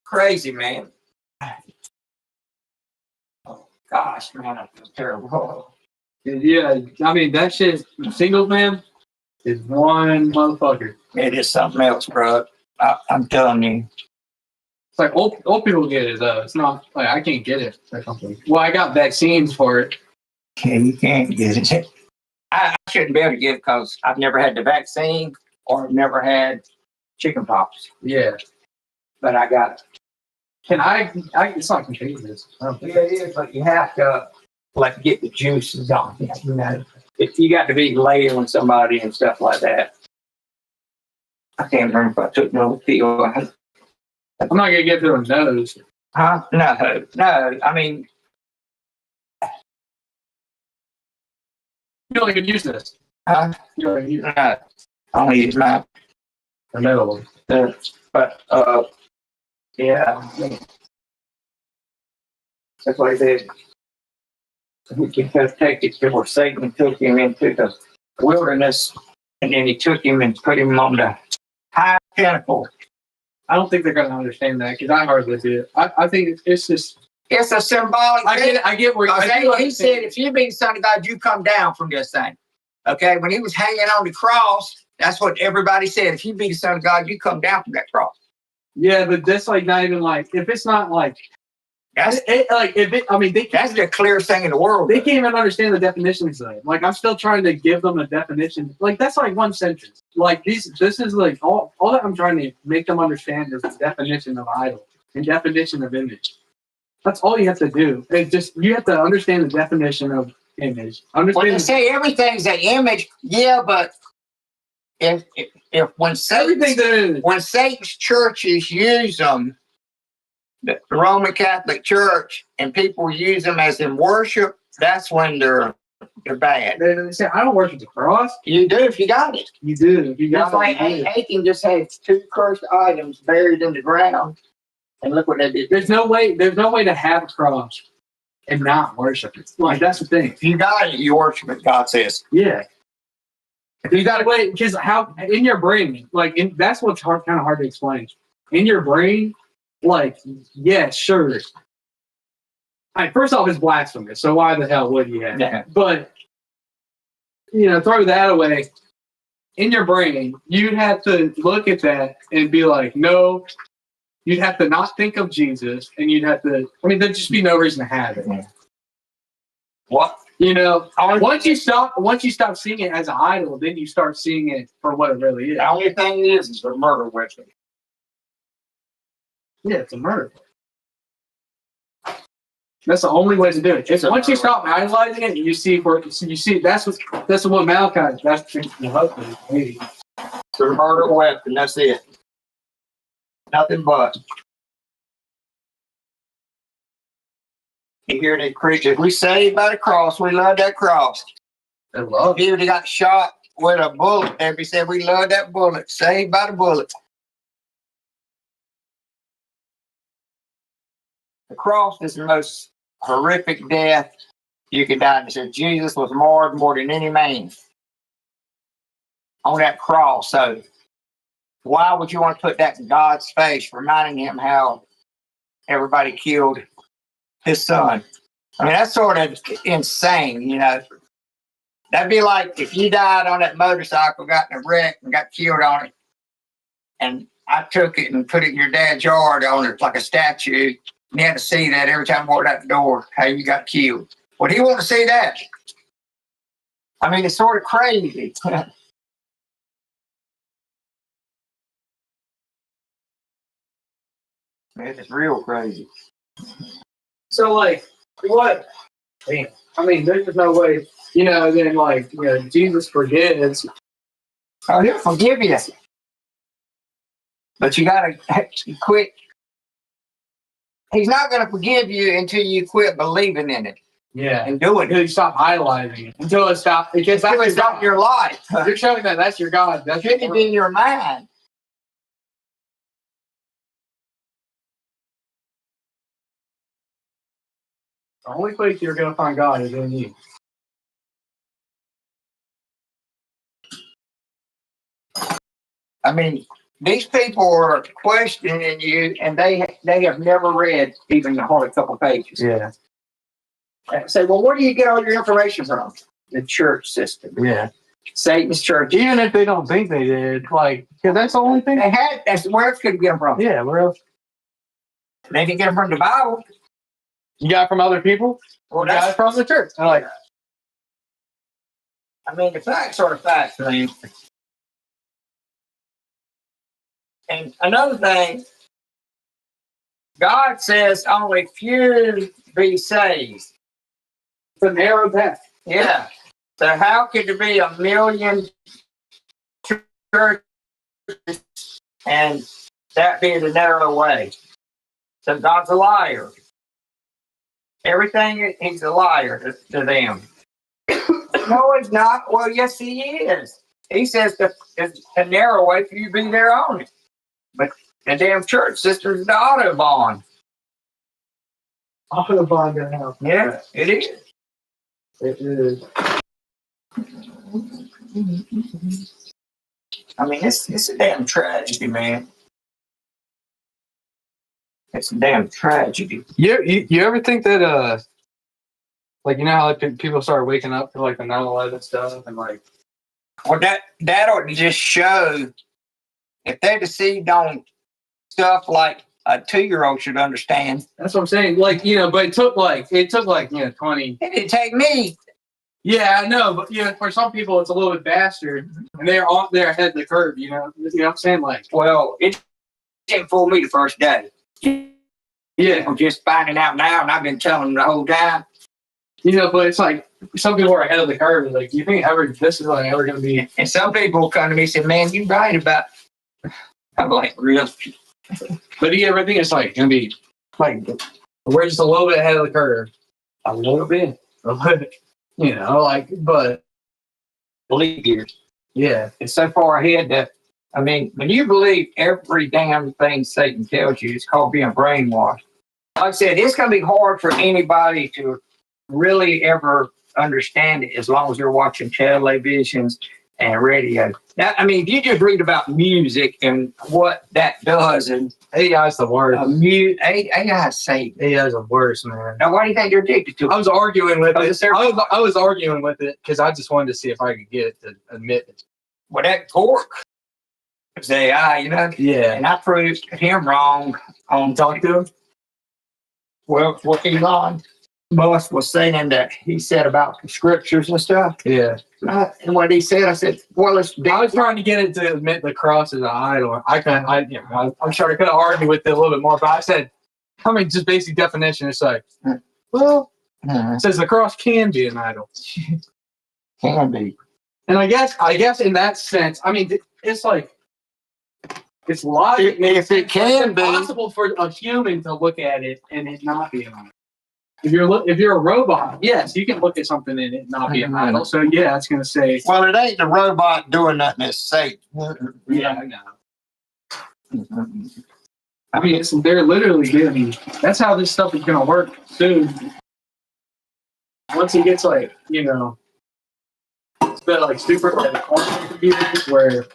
Crazy, man. Oh, gosh, man, I feel terrible. yeah, I mean that shit. Singles man is one motherfucker. It is something else, bro. I'm telling you. It's like old people get it though. It's not like I can't get it or something. Well, I got vaccines for it. Yeah, you can't get it. I shouldn't be able to get it because I've never had the vaccine or I've never had chicken pox. Yeah. But I got it. Can I it's not contagious. I don't think. Yeah, it is, but you have to like get the juices on it, you know. If you got to be laying with somebody and stuff like that. I can't remember if I took no pill. I'm not gonna get through the nose. Huh? No. I mean, You don't even use this. huh? You don't even use No. I only use my the middle. but yeah. That's what he said. He can take it before Satan took him into the wilderness, and then he took him and put him on the high pinnacle. I don't think they're gonna understand that because I hardly do it. I think it's just. It's a symbolic thing. I get where He said, if you be the son of God, you come down from this thing. Okay, when he was hanging on the cross, that's what everybody said. If you be the son of God, you come down from that cross. Yeah, but that's like not even like if it's not like That's like if it. I mean, that's the clearest thing in the world. they can't even understand the definitions of it. Like I'm still trying to give them a definition. Like that's like one sentence. Like this is like all that I'm trying to make them understand is the definition of idol and definition of image. That's all you have to do. It's just you have to understand the definition of image. When they Understand say everything's an image, yeah, but if when everything that Satan's churches use them, the Roman Catholic Church, and people use them as in worship, that's when they're bad. they say, I don't worship the cross. You do if you got it. You do. You got That's like Aiken just had 2 cursed items buried in the ground, and look what they did. There's no way to have a cross and not worship it. Like that's the thing. If you got it, you worship it. God says. Yeah. You got to wait because how in your brain, like that's what's kind of hard to explain. In your brain, like yeah, sure. All right, first off, it's blasphemous. So why the hell would you have? Yeah. But throw that away. In your brain, you'd have to look at that and be like, no. You'd have to not think of Jesus, and you'd have to. I mean, there'd just be no reason to have it. What? Once you stop seeing it as an idol, then you start seeing it for what it really is. The only thing is a murder weapon. Yeah, it's a murder. That's the only way to do it. Once you stop idolizing it, you see that's what Malachi. That's the husband. Maybe. It's a murder weapon. That's it. Nothing but. You hear the preachers, we saved by the cross. We love that cross. I love it. If he got shot with a bullet, and we said we love that bullet. Saved by the bullet. The cross is the most horrific death you could die. And it said Jesus was marred more than any man. on that cross. So why would you want to put that in God's face, reminding him how everybody killed his son? I mean, that's sort of insane, you know. That'd be like if you died on that motorcycle, got in a wreck and got killed on it, and I took it and put it in your dad's yard on it like a statue, and you had to see that every time I walked out the door, how you got killed. Would he want to see that? I mean, it's sort of crazy. It's real crazy. So, like, what? Damn. I mean, there's just no way, you know, then, like, you know, Jesus forgives. Oh, he'll forgive you. But you got to quit. He's not going to forgive you until you quit believing in it Yeah. and doing Until it. you stop idolizing it. Until it stops. It gets Until it's not your life. You're showing that that's your God. That's It's in your mind. the only place you're going to find God is in you. I mean, these people are questioning you, and they have never read even the hardest couple pages. Yeah. And say, well, where do you get all your information from? The church system. Yeah. Satan's church. Even if they don't think they did, like, yeah, that's the only thing. That's where else could you get them from? Yeah, where else? They didn't get them from the Bible. You got it from other people? Well, You got that's it from the church. I'm like, I mean, the facts are the facts, man. And another thing, God says only few be saved. it's a narrow path. Yeah. So how could there be 1 million churches and that be the narrow way? So God's a liar. Everything, he's a liar to them. No, he's not. Well, yes, he is. He says it's a narrow way for you to be there on it. But the damn church system is the Autobahn. Autobahn to hell. Yeah, it is. It is. I mean, it's a damn tragedy, man. It's a damn tragedy. You ever think that, like, you know how like, people started waking up to, like, the 9/11 stuff and, like, Well, that ought to just show if they're deceived on stuff like a 2-year-old should understand. that's what I'm saying. Like, you know, but it took like, you know, 20. It didn't take me. Yeah, I know, but, you know, for some people it's a little bit faster and they're ahead of the curve, you know? You know what I'm saying? Like, Well, it didn't fool me the first day. yeah. I'm just finding out now, and I've been telling them the whole time. You know, but it's like, some people are ahead of the curve. Like, do you think this is like ever going to be? And some people come to me and say, man, you're right about. I'm like, really? But do you ever think it's like going to be like we're just a little bit ahead of the curve? A little bit. You know, like, but Believe you. yeah, It's so far ahead that, I mean, when you believe every damn thing Satan tells you, it's called being brainwashed. Like I said, it's going to be hard for anybody to really ever understand it as long as they're watching televisions and radio. Now, I mean, if you just read about music and what that does, and AI's the worst. AI is Satan. AI's the worst, man. Now, why do you think they're addicted to I it? was arguing with Oh, it. is there- I was arguing with it because I just wanted to see if I could get it to admit it. Well, that pork is AI, you know? Yeah. And I proved him wrong on Talk to him. well, what Elon Musk was saying that he said about the scriptures and stuff. Yeah. And what he said, I said, well, it's I was trying to get it to admit the cross is an idol. I'm sure I could have argued with it a little bit more, but I said, I mean, just basic definition. It's like, well, it says the cross can be an idol. Can be. And I guess in that sense, I mean, it's like, it's logic. If it can be. It's possible for a human to look at it and it not be an idol. If you're a robot, yes, you can look at something and it not be an idol. So yeah, it's gonna say, Well, it ain't the robot doing nothing, it's Satan. yeah, I know. I mean, they're literally getting. That's how this stuff is gonna work soon. Once it gets like, you know, the like super quantum computers where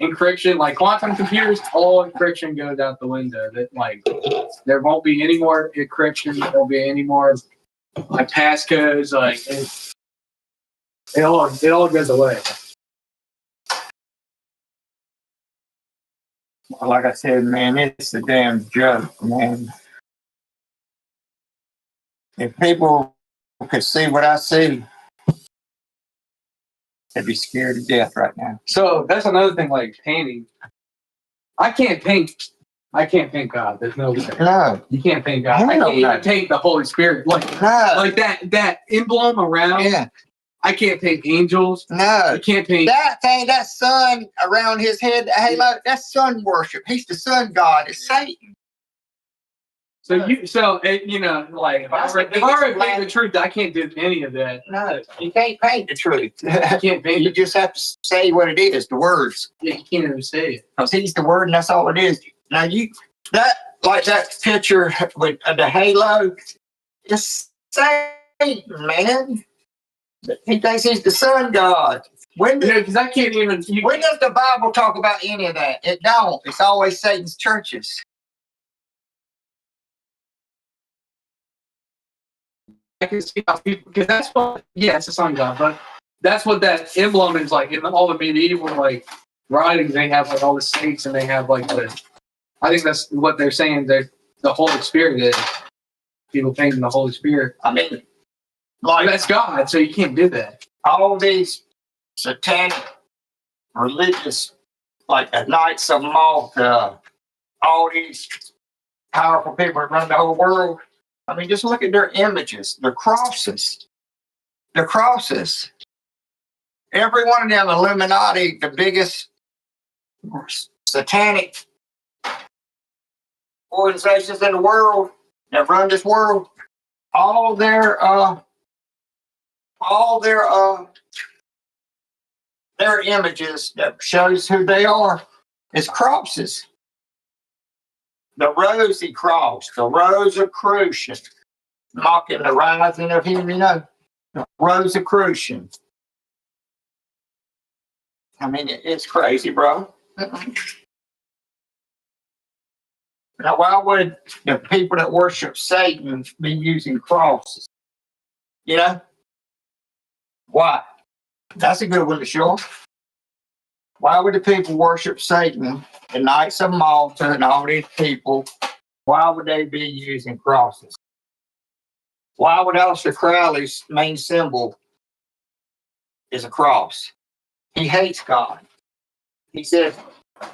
encryption, like quantum computers, all encryption goes out the window. That like there won't be any more encryption. There won't be any more like passcodes. Like it all goes away. Like I said, man, it's a damn joke, man. If people could see what I see, they'd be scared to death right now. So that's another thing, like painting. I can't paint God. There's no way. No, You can't paint God. Hell I can't no. even paint the Holy Spirit. Like no, that emblem around. yeah, I can't paint angels. no. I can't paint. That thing, that sun around his head, the halo, that's sun worship. He's the sun god. It's Satan. So you know, like if I were to paint the truth, I can't do any of that. No, you can't paint the truth. I can't paint You it. just have to say what it is, the words. You can't even say it. Because he's the word and that's all it is. Now that picture with the halo, it's Satan, man. He thinks he's the sun god. When You know, does, because I can't even. when does the Bible talk about any of that? It don't. It's always Satan's churches. I can see how people, because that's what. Yeah, it's a sun god, but that's what that emblem is like in all the medieval like writings. They have like all the saints, and they have like the. I think that's what they're saying. That the Holy Spirit is. People painting the Holy Spirit. I mean, But like that's God, so you can't do that. all these satanic religious, like the Knights of Malta, all these powerful people that run the whole world. I mean, just look at their images, their crosses. The crosses. Every one of them, Illuminati, the biggest satanic organizations in the world that run this world, all their images that shows who they are is crosses. The rosy cross, the Rosicrucian, mocking the rising of him, you know, the Rosicrucian. I mean, it's crazy, bro. Now, why would the people that worship Satan be using crosses? You know? Why? That's a good one to show. Why would the people worship Satan, the Knights of Malta, and all these people? Why would they be using crosses? Why would Aleister Crowley's main symbol is a cross? He hates God. He said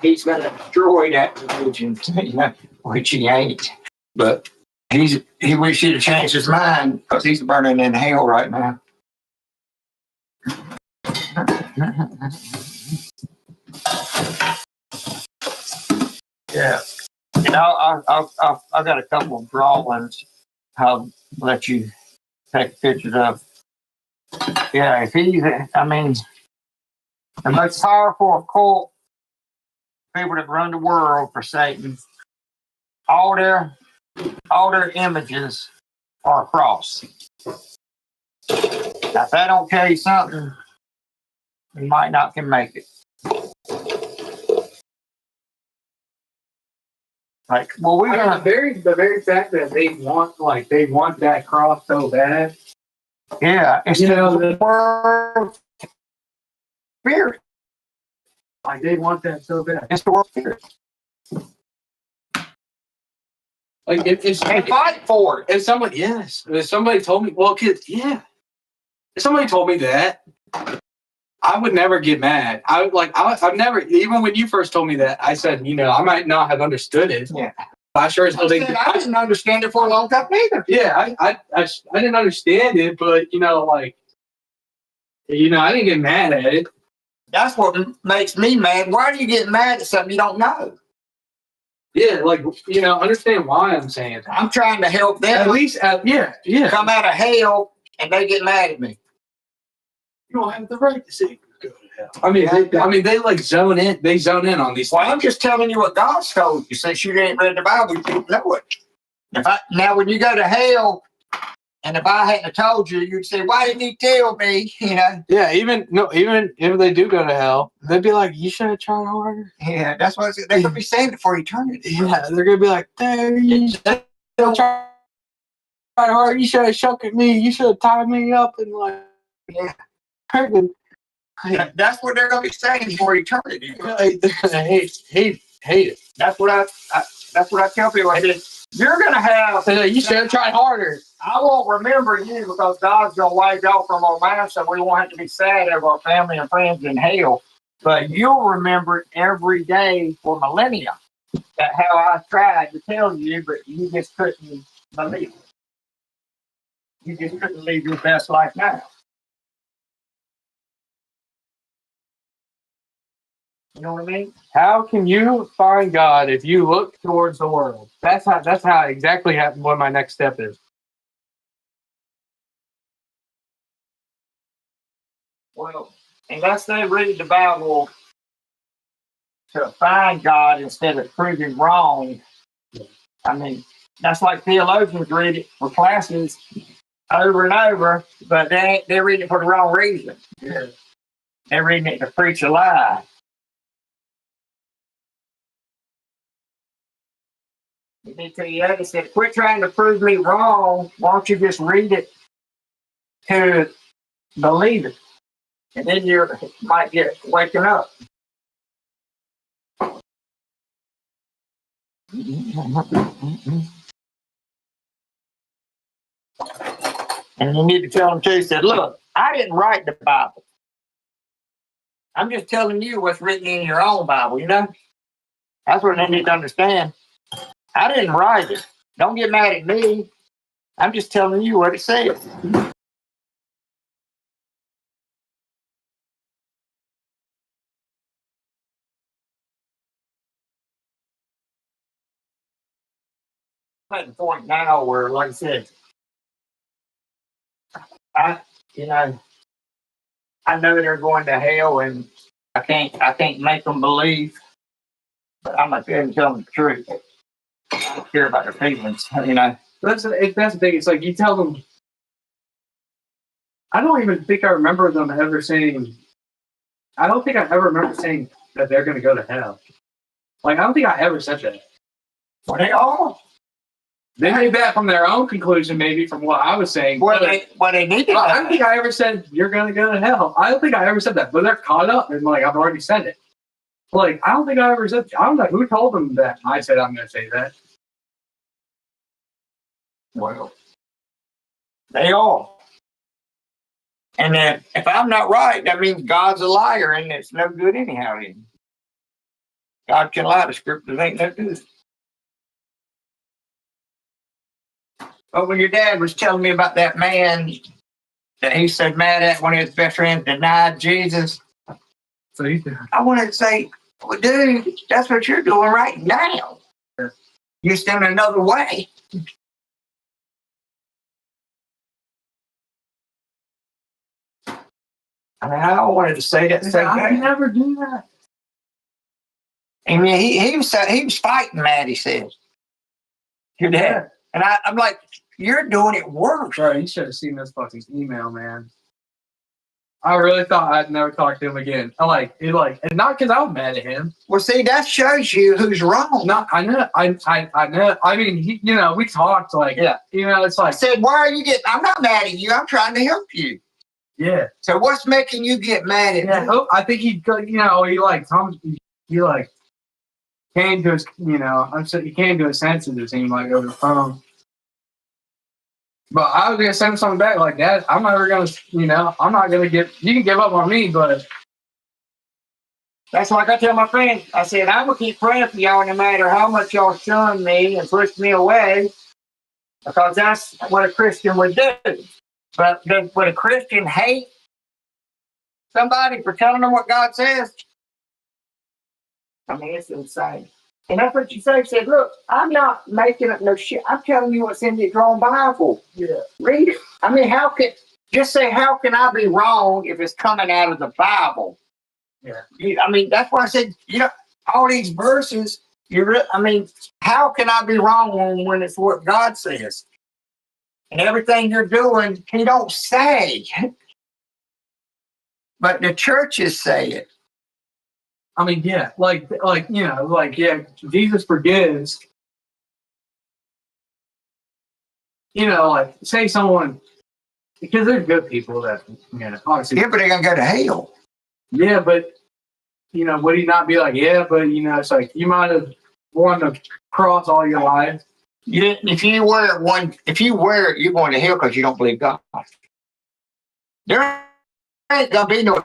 he's going to destroy that religion, you know, which he ain't. But he wishes he'd have changed his mind because he's burning in hell right now. Yeah. You know, I got a couple of drawings I'll let you take pictures of. Yeah, if he's, I mean, the most powerful occult people that run the world for Satan, all their images are a cross. Now, if that don't tell you something, you might not can make it. Like, well, we're I gonna, mean, the very fact that they want that cross so bad. yeah, it's You know, the world spirit. Like they want that so bad. It's the world spirit. Like if They fight for it. if somebody told me, well, kids, yeah, if somebody told me that, I would never get mad. I've never, even when you first told me that, I said, you know, I might not have understood it. Yeah. I sure as hell I didn't understand it for a long time either. Yeah, I didn't understand it, but you know, like, you know, I didn't get mad at it. That's what makes me mad. Why do you get mad at something you don't know? Yeah, like, you know, understand why I'm saying that. I'm trying to help At them least, yeah. come out of hell, and they get mad at me. You don't have the right to say you go to hell. I mean, they like zone in. They zone in on these. Well, I'm just telling you what God's told you. Since you ain't read the Bible, you don't know it. Now, when you go to hell, And if I hadn't told you, you'd say, "Why didn't you tell me?" You know. Yeah, even if they do go to hell, they'd be like, "You should have tried harder." Yeah, that's what they're gonna be saying it for eternity. Yeah, they're gonna be like, "Dang, you should have tried harder. You should have shook at me. You should have tied me up and like, Yeah. freaking." That's what they're gonna be saying for eternity. I hate it. That's what I tell people. I said, you're gonna have. You should have tried harder. I won't remember you because God's gonna wipe y'all from our minds, so we won't have to be sad over our family and friends in hell. But you'll remember it every day for millennia. That how I tried to tell you, but you just couldn't believe it. You just couldn't live your best life now. You know what I mean? How can you find God if you look towards the world? That's how exactly what my next step is. Well, unless they read the Bible to find God instead of proving wrong, I mean, that's like theologians read it for classes over and over, but they're reading it for the wrong reason. Yeah. They're reading it to preach a lie. You need to tell you said, quit trying to prove me wrong. Why don't you just read it to believe it? And then you might get waking up. And you need to tell them too, said, look, I didn't write the Bible. I'm just telling you what's written in your own Bible, you know? That's what they need to understand. I didn't write it. Don't get mad at me. I'm just telling you what it says. I'm at the point now where, like I said, I know they're going to hell, and I can't make them believe, but I'm not going to tell them the truth. I don't care about their feelings, you know. That's the thing. It's like you tell them. I don't even think I remember them ever saying. I don't think I ever remember saying that they're going to go to hell. Like I don't think I ever said that. Well, they all. They made that from their own conclusion, maybe from what I was saying. Well, they need to. I don't think I ever said you're going to go to hell. I don't think I ever said that, but they're caught up and like I've already said it. Like I don't think I ever said. I don't know who told them that. I said I'm going to say that. Well, they all. And then if I'm not right, that means God's a liar, and it's no good anyhow. God can lie. The scriptures ain't no good. But when your dad was telling me about that man that he said mad at one of his best friends denied Jesus, So I wanted to say, well, dude, that's what you're doing right now. You're still another way. I mean, I wanted to say that. I never do that. I mean, he was fighting Matt. He says, "Your dad," and I'm like, "You're doing it worse." Bro, you should have seen this fucking email, man. I really thought I'd never talk to him again. And not because I was mad at him. Well, see, that shows you who's wrong. No, I know. I know. I mean, we talked Yeah. It's I like, said, "Why are you getting?" I'm not mad at you. I'm trying to help you. yeah. So what's making you get mad at me? I think he came to his, he came to his senses, it seemed like, over the phone. But I was gonna send him something back like that. I'm never gonna, I'm not gonna you can give up on me, but That's like I tell my friends. I said, I'm gonna keep praying for y'all no matter how much y'all shun me and push me away, because that's what a Christian would do. But would a Christian hate somebody for telling them what God says? I mean, it's insane. And that's what you say. Said, look, I'm not making up no shit. I'm telling you what's in the drawn Bible. yeah. Read it. I mean, how can I be wrong if it's coming out of the Bible? Yeah. I mean, that's why I said, all these verses, how can I be wrong when it's what God says? And everything you're doing, he don't say. But the churches say it. I mean, yeah, like yeah, Jesus forgives. Like say someone, because there's good people that obviously. Yeah, but they're gonna go to hell. Yeah, but would he not be like, yeah, but it's like you might have worn the cross all your life. If you wear it, you're going to hell because you don't believe God. There ain't gonna be no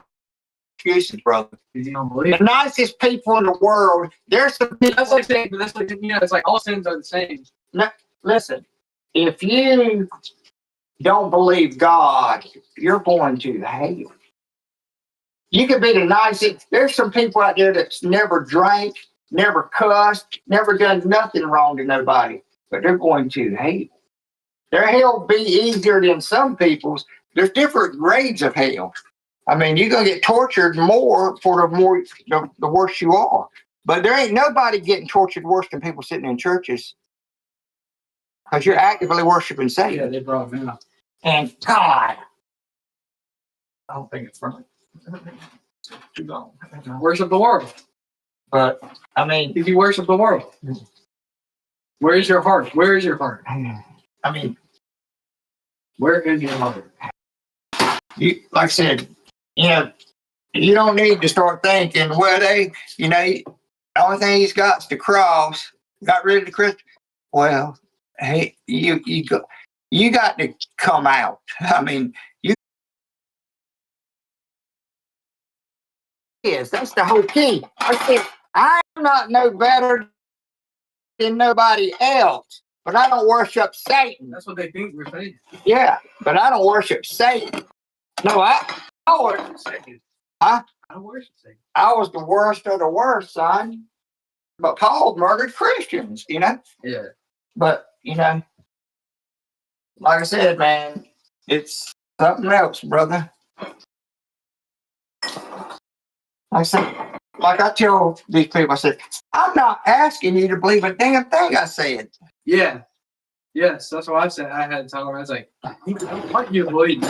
excuses, brother. Because you don't believe. The nicest people in the world. There's some people. That's like saying, but that's like it's like all sins are the same. No, listen, if you don't believe God, you're going to hell. You could be the nicest. There's some people out there that's never drank, never cussed, never done nothing wrong to nobody, but they're going to hell. Their hell be easier than some people's. There's different grades of hell. I mean, you're gonna get tortured more for the worse you are. But there ain't nobody getting tortured worse than people sitting in churches, because you're actively worshiping Satan. Yeah, they brought him out. And God, I don't think it's right. Too long. Worship the world. but I mean, If you worship the world, where is your heart? Where is your heart? I mean, Where is your heart? you like I said, you don't need to start thinking, well, the only thing he's got is the cross. Got rid of the Christ. Well, hey, you got to come out. I mean, that's the whole key. I said, I'm not no better than nobody else, but I don't worship Satan. That's what they think we're saying. Yeah, but I don't worship Satan. No, I worship Satan. Huh? I worship Satan. I was the worst of the worst, son. But Paul murdered Christians, Yeah. But, like I said, man, it's something else, brother. Like I tell these people, I said, I'm not asking you to believe a damn thing I said. Yeah. Yes, that's what I said. I had to tell him. I was like, I don't want you to believe me.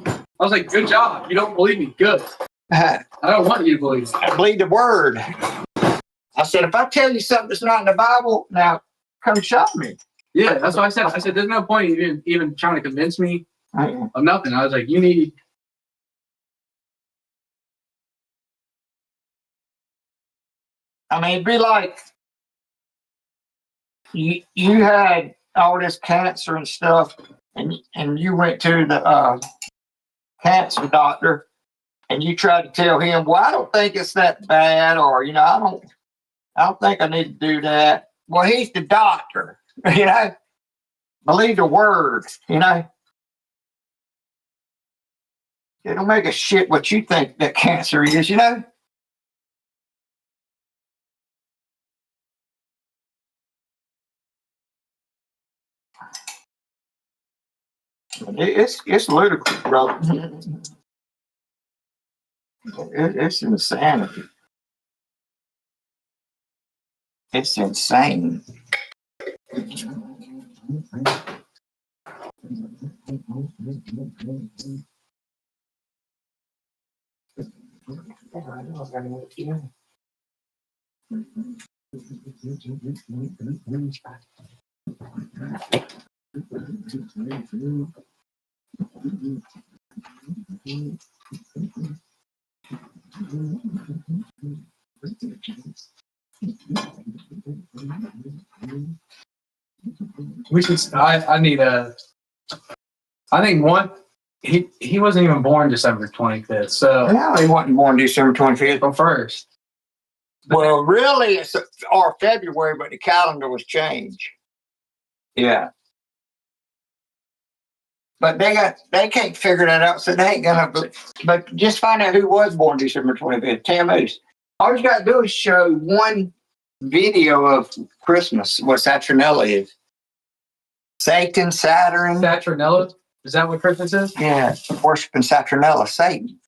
I was like, good job. You don't believe me. Good. I don't want you to believe me. I believe the word. I said, if I tell you something that's not in the Bible, now come show me. Yeah, that's what I said. I said, there's no point even trying to convince me of nothing. I was like, you need. I mean, it'd be like you had all this cancer and stuff, and you went to the cancer doctor, and you tried to tell him, well, I don't think it's that bad, or I don't think I need to do that. Well, he's the doctor, Believe the word, It don't make a shit what you think that cancer is, It's ludicrous, brother. It's insanity. It's insane. We should. I need a. I think he wasn't even born December 25th. So No, he wasn't born December 25th. April 1st. Well, really, it's or February, but the calendar was changed. Yeah. But they can't figure that out, so they ain't gonna. But just find out who was born December 25th. Tammuz. All you gotta do is show one video of Christmas, what Saturnella is. Satan, Saturn. Saturnella? Is that what Christmas is? Yeah, worshiping Saturnella, Satan.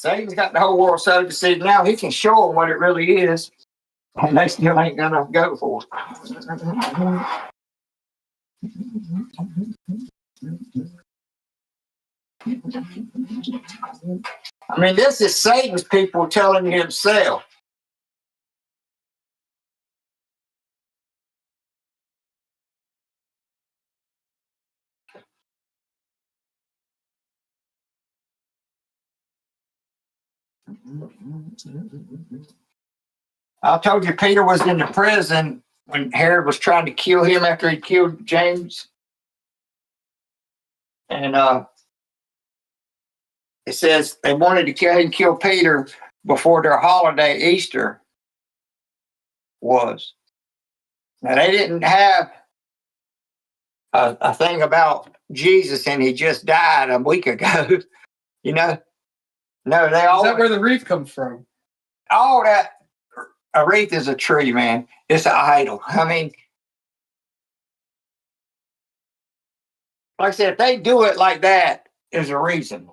Satan's got the whole world so deceived now. He can show them what it really is, and they still ain't gonna go for it. I mean, this is Satan's people telling himself. I told you Peter was in the prison when Herod was trying to kill him after he killed James. And it says they wanted to kill Peter before their holiday, Easter, was. Now, they didn't have a thing about Jesus and he just died a week ago, you know? No, they all. Is that where the wreath comes from? All that. A wreath is a tree, man. It's an idol. I mean, like I said, if they do it like that, there's a reason.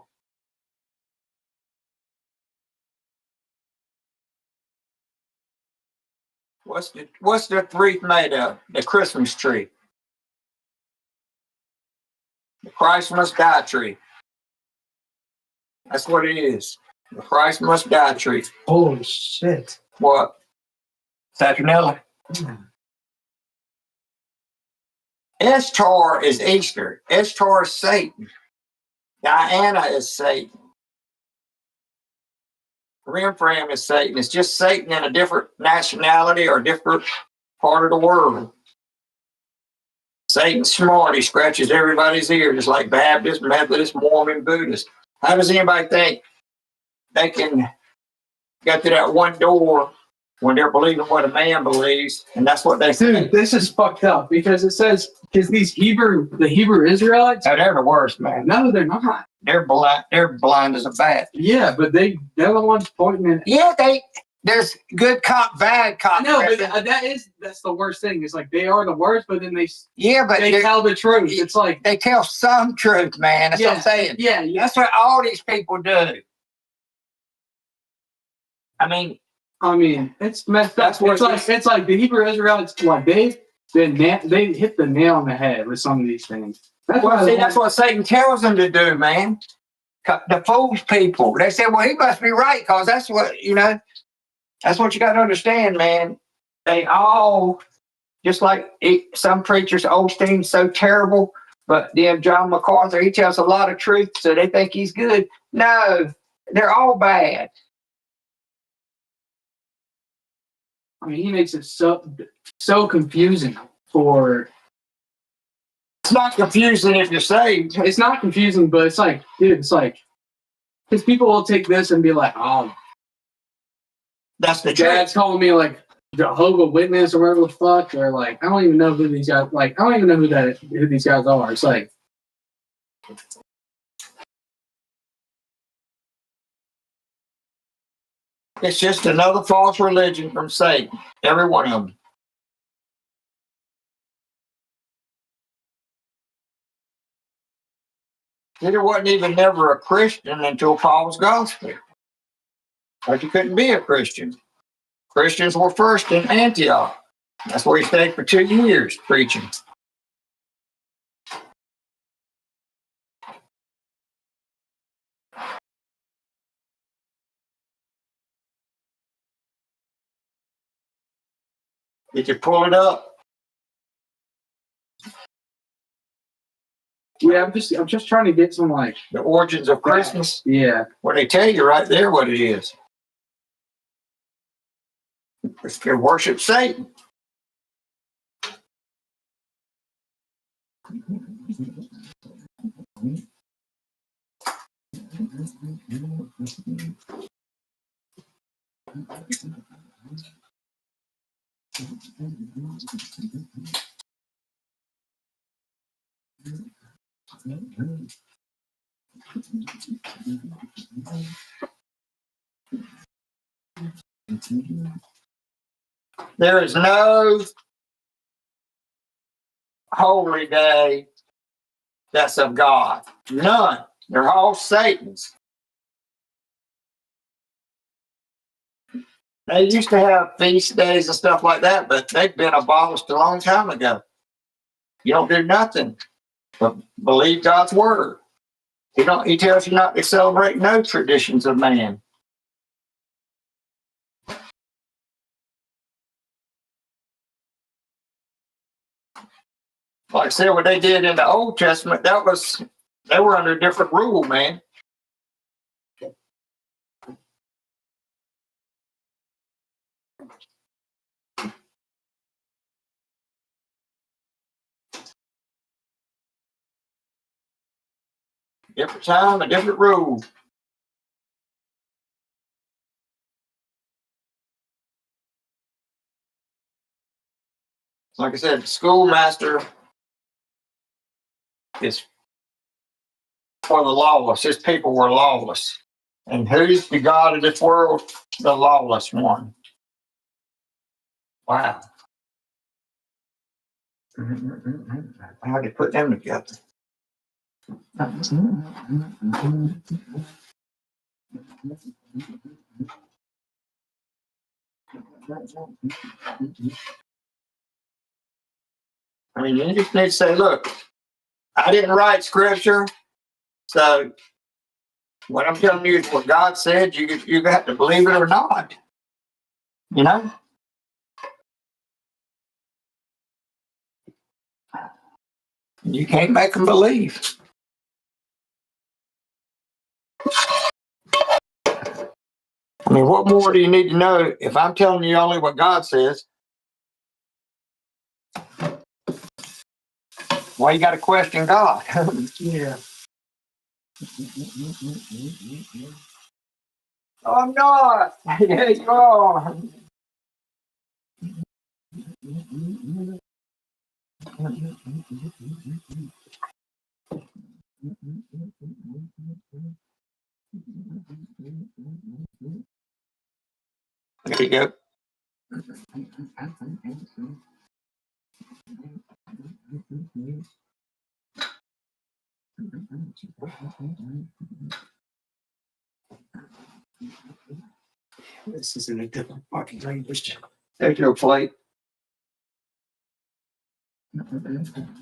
What's the wreath made of? The Christmas tree. The Christ must die tree. That's what it is. The Christ must die tree. Holy shit. What? Saturnella? Ishtar is Easter. Ishtar is Satan. Diana is Satan. Remphan is Satan. It's just Satan in a different nationality or different part of the world. Satan's smart. He scratches everybody's ear, just like Baptist, Methodist, Mormon, Buddhist. How does anybody think they can get to that one door when they're believing what a man believes, and that's what they say? Dude, this is fucked up because it says, because the Hebrew Israelites, Oh, they're the worst, man. no, they're not. They're blind as a bat. Yeah, but they're the ones pointing at. Yeah, there's good cop, bad cop. No, but that's the worst thing. It's like they are the worst, but then they but tell the truth. It's like they tell some truth, man. That's what I'm saying. Yeah. That's what all these people do. I mean, it's messed up. That's what It's like the Hebrew Israelites, like they hit the nail on the head with some of these things. That's what Satan tells them to do, man. The fools people. They say, well, he must be right, because that's what, that's what you got to understand, man. They all, just like some preachers, Osteen's so terrible, but then John MacArthur, he tells a lot of truth, so they think he's good. No, they're all bad. He makes it so confusing for. It's not confusing if you're saved. It's not confusing, but it's like, dude, because people will take this and be like, oh, that's the dad's truth. calling me like Jehovah Witness or whatever the fuck, or like, I don't even know who these guys, I don't even know who these guys are. It's like, it's just another false religion from Satan. Every one of them. Peter wasn't even never a Christian until Paul's gospel. But you couldn't be a Christian. Christians were first in Antioch. That's where he stayed for 2 years preaching. Did you pull it up? yeah, I'm just trying to get some like The origins of Christmas? Yeah. Well, they tell you right there what it is. It's to worship Satan. There is no holy day that's of God. None. They're all Satan's. They used to have feast days and stuff like that, but they've been abolished a long time ago. You don't do nothing but believe God's word. He tells you not to celebrate no traditions of man. Like I said, what they did in the Old Testament, they were under a different rule, man. Different time, a different rule. Like I said, the schoolmaster is for the lawless. His people were lawless. And who's the God of this world? The lawless one. Wow. How do you put them together? I mean, you just need to say, look, I didn't write scripture, so what I'm telling you is what God said. You have to believe it or not. You know? You can't make them believe. I mean, what more do you need to know if I'm telling you only what God says? Why you got to question God? Yeah. Oh, I'm not. Yeah, you are. There you go. This is in a different fucking language. There's your plate.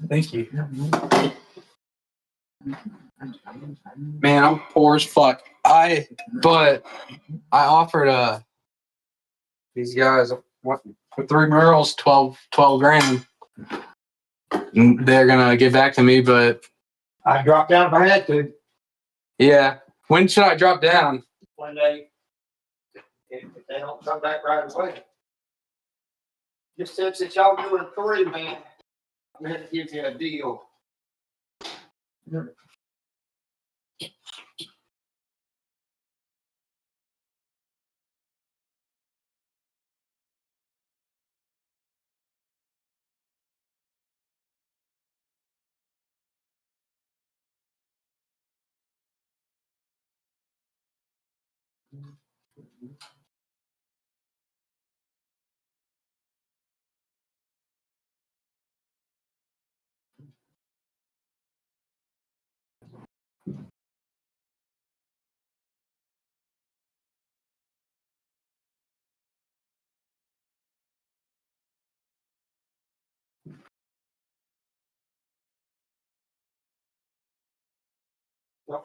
Thank you. Man, I'm poor as fuck. But I offered these guys what for 3 murals, 12 grand. They're gonna get back to me, but I dropped down if I had to. yeah. When should I drop down? One day, if they don't come back right away. Just since it's y'all doing 3, man, I'm going to give you a deal. The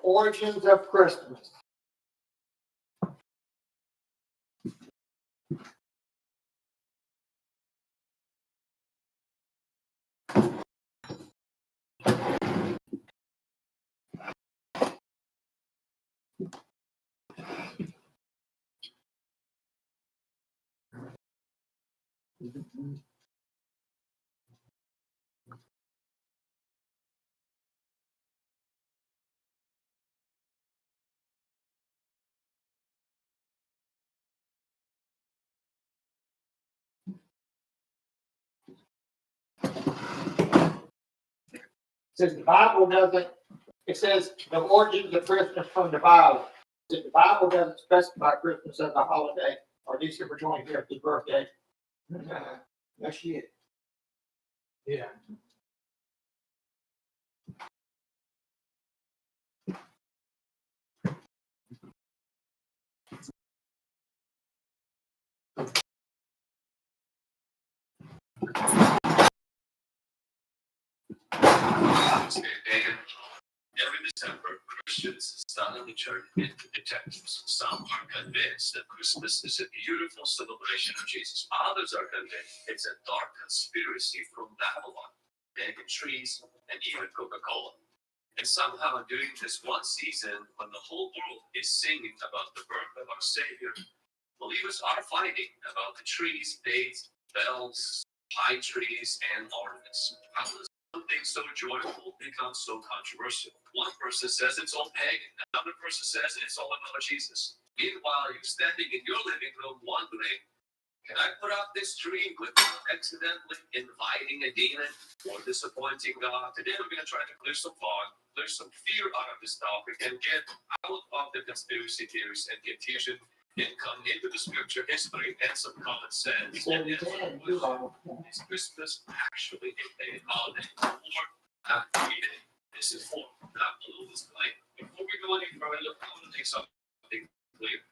origins of Christmas. Since the Bible doesn't, it says the origins of Christmas from the Bible. If the Bible doesn't specify Christmas as a holiday or December 25th, his birthday, that's shit. Yeah. Every December, Christians silently turn into detectives. Some are convinced that Christmas is a beautiful celebration of Jesus. Others are convinced it's a dark conspiracy from Babylon, pagan trees, and even Coca-Cola. And somehow during this one season, when the whole world is singing about the birth of our Savior, believers are fighting about the trees, dates, bells, pine trees, and ornaments. How does something so joyful become so controversial? One person says it's all pagan, another person says it's all about Jesus. Meanwhile, you're standing in your living room wondering, can I put out this tree without accidentally inviting a demon or disappointing God? Today we're going to try to clear some fog, clear some fear out of this topic, and get out of the conspiracy theories and confusion and come into the scripture history and some common sense. Is Christmas actually a pagan holiday or not free day? This is for not a little disclaimer. Before we go any further, I want to make something clear.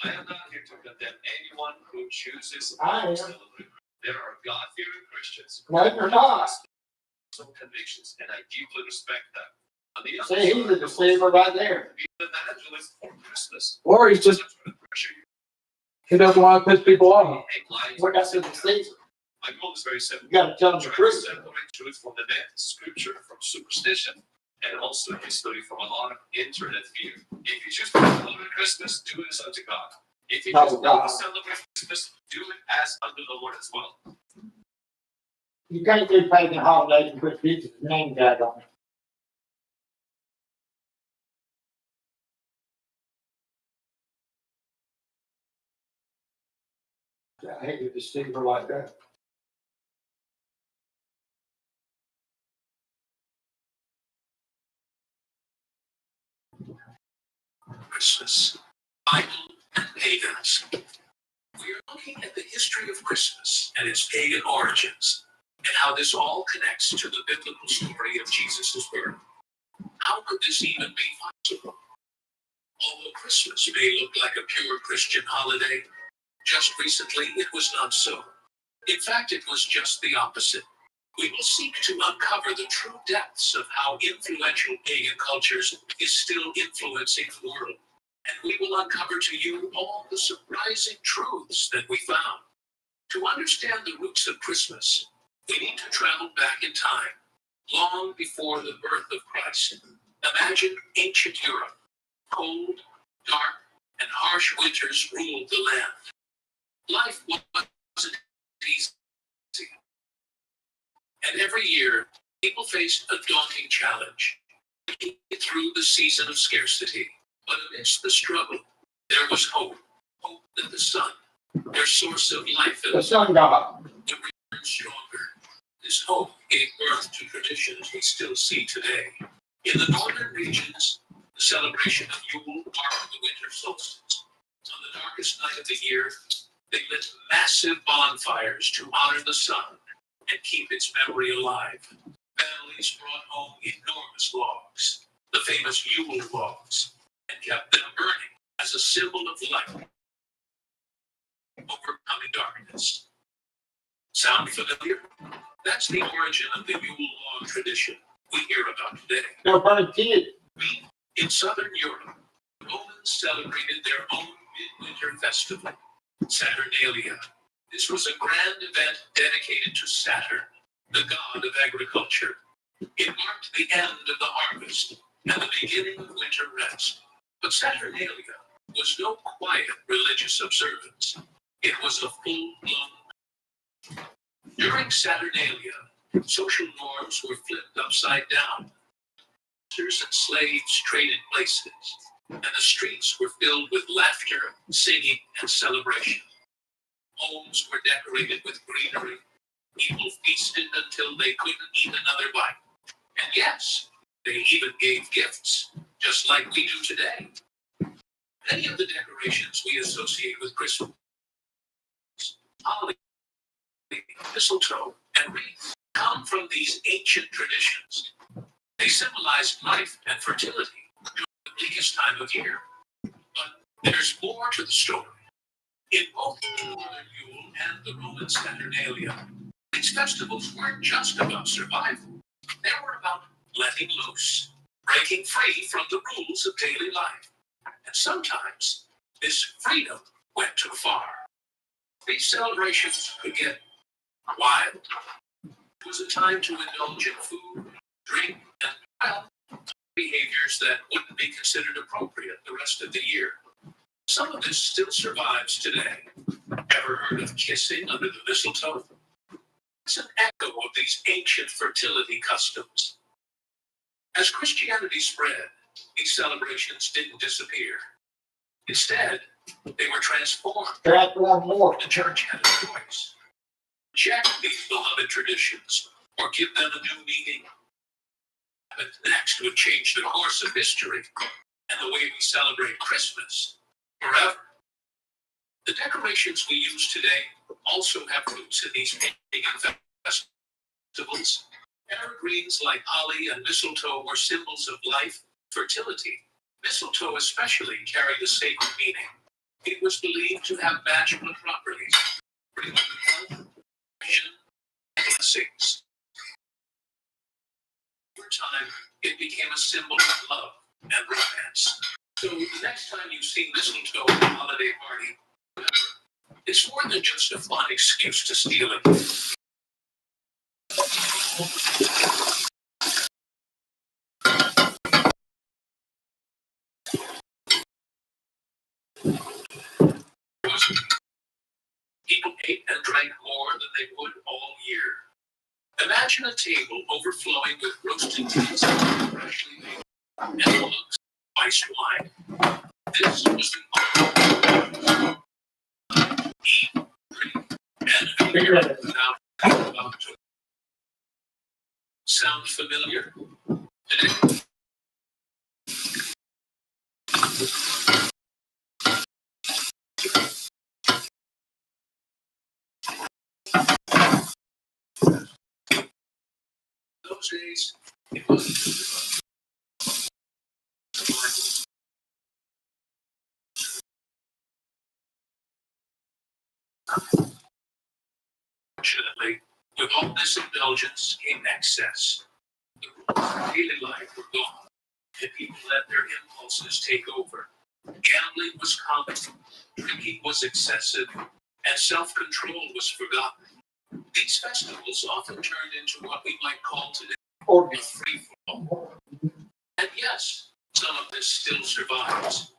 I am not here to condemn anyone who chooses to celebrate. There are God-fearing Christians. No, you're not. Some convictions, and I deeply respect them. On the other See, he's a deceiver right there. be an evangelist for Christmas. Or he's just, he doesn't want to piss people off. Like I said, deceiver. My goal is very simple. You gotta tell them the Try to truth. separate truth from the myth, scripture from superstition, and also history from a lot of internet fear. If you choose to celebrate Christmas, do it as unto God. If you choose not to celebrate Christmas, do it as unto the Lord as well. You can't do pagan holidays and put Jesus' name tag on it. I hate a deceiver like that. Christmas, Bible, and pagans. We are looking at the history of Christmas and its pagan origins, and how this all connects to the biblical story of Jesus' birth. How could this even be possible? Although Christmas may look like a pure Christian holiday, just recently it was not so. In fact, it was just the opposite. We will seek to uncover the true depths of how influential pagan cultures is still influencing the world. And we will uncover to you all the surprising truths that we found. To understand the roots of Christmas, we need to travel back in time, long before the birth of Christ. Imagine ancient Europe. Cold, dark, and harsh winters ruled the land. Life wasn't easy. And every year, people faced a daunting challenge, making it through the season of scarcity. But amidst the struggle, there was hope. Hope that the sun, their source of life, The sun god. would return stronger. This hope gave birth to traditions we still see today. In the northern regions, the celebration of Yule marked the winter solstice. On the darkest night of the year, they lit massive bonfires to honor the sun and keep its memory alive. Families brought home enormous logs, the famous Yule logs, and kept them burning as a symbol of light, overcoming darkness. Sound familiar? That's the origin of the Yule log tradition we hear about today. They're burning kids. In southern Europe, the Romans celebrated their own midwinter festival, Saturnalia. This was a grand event dedicated to Saturn, the god of agriculture. It marked the end of the harvest and the beginning of winter rest. But Saturnalia was no quiet religious observance. It was a full-blown. During Saturnalia, social norms were flipped upside down. Masters and slaves traded places, and the streets were filled with laughter, singing, and celebration. Homes were decorated with greenery. People feasted until they couldn't eat another bite. And yes, they even gave gifts, just like we do today. Many of the decorations we associate with Christmas, holly, mistletoe, and wreaths, come from these ancient traditions. They symbolized life and fertility during the bleakest time of year. But there's more to the story. In both Northern Yule and the Roman Saturnalia. These festivals weren't just about survival. They were about letting loose, breaking free from the rules of daily life. And sometimes this freedom went too far. These celebrations could get wild. It was a time to indulge in food, drink, and, well, behaviors that wouldn't be considered appropriate the rest of the year. Some of this still survives today. Ever heard of kissing under the mistletoe? It's an echo of these ancient fertility customs. As Christianity spread, these celebrations didn't disappear. Instead, they were transformed. The church had a choice. Check these beloved traditions or give them a new meaning. But next would change the course of history and the way we celebrate Christmas forever. The decorations we use today also have roots in these pagan festivals. Evergreens like holly and mistletoe were symbols of life, fertility. Mistletoe especially carried a sacred meaning. It was believed to have magical properties, bringing health, vision, and blessings. Over time, it became a symbol of love and romance. So the next time you see mistletoe at a holiday party, remember, it's more than just a fun excuse to steal it. People ate and drank more than they would all year. Imagine a table overflowing with roasted meats, freshly made, and mugs of spiced wine. This was the eat, drink, and be merry without to. Sound familiar? Today, those days, it wasn't Fortunately, with all this indulgence came excess. The rules of daily life were gone, and people let their impulses take over. Gambling was common, drinking was excessive, and self-control was forgotten. These festivals often turned into what we might call today a free-for-all. And yes, some of this still survives.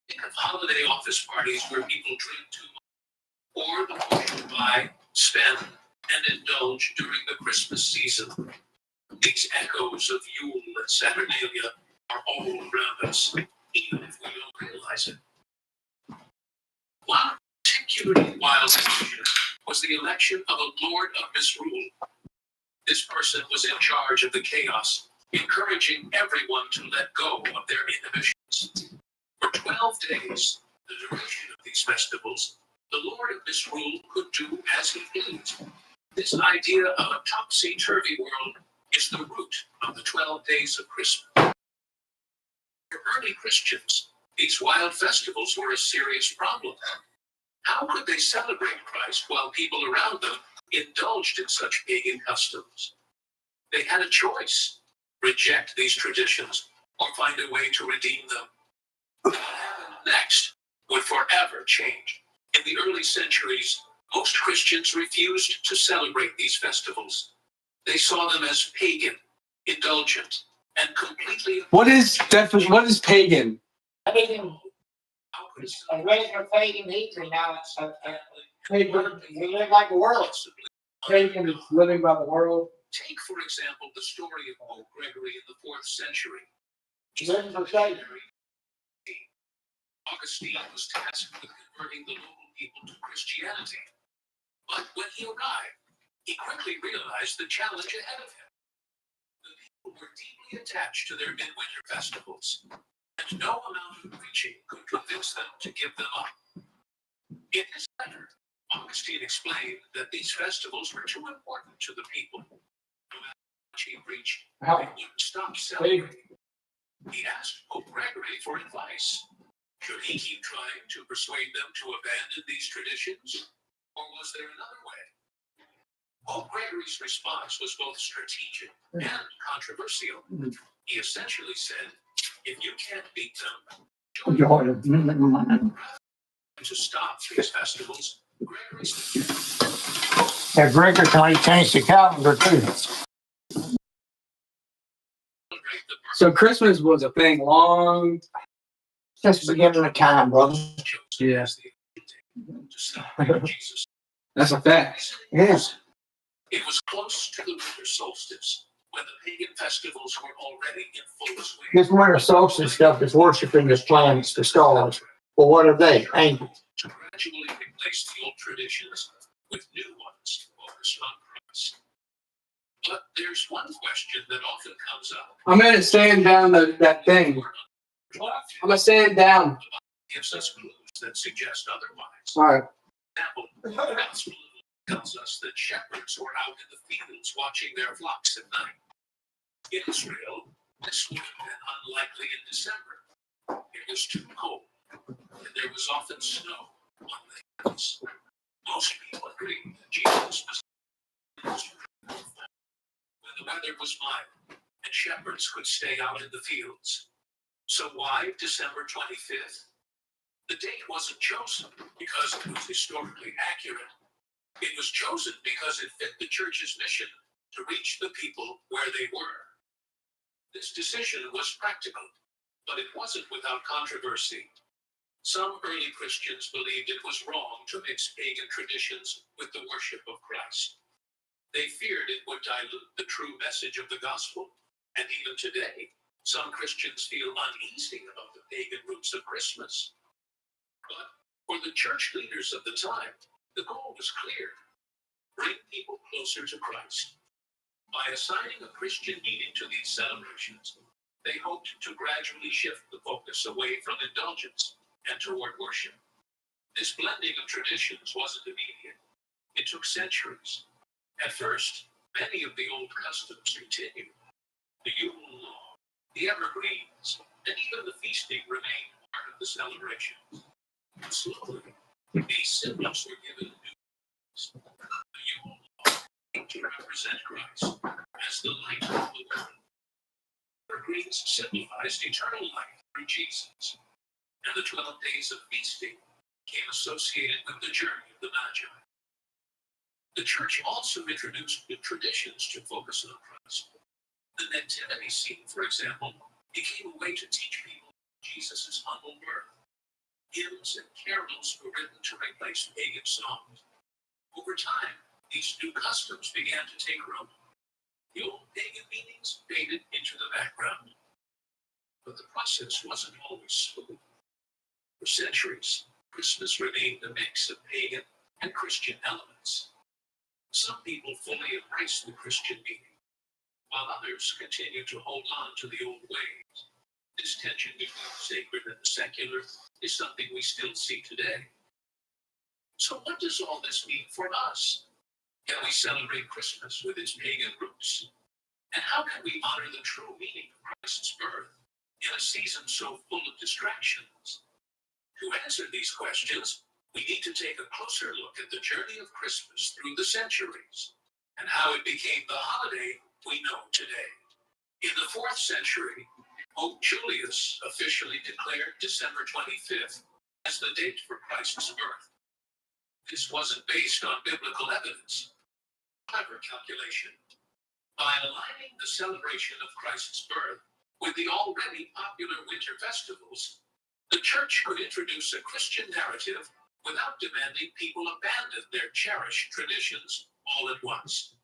Think of holiday office parties where people drink too much, or the push to buy, spend, and indulge during the Christmas season. These echoes of Yule and Saturnalia are all around us, even if we don't realize it. One particularly wild occasion was the election of a Lord of Misrule. This person was in charge of the chaos, encouraging everyone to let go of their inhibitions. For 12 days, the duration of these festivals, the Lord of Misrule could do as he pleased. This idea of a topsy-turvy world is the root of the 12 days of Christmas. For early Christians, these wild festivals were a serious problem. How could they celebrate Christ while people around them indulged in such pagan customs? They had a choice: reject these traditions or find a way to redeem them. What happened next would forever change. In the early centuries, most Christians refused to celebrate these festivals. They saw them as pagan, indulgent, and completely. What is pagan? How could A regular pagan eater now, we live like the world. Pagan is living by the world. Take, for example, the story of Pope Gregory in the 4th century. Living for Satan. Augustine was tasked with converting the local people to Christianity. But when he arrived, he quickly realized the challenge ahead of him. The people were deeply attached to their midwinter festivals, and no amount of preaching could convince them to give them up. In his letter, Augustine explained that these festivals were too important to the people. No matter how much he preached, they wouldn't stop celebrating. He asked Pope Gregory for advice. Should he keep trying to persuade them to abandon these traditions? Or was there another way? Pope Gregory's response was both strategic and controversial. He essentially said, if you can't beat them, to stop these festivals, Gregory's Yeah, Gregor, can I change the calendar too? So Christmas was a thing long. Just beginning of time, brother. Yeah. Jesus. That's a fact. Yes. It was close to the winter solstice when the pagan festivals were already in full swing. This winter solstice stuff is worshiping the planets, the stars. Well, what are they? Angels. To gradually replace the old traditions with new ones focused on Christ. But there's one question that often comes up. I'm gonna stand down that thing. I'm gonna stand down. Gives us clues that suggest otherwise. All right. For example, the Gospel tells us that shepherds were out in the fields watching their flocks at night. In Israel, this would have been unlikely in December. It was too cold, and there was often snow on the hills. Most people agreed that Jesus was when the weather was mild and shepherds could stay out in the fields. So why December 25th? The date wasn't chosen because it was historically accurate. It was chosen because it fit the church's mission to reach the people where they were. This decision was practical, but it wasn't without controversy. Some early Christians believed it was wrong to mix pagan traditions with the worship of Christ. They feared it would dilute the true message of the gospel, and even today, some Christians feel uneasy about the pagan roots of Christmas. But for the church leaders of the time, the goal was clear: bring people closer to Christ. By assigning a Christian meaning to these celebrations, they hoped to gradually shift the focus away from indulgence and toward worship. This blending of traditions wasn't immediate. It took centuries. At first, many of the old customs continued. The Yule log, the evergreens, and even the feasting remained part of the celebration. Slowly, these symbols were given new meanings. The Yule log came to represent Christ as the light of the world. Evergreens symbolized eternal life through Jesus, and the 12 days of feasting became associated with the journey of the Magi. The church also introduced new traditions to focus on Christ. The nativity scene, for example, became a way to teach people Jesus' humble birth. Hymns and carols were written to replace pagan songs. Over time, these new customs began to take root. The old pagan meanings faded into the background. But the process wasn't always smooth. For centuries, Christmas remained a mix of pagan and Christian elements. Some people fully embraced the Christian meaning, while others continued to hold on to the old ways. This tension between the sacred and the secular is something we still see today. So what does all this mean for us? Can we celebrate Christmas with its pagan roots? And how can we honor the true meaning of Christ's birth in a season so full of distractions? To answer these questions, we need to take a closer look at the journey of Christmas through the centuries and how it became the holiday we know today. In the 4th century, Pope Julius officially declared December 25th as the date for Christ's birth. This wasn't based on biblical evidence. Clever calculation. By aligning the celebration of Christ's birth with the already popular winter festivals, the church could introduce a Christian narrative without demanding people abandon their cherished traditions all at once.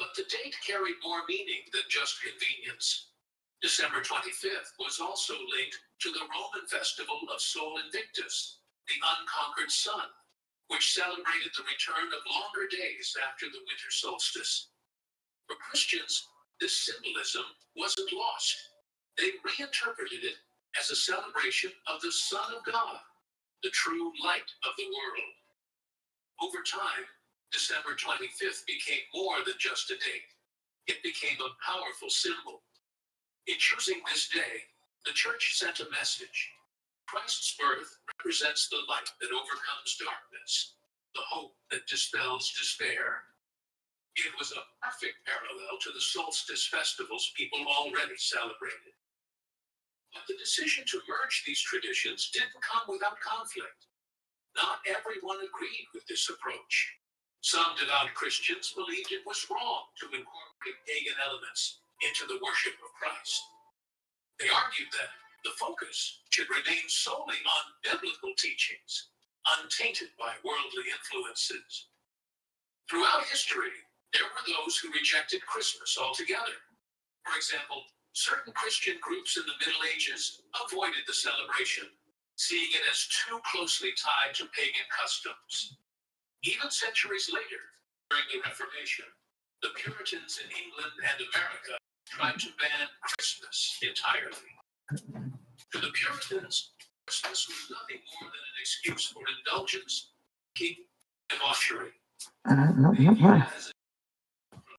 But the date carried more meaning than just convenience. December 25th was also linked to the Roman festival of Sol Invictus, the unconquered sun, which celebrated the return of longer days after the winter solstice. For Christians, this symbolism wasn't lost. They reinterpreted it as a celebration of the Son of God, the true light of the world. Over time, December 25th became more than just a date. It became a powerful symbol. In choosing this day, the church sent a message. Christ's birth represents the light that overcomes darkness, the hope that dispels despair. It was a perfect parallel to the solstice festivals people already celebrated. But the decision to merge these traditions didn't come without conflict. Not everyone agreed with this approach. Some devout Christians believed it was wrong to incorporate pagan elements into the worship of Christ. They argued that the focus should remain solely on biblical teachings, untainted by worldly influences. Throughout history, there were those who rejected Christmas altogether. For example, certain Christian groups in the Middle Ages avoided the celebration, seeing it as too closely tied to pagan customs. Even centuries later, during the Reformation, the Puritans in England and America tried to ban Christmas entirely. To the Puritans, Christmas was nothing more than an excuse for indulgence, keep debauchery. They viewed it as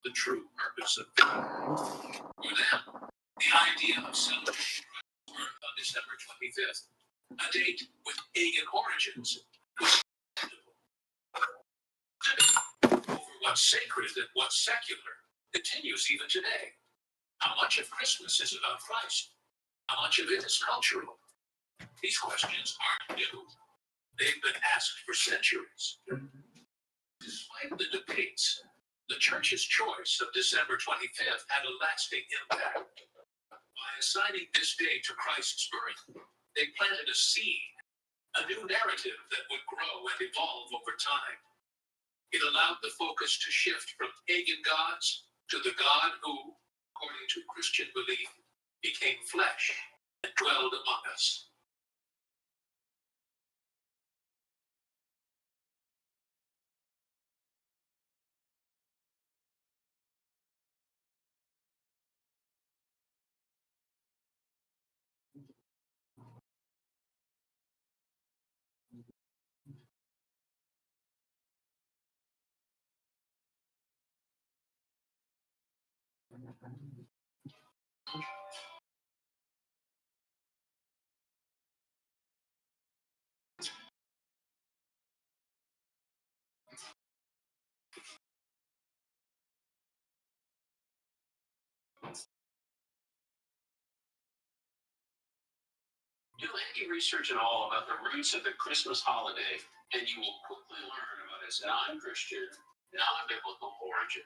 the true purpose of God. For them, the idea of celebrating Christ's birth on December 25th, a date with pagan origins, was acceptable. Over what's sacred and what's secular continues even today. How much of Christmas is about Christ? How much of it is cultural? These questions aren't new. They've been asked for centuries. Despite the debates, the Church's choice of December 25th had a lasting impact. By assigning this day to Christ's birth, they planted a seed, a new narrative that would grow and evolve over time. It allowed the focus to shift from pagan gods to the God who, according to Christian belief, became flesh and dwelled among us. Do any research at all about the roots of the Christmas holiday, and you will quickly learn about its non-Christian, non-biblical origin.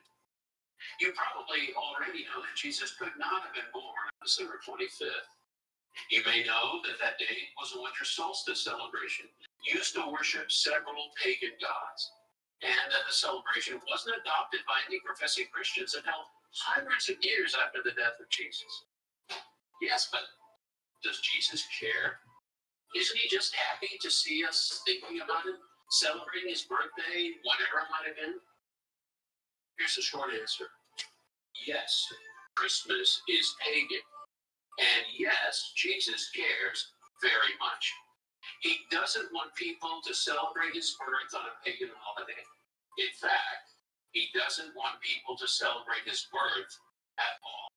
You probably already know that Jesus could not have been born on December 25th. You may know that that date was a winter solstice celebration used to worship several pagan gods, and that the celebration wasn't adopted by any professing Christians until hundreds of years after the death of Jesus. Yes, but does Jesus care? Isn't he just happy to see us thinking about him, celebrating his birthday, whatever it might have been? Here's the short answer. Yes, Christmas is pagan. And yes, Jesus cares very much. He doesn't want people to celebrate his birth on a pagan holiday. In fact, he doesn't want people to celebrate his birth at all.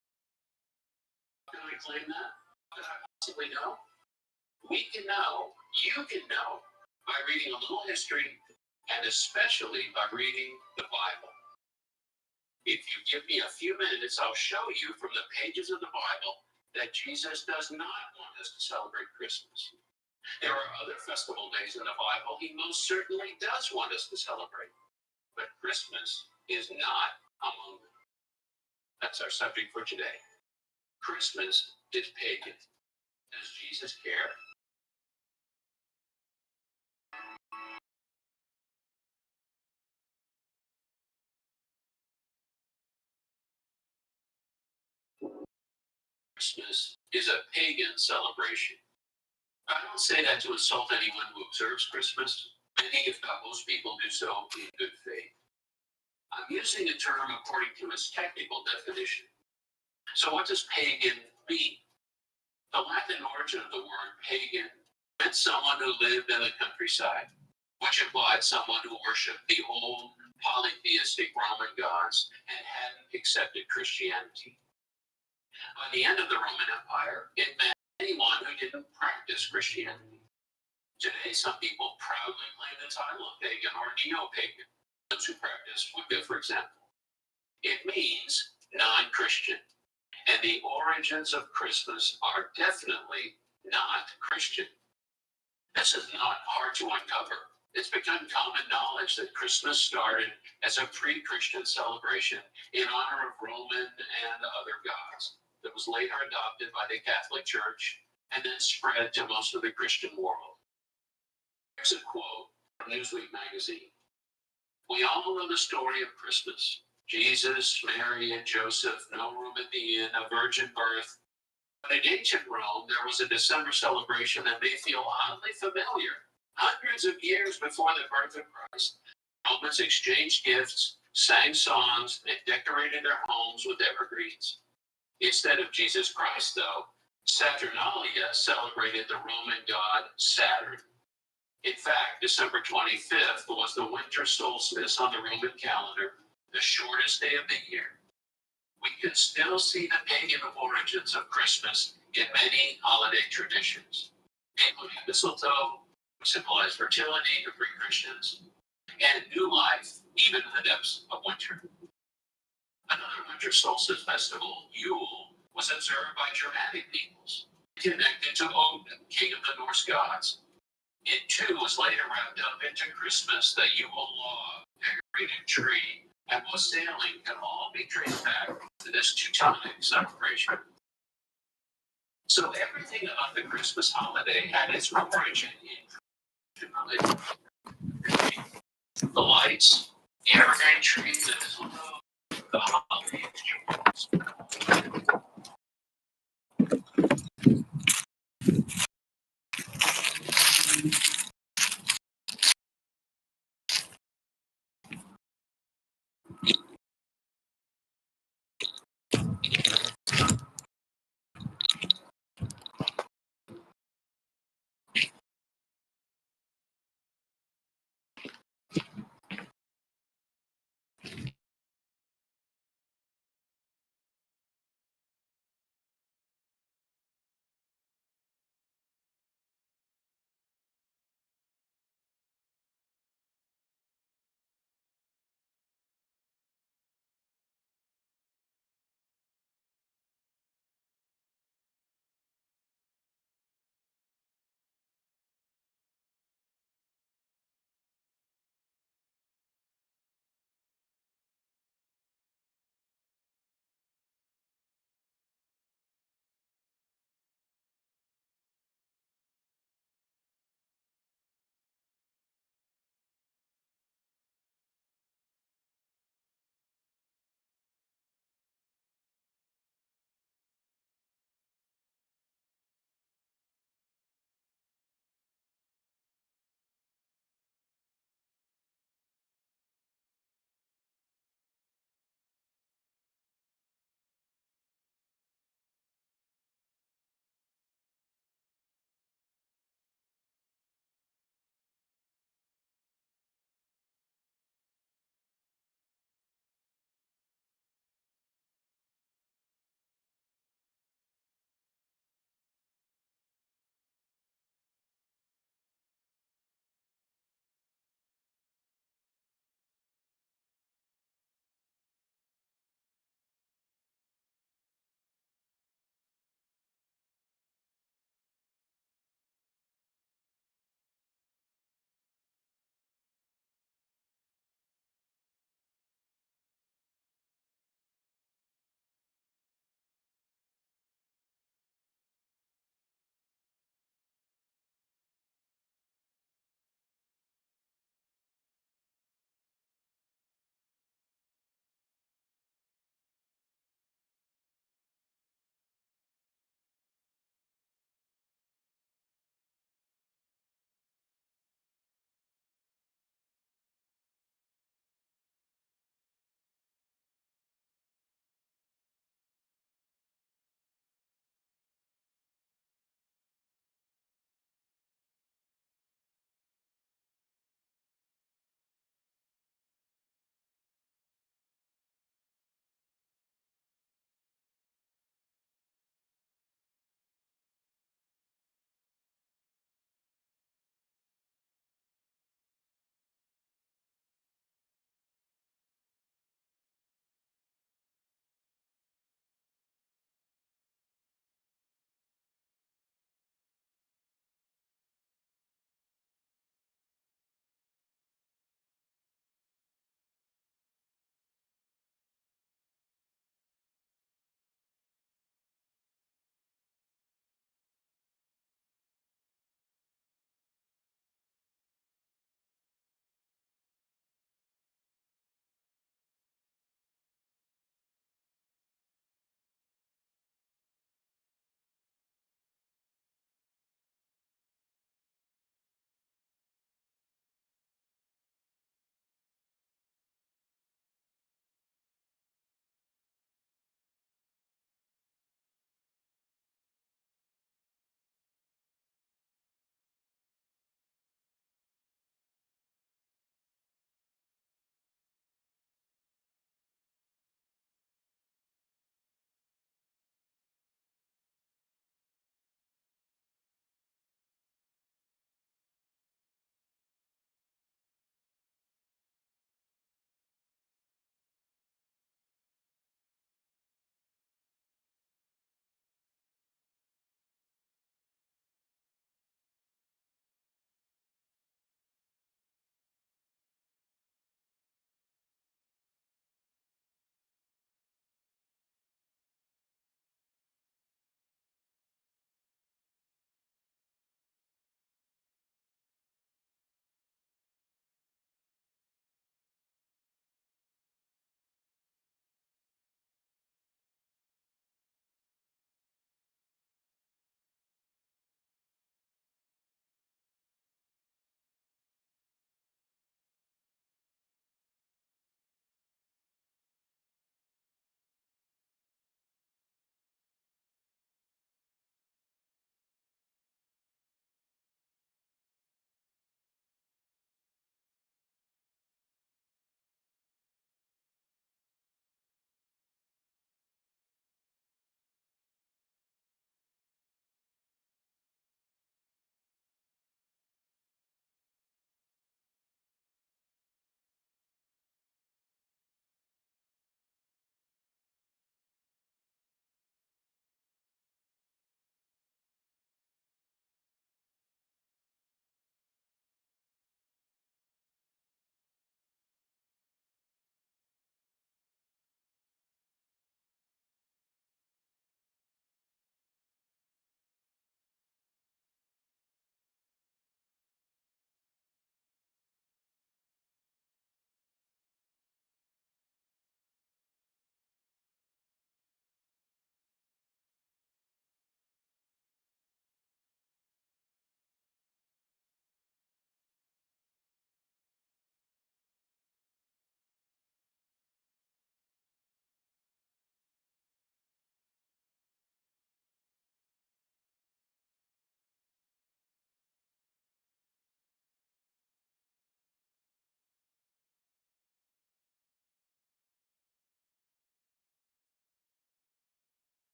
How can I claim that? How could I possibly know? We can know, you can know, by reading a little history, and especially by reading the Bible. If you give me a few minutes, I'll show you from the pages of the Bible that Jesus does not want us to celebrate Christmas. There are other festival days in the Bible he most certainly does want us to celebrate, but Christmas is not among them. That's our subject for today. Christmas is pagan. Does Jesus care? Christmas is a pagan celebration. I don't say that to insult anyone who observes Christmas. Many, if not most people, do so in good faith. I'm using the term according to its technical definition. So what does pagan mean? The Latin origin of the word pagan meant someone who lived in the countryside, which implied someone who worshipped the old polytheistic Roman gods and hadn't accepted Christianity. By the end of the Roman Empire, it meant anyone who didn't practice Christianity. Today, some people proudly claim the title of pagan or neo-pagan. Those who practice Wicca, for example. It means non-Christian. And the origins of Christmas are definitely not Christian. This is not hard to uncover. It's become common knowledge that Christmas started as a pre-Christian celebration in honor of Roman and other gods that was later adopted by the Catholic Church and then spread to most of the Christian world. Here's a quote from Newsweek magazine. We all know the story of Christmas. Jesus, Mary, and Joseph, no room at the inn, a virgin birth. But in ancient Rome, there was a December celebration that may feel oddly familiar. Hundreds of years before the birth of Christ, Romans exchanged gifts, sang songs, and decorated their homes with evergreens. Instead of Jesus Christ, though, Saturnalia celebrated the Roman god Saturn. In fact, December 25th was the winter solstice on the Roman calendar, the shortest day of the year. We can still see the pagan origins of Christmas in many holiday traditions, including mistletoe, which symbolized fertility to pre-Christians, and new life, even in the depths of winter. Another winter solstice festival, Yule, was observed by Germanic peoples, connected to Odin, king of the Norse gods. It too was later wrapped up into Christmas, the Yule log, decorated tree, and wassailing can all be traced back to this Teutonic celebration. So everything about the Christmas holiday had its origin in religion. The lights, the evergreen trees, the mistletoe, the holiday rituals.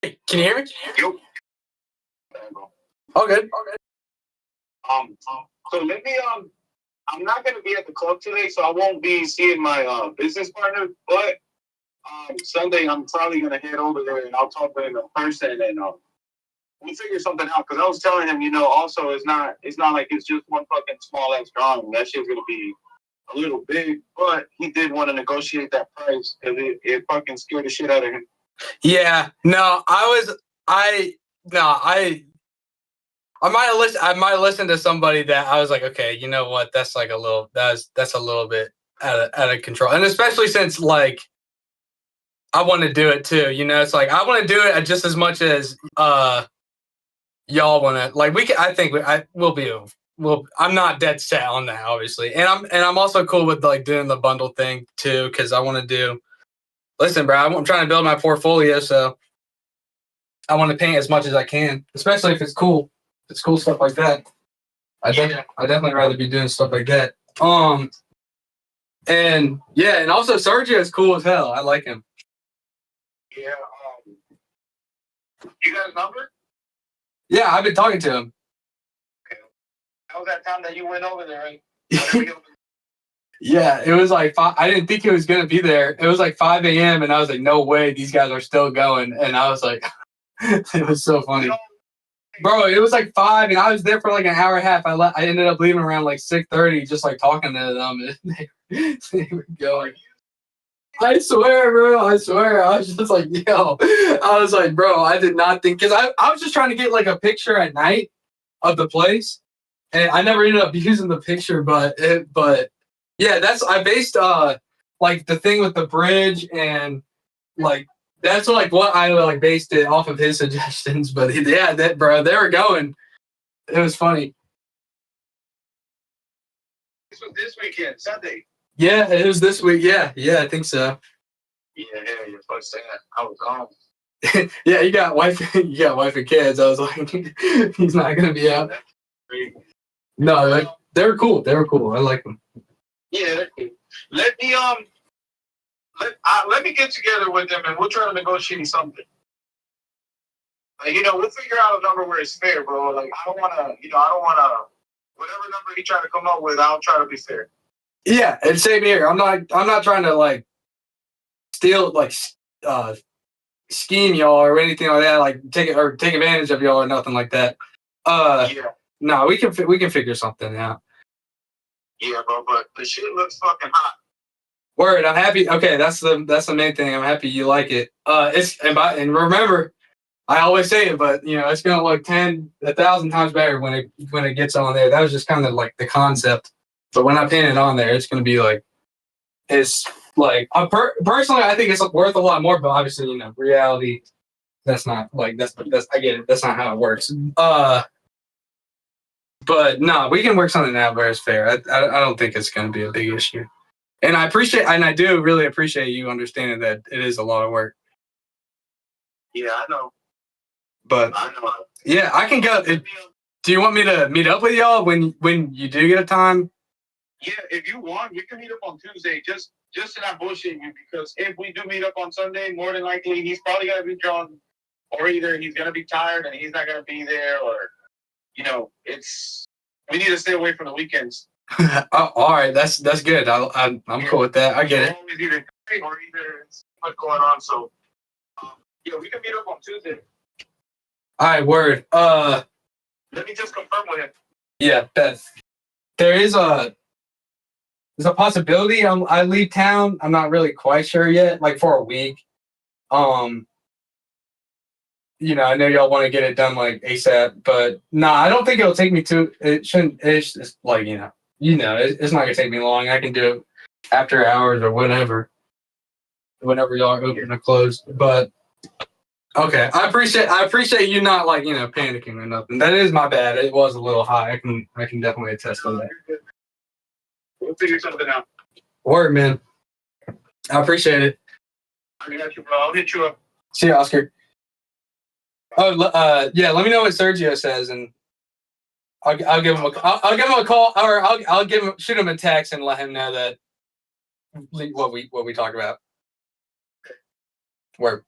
Hey, can you hear me? Yep. All good. So let me I'm not gonna be at the club today, so I won't be seeing my business partner. But Sunday, I'm probably gonna head over there and I'll talk to him in person and we'll figure something out. Because I was telling him, also it's not like it's just one fucking small ass drawing. That shit's gonna be a little big. But he did want to negotiate that price because it fucking scared the shit out of him. Yeah. No, I might have listened to somebody that I was like, okay, you know what? That's like that's a little bit out of control. And especially since like I want to do it too, it's like I want to do it just as much as y'all want to. Like I'm not dead set on that, obviously. And I'm also cool with like doing the bundle thing too, because I want to do. Listen, bro, I'm trying to build my portfolio, so I want to paint as much as I can, especially if it's cool. If it's cool stuff like that. I definitely rather be doing stuff like that. And yeah, and also Sergio is cool as hell. I like him. Yeah. You got his number? Yeah, I've been talking to him. Okay. How was that time that you went over there? Right? Yeah, it was like 5, I didn't think he was gonna be there. It was like 5 a.m. and I was like, no way, these guys are still going. And I was like, it was so funny. Bro, it was like 5 and I was there for like an hour and a half. I ended up leaving around like 6:30, just like talking to them. And they were going. I swear, bro. I swear. I was just like, yo. I was like, bro, I did not think, because I was just trying to get like a picture at night of the place. And I never ended up using the picture, but yeah, I based like the thing with the bridge and like that's what I like based it off of his suggestions. But yeah, bro, they were going. It was funny. This was this weekend, Sunday. Yeah, it was this week. Yeah, I think so. Yeah, you're supposed to say that. I was gone. Yeah, you got wife and kids. I was like, he's not gonna be out. No, they're cool. They were cool. I like them. Yeah, they're cool. Let me get together with them and we'll try to negotiate something. Like, we'll figure out a number where it's fair, bro. Like, I don't wanna whatever number he try to come up with, I'll try to be fair. Yeah, and same here. I'm not trying to like steal like scheme y'all or anything like that. Like take advantage of y'all or nothing like that. Yeah. No, we can figure something out. Yeah, bro, but the shit looks fucking hot. Word, I'm happy. Okay, that's the main thing. I'm happy you like it. And remember, I always say it, but it's gonna look 1,000 times better when it gets on there. That was just kind of like the concept. But when I paint it on there, it's gonna be like, it's like personally, I think it's worth a lot more. But obviously, reality, that's not like that's I get it. That's not how it works. But no, we can work something out where it's fair. I don't think it's gonna be a big issue. And I do really appreciate you understanding that it is a lot of work. Yeah, I know. But I know. yeah, I can go. Do you want me to meet up with y'all when you do get a time? Yeah, if you want, we can meet up on Tuesday. Just to not bullshit you, because if we do meet up on Sunday, more than likely he's probably gonna be drunk, or either he's gonna be tired and he's not gonna be there, or we need to stay away from the weekends. Oh, all right, that's good. I'm cool with that. I get it. It's either great or either it's what's going on. So yeah, we can meet up on Tuesday. All right, word. Let me just confirm with him. Yeah, Beth. There's a possibility I leave town. I'm not really quite sure yet. Like for a week. I know y'all want to get it done like ASAP, but I don't think it'll take me it shouldn't. It's just like it's not gonna take me long. I can do it after hours or whenever y'all are open or closed. But okay, I appreciate you not like panicking or nothing. That is my bad. It was a little high. I can definitely attest to that. We'll figure something out. Word, man. I appreciate it. I got you, bro. I'll hit you up. See you, Oscar. Oh, yeah. Let me know what Sergio says, and I'll give him a call, or I'll shoot him a text and let him know that what we talked about. Where?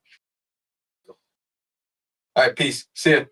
All right, peace. See ya.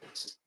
Guys,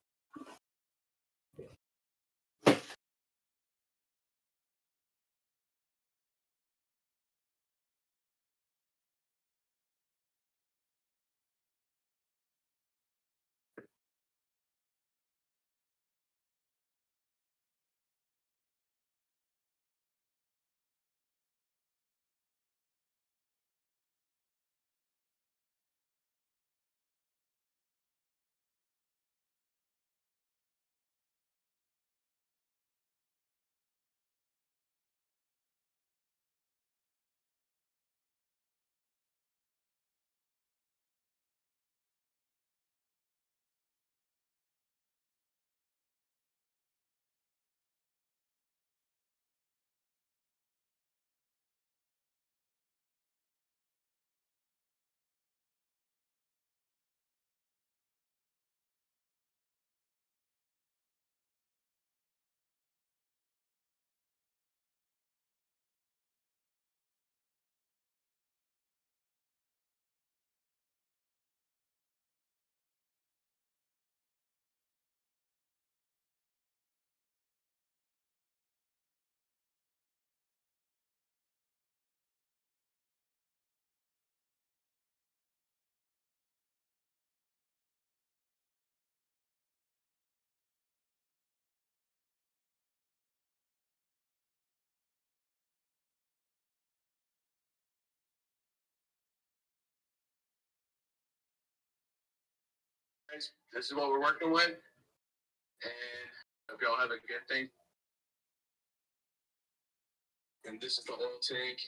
this is what we're working with, and hope y'all have a good thing. And this is the oil tank.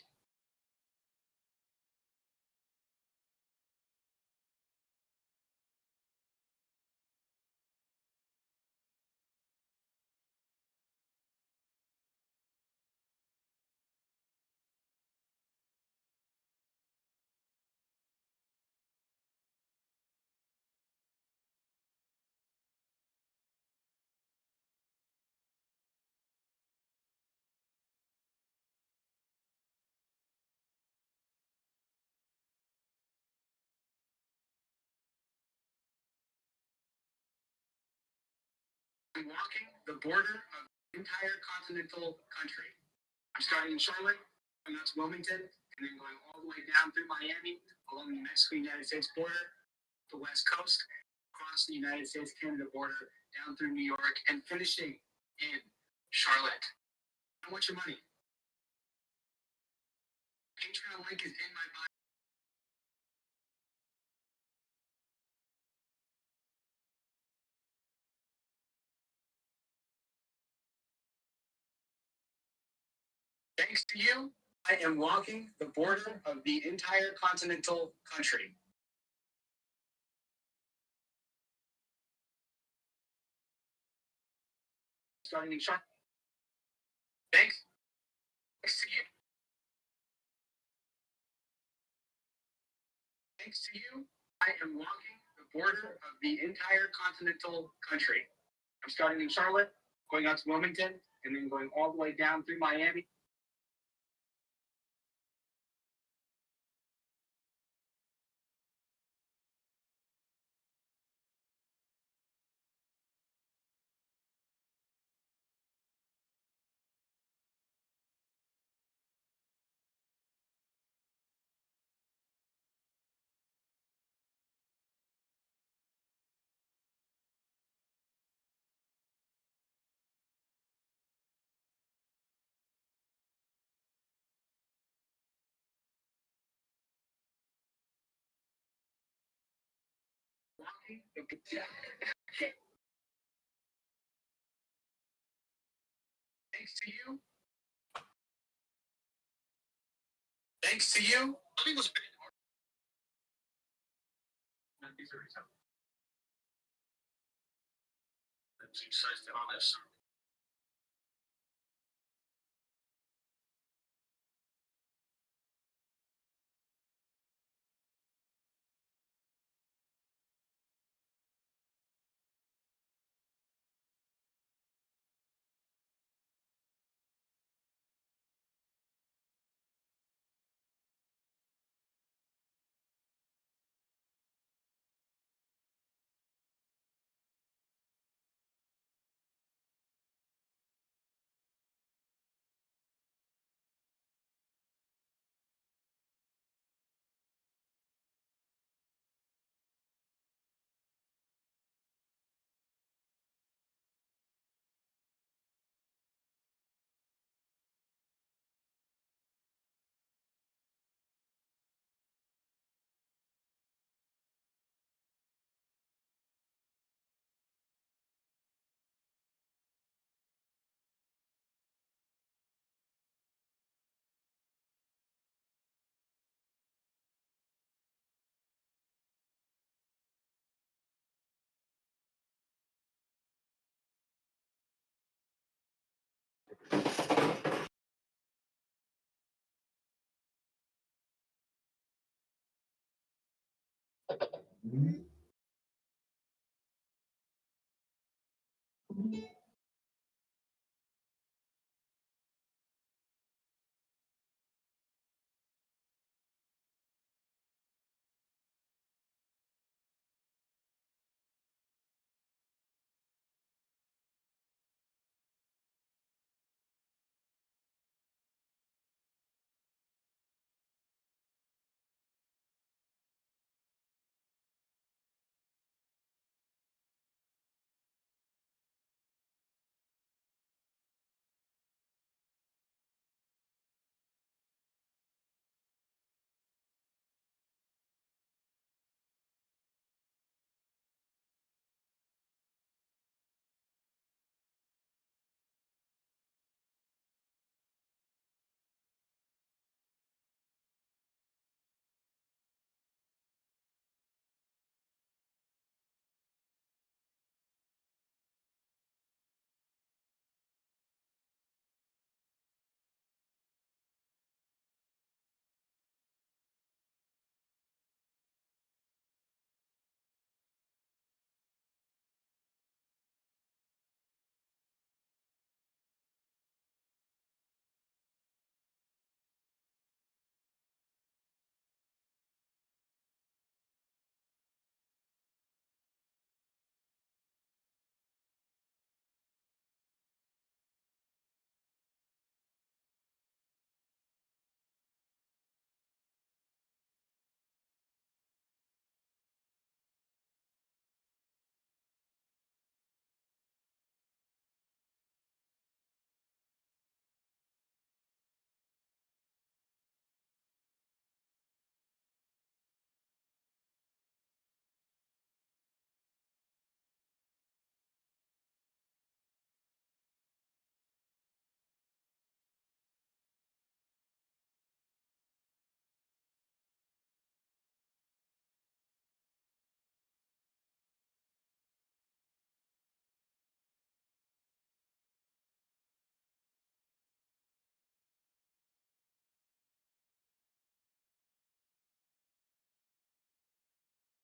I'm walking the border of the entire continental country. I'm starting in Charlotte, going out to Wilmington, and then going all the way down through Miami, along the Mexico-United States border, the West Coast, across the United States-Canada border, down through New York, and finishing in Charlotte. I want your money. Patreon link is in my bio. Thanks to you, I am walking the border of the entire continental country. Starting in Charlotte. Thanks to you. Thanks to you, I am walking the border of the entire continental country. I'm starting in Charlotte, going out to Wilmington, and then going all the way down through Miami. Walking the Thanks to you. Thanks to you. I mean, was honest.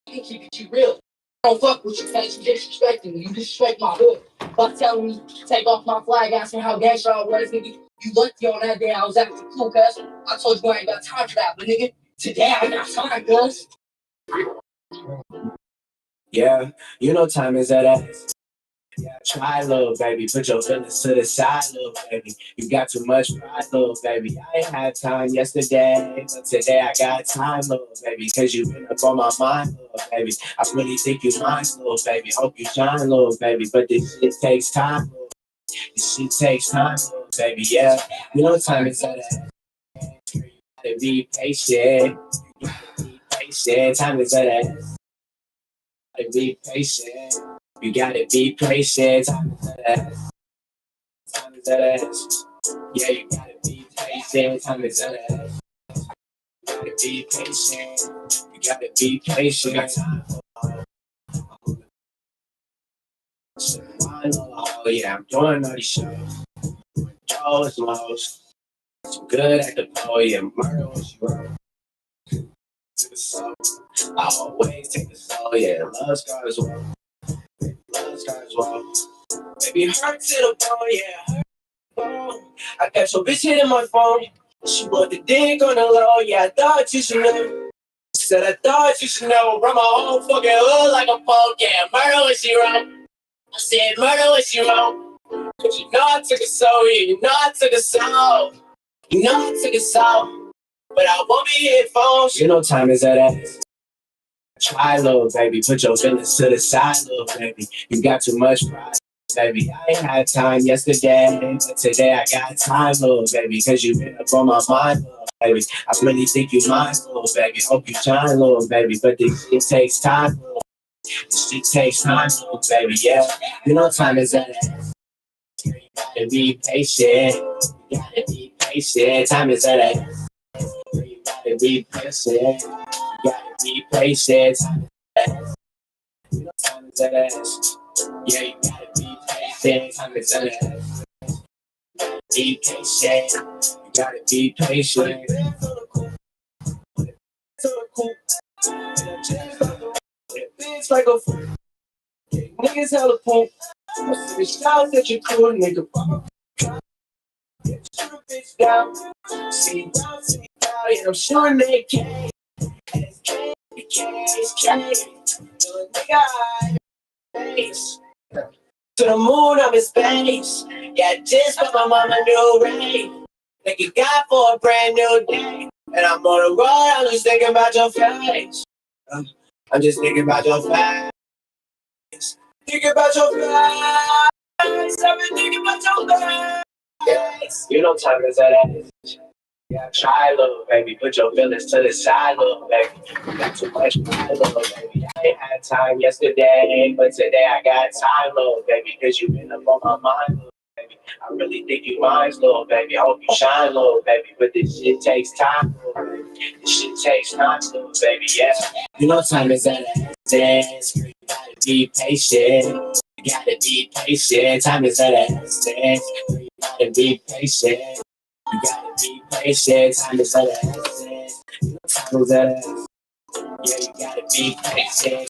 Keep it real. I don't fuck with you, fans. You disrespecting me. You disrespect my hood. By telling me to take off my flag, asking how gangster I was, nigga. You lucky on that day I was acting cool, cuz. I told you I ain't got time for that, but nigga, today I got time, cuz. Yeah, you know time is at ass. Yeah, try, little baby. Put your feelings to the side, little baby. You got too much pride, little baby. I ain't had time yesterday, but today I got time, little baby. Cause you been up on my mind, little baby. I really think you mine, little baby. Hope you shine, little baby. But this shit takes time, little baby. This shit takes time, little baby. Yeah, you know time is at ass. You gotta be patient. You gotta be patient. Time is at ass. You gotta be patient. You gotta be patient. Time is at ass. Time is at ass. Yeah, you gotta be patient. Time is at ass. You gotta be patient. You gotta be patient. Got time for oh yeah, I'm doing all these shows. Shows, most. So good at the flow, yeah, murder when she wrote. To the soul. I always take the soul, yeah, love scars well. Love scars well. Baby, hurt to the bone, yeah, hurt to the bone. I got your bitch hitting my phone. She want the dick on the low, yeah, I thought you should know. Said I thought you should know. Run my whole fucking hood like a punk, yeah, murder when she wrote. I said murder when she wrote. Cause you know I took a soul, yeah, you know I took a soul. You know I took a soul. But I won't be hitting phones. You know time is at ass. Try, little baby, put your feelings to the side, little baby. You got too much pride, baby. I ain't had time yesterday, but today I got time, little baby. Cause you been up on my mind, little baby. I really think you mine, little baby. Hope you shine, little baby. But this shit takes time, little baby. This shit takes time, little baby, yeah. You know time is at ass. You gotta be patient. You gotta be patient. Time is at ass. You gotta be patient. You gotta be patient. You know time is at ass. Yeah, you gotta be patient. Time is at ass. Be patient. You gotta be patient. face like a fool. Niggas hella punk. Most of the styles that you cool, nigga. Shoot a bitch down. See down, yeah, I'm shooting that K. To the moon, I'm in space. Yeah, just for my mama new ring. Thank you God for a brand new day. And I'm on the road, I'm just thinking about your face. I'm just thinking about your face. Thinking about your face. I've been thinking about your face. You know time is at that. Yeah, try, little baby. Put your feelings to the side, little baby. Got too much pride, little baby. I ain't had time yesterday, but today I got time, little baby. Cause you been up on my mind, little baby. I really think you mine, little baby. I hope you shine, little baby. But this shit takes time, little baby. This shit takes time, little baby, yeah. You know time is at a dance. You gotta be patient. You gotta be patient. Time is at a dance. You gotta be patient. You gotta be patient, time is at a essence. Time is at a, yeah, you gotta be patient.